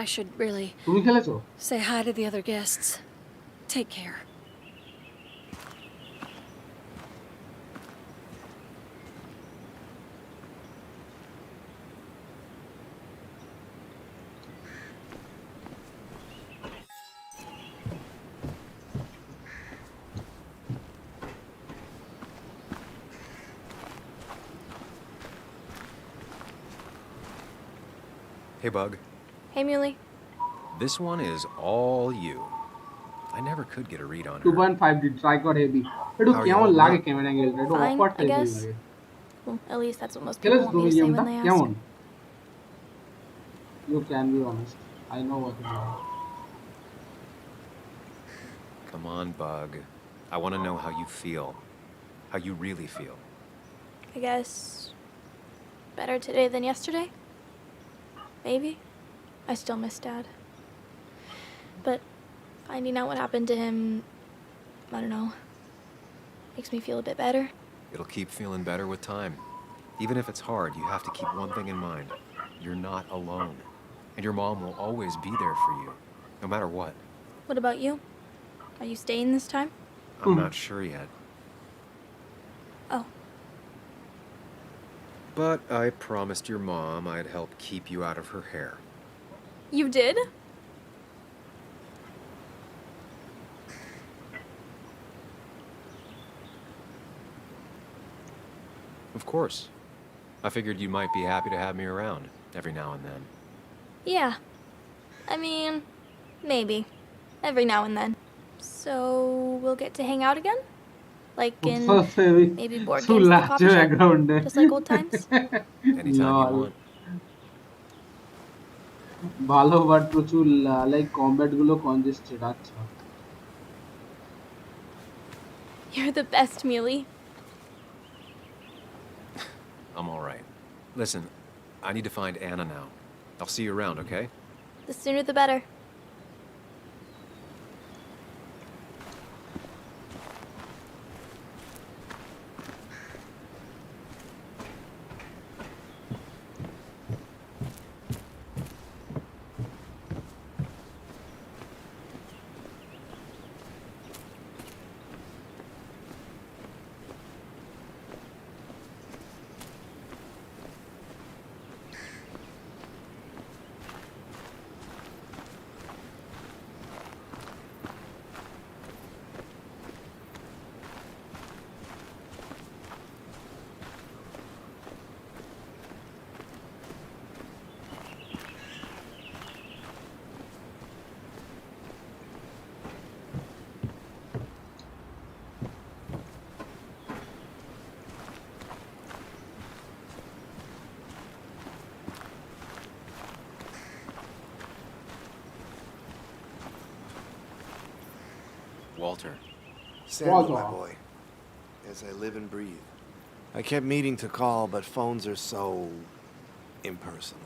I should really তুমি খেলেছো? say hi to the other guests. Take care. Hey, Bug. Hey, Muley. This one is all you. I never could get a read on her. 2.5D try কর heavy. একটু How are you কেমন holding লাগে up? Camera অ্যাঙ্গেলটা? একটু Fine, awkward I টাইপের guess. লাগে। Well, at least that's what most people খেলেছো want তুমি me to say গেমটা? when they ask. কেমন? You can be honest. I know what you are. Come on, Bug. I want to know how you feel. How you really feel. I guess better today than yesterday? Maybe. I still miss Dad. But finding out what happened to him, I don't know, makes me feel a bit better. It'll keep feeling better with time. Even if it's hard, you have to keep one thing in mind. You're not alone. And your mom will always be there for you, no matter what. What about you? Are you staying this time? I'm not sure yet. Oh. But I promised your mom I'd help keep you out of her hair. You did? Of course. I figured you might be happy to have me around every now and then. Yeah. I mean, maybe. Every now and then. So, we'll get to hang out again? Like in maybe board games at the coffee shop? Just like old times? Anytime you want. ভালো but প্রচুর like combat গুলো congested আচ্ছা You're the best, Muley. I'm all right. Listen, I need to find Anna now. I'll see you around, okay? The sooner the better. Walter. Samuel, my boy. As I live and breathe. I kept meaning to call, but phones are so impersonal.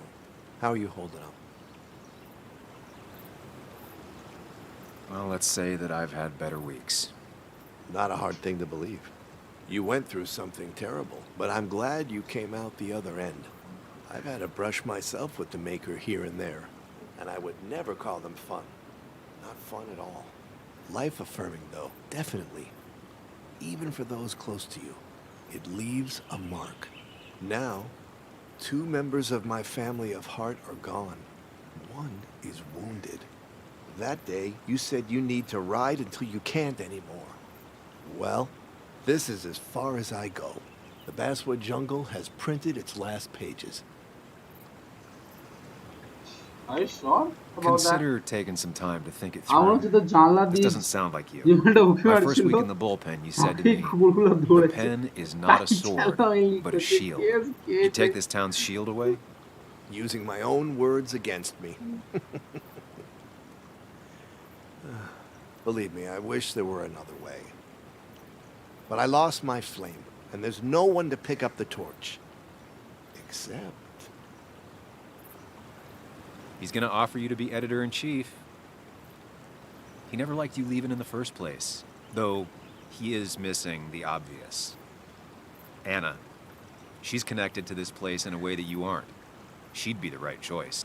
How are you holding up? Well, let's say that I've had better weeks. Not a hard thing to believe. You went through something terrible, but I'm glad you came out the other end. I've had a brush myself with the Maker here and there, and I would never call them fun. Not fun at all. Life-affirming, though, definitely. Even for those close to you. It leaves a mark. Now, 2 members of my family of heart are gone. One is wounded. That day, you said you need to ride until you can't anymore. Well, this is as far as I go. The Basswood Jungle has printed its last pages. Are you sure about Consider taking some time to think it through. আমার যদি জানলা This দিয়ে doesn't sound like you. জীবনটা উঠে My first আসছিল week in the bullpen, you said to আমি me, কুকুরগুলো the দৌড়েছে pen is not a sword, but a shield. K You take this town's shield away? Using my own words against me. Believe me, I wish there were another way. But I lost my flame, and there's no one to pick up the torch. Except... He's gonna offer you to be editor-in-chief. He never liked you leaving in the first place, though he is missing the obvious. Anna. She's connected to this place in a way that you aren't. She'd be the right choice.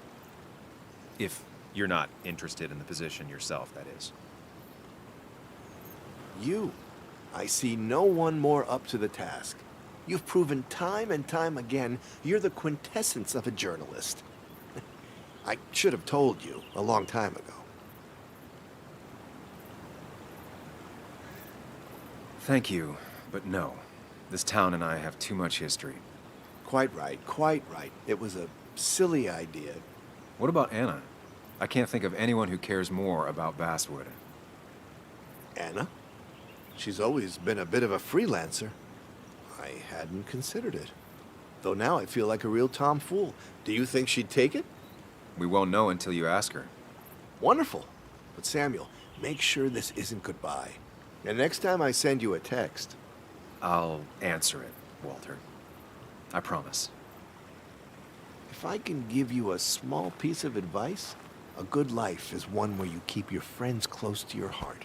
If you're not interested in the position yourself, that is. You. I see no one more up to the task. You've proven time and time again you're the quintessence of a journalist. I should have told you a long time ago. Thank you, but no. This town and I have too much history. Quite right, quite right. It was a silly idea. What about Anna? I can't think of anyone who cares more about Basswood. Anna? She's always been a bit of a freelancer. I hadn't considered it. Though now I feel like a real tomfool. Do you think she'd take it? We won't know until you ask her. Wonderful. But Samuel, make sure this isn't goodbye. And next time I send you a text... I'll answer it, Walter. I promise. If I can give you a small piece of advice, a good life is one where you keep your friends close to your heart.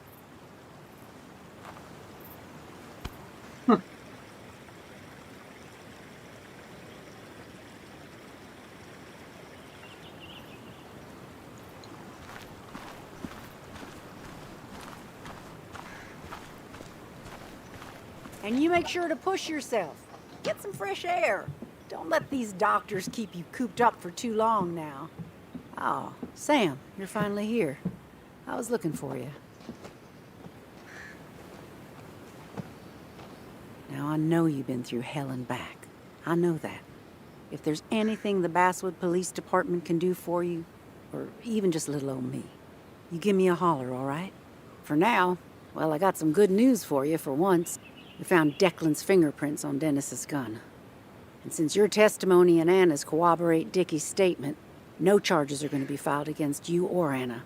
And you make sure to push yourself. Get some fresh air. Don't let these doctors keep you cooped up for too long now. Oh, Sam, you're finally here. I was looking for you. Now, I know you've been through hell and back. I know that. If there's anything the Basswood Police Department can do for you, or even just little old me, you give me a holler, all right? For now, well, I got some good news for you for once. We found Declan's fingerprints on Dennis's gun. And since your testimony and Anna's corroborate Dickie's statement, no charges are going to be filed against you or Anna.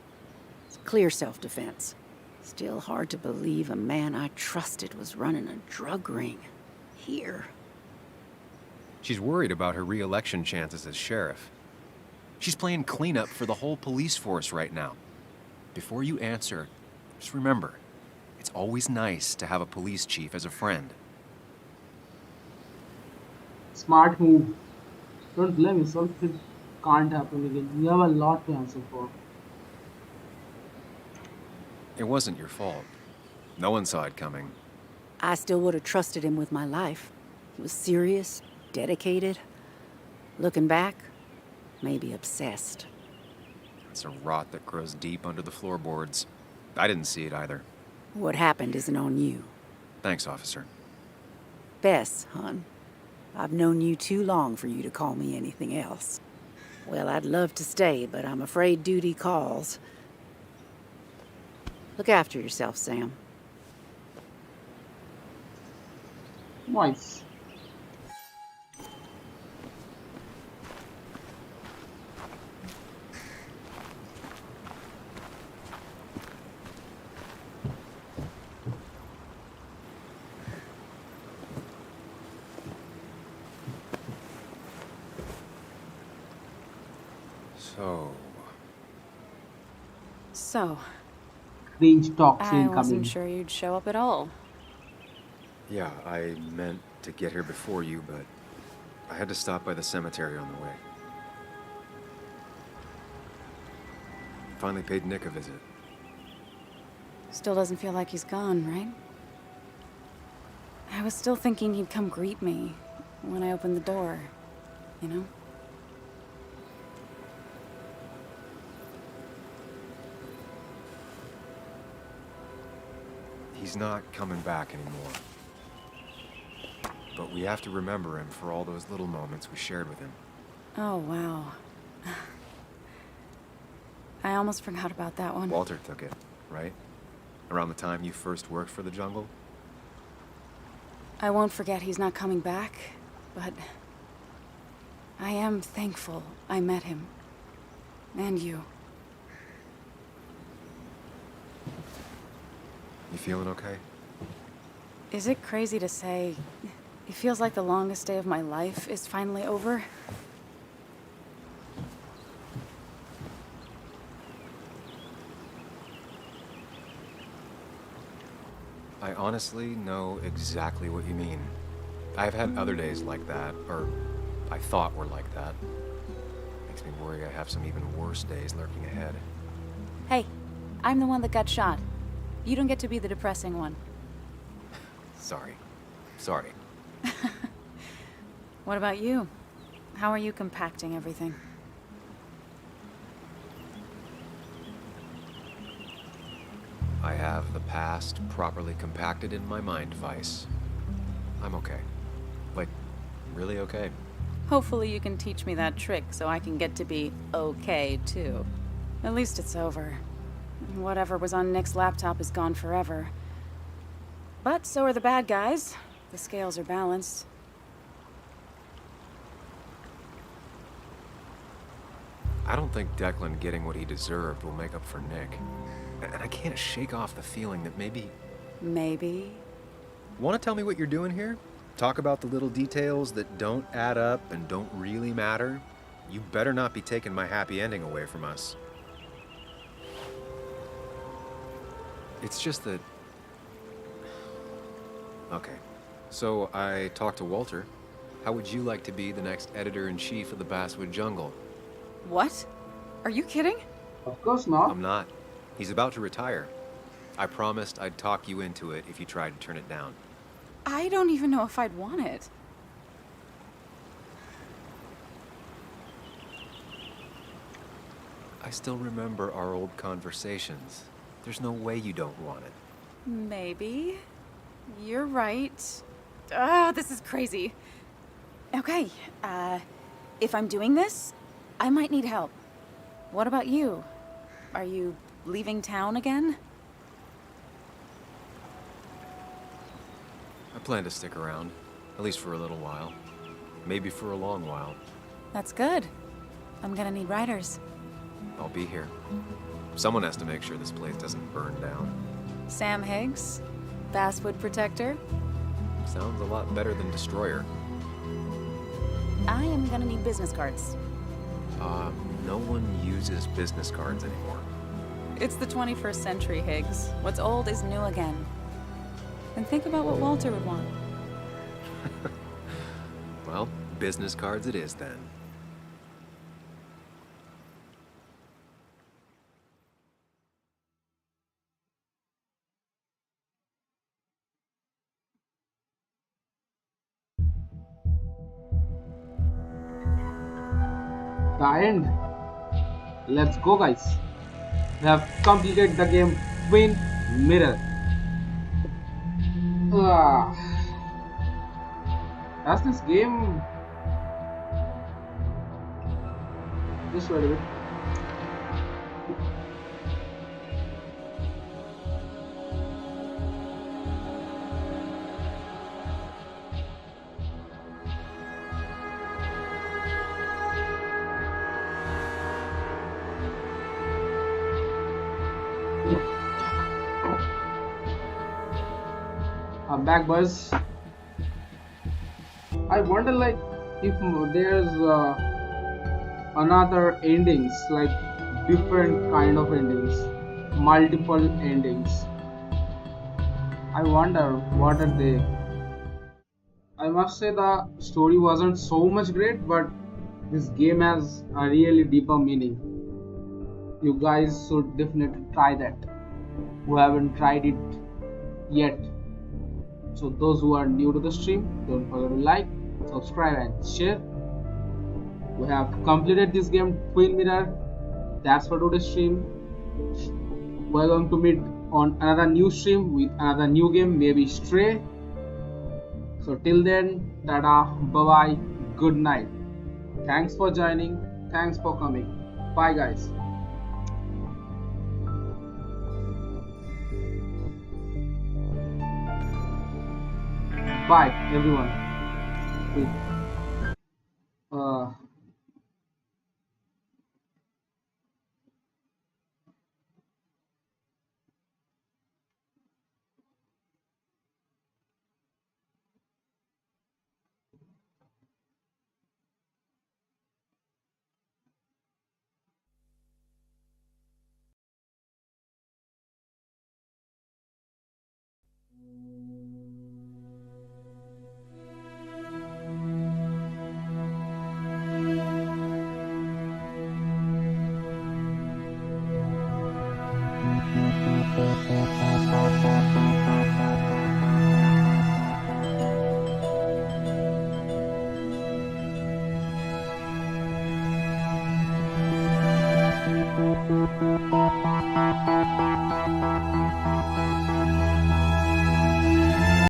It's clear self-defense. Still hard to believe a man I trusted was running a drug ring. Here. She's worried about her re-election chances as sheriff. She's playing cleanup for the whole police force right now. Before you answer, just remember, it's always nice to have a police chief as a friend. Smart move. Don't blame yourself if it can't happen again. You have a lot to answer for. It wasn't your fault. No one saw it coming. I still would have trusted him with my life. He was serious, dedicated. Looking back, maybe obsessed. It's a rot that grows deep under the floorboards. I didn't see it either. What happened isn't on you. Thanks, officer. Bess, hon. I've known you too long for you to call me anything else. Well, I'd love to stay, but I'm afraid duty calls. Look after yourself, Sam. Nice. So, Cringe talk I scene wasn't coming. sure you'd show up at all. Yeah, I meant to get here before you, but I had to stop by the cemetery on the way. Finally paid Nick a visit. Still doesn't feel like he's gone, right? I was still thinking he'd come greet me when I opened the door, you know? He's not coming back anymore. But we have to remember him for all those little moments we shared with him. Oh, wow. I almost forgot about that one. Walter took it, right? Around the time you first worked for the jungle? I won't forget he's not coming back, but I am thankful I met him. And you. You feeling okay? Is it crazy to say it feels like the longest day of my life is finally over? I honestly know exactly what you mean. I've had other days like that, or I thought were like that. Makes me worry I have some even worse days lurking ahead. Hey, I'm the one that got shot. You don't get to be the depressing one. Sorry. Sorry. What about you? How are you compacting everything? I have the past properly compacted in my mind vice. I'm okay. Like, really okay. Hopefully you can teach me that trick so I can get to be okay, too. At least it's over. Whatever was on Nick's laptop is gone forever. But so are the bad guys. The scales are balanced. I don't think Declan getting what he deserved will make up for Nick. And I can't shake off the feeling that maybe... Maybe? Want to tell me what you're doing here? Talk about the little details that don't add up and don't really matter? You better not be taking my happy ending away from us. It's just that... Okay. So I talked to Walter. How would you like to be the next editor-in-chief of the Basswood Jungle? What? Are you kidding? Of course not. I'm not. He's about to retire. I promised I'd talk you into it if you tried to turn it down. I don't even know if I'd want it. I still remember our old conversations. There's no way you don't want it. Maybe. You're right. Ah, this is crazy. Okay, if I'm doing this, I might need help. What about you? Are you leaving town again? I plan to stick around, at least for a little while. Maybe for a long while. That's good. I'm gonna need writers. I'll be here. Someone has to make sure this place doesn't burn down. Sam Higgs, Basswood Protector. Sounds a lot better than Destroyer. I am gonna need business cards. No one uses business cards anymore. It's the 21st century, Higgs. What's old is new again. And think about what Walter would want. Well, business cards it is then. The end. Let's go, guys. We have completed the game Twin Mirror. Has this game... Just wait a bit. I'm back, boys. I wonder, like, if there's another endings, like different kind of endings, multiple endings. I wonder what are they. I must say the story wasn't so much great, but this game has a really deeper meaning. You guys should definitely try that who haven't tried it yet. So those who are new to the stream, don't forget to like, subscribe and share. We have completed this game Twin Mirror. That's for today's stream. We're going to meet on another new stream with another new game, maybe Stray. So till then, tada, bye bye, good night. Thanks for joining, thanks for coming. Bye guys. Bye everyone.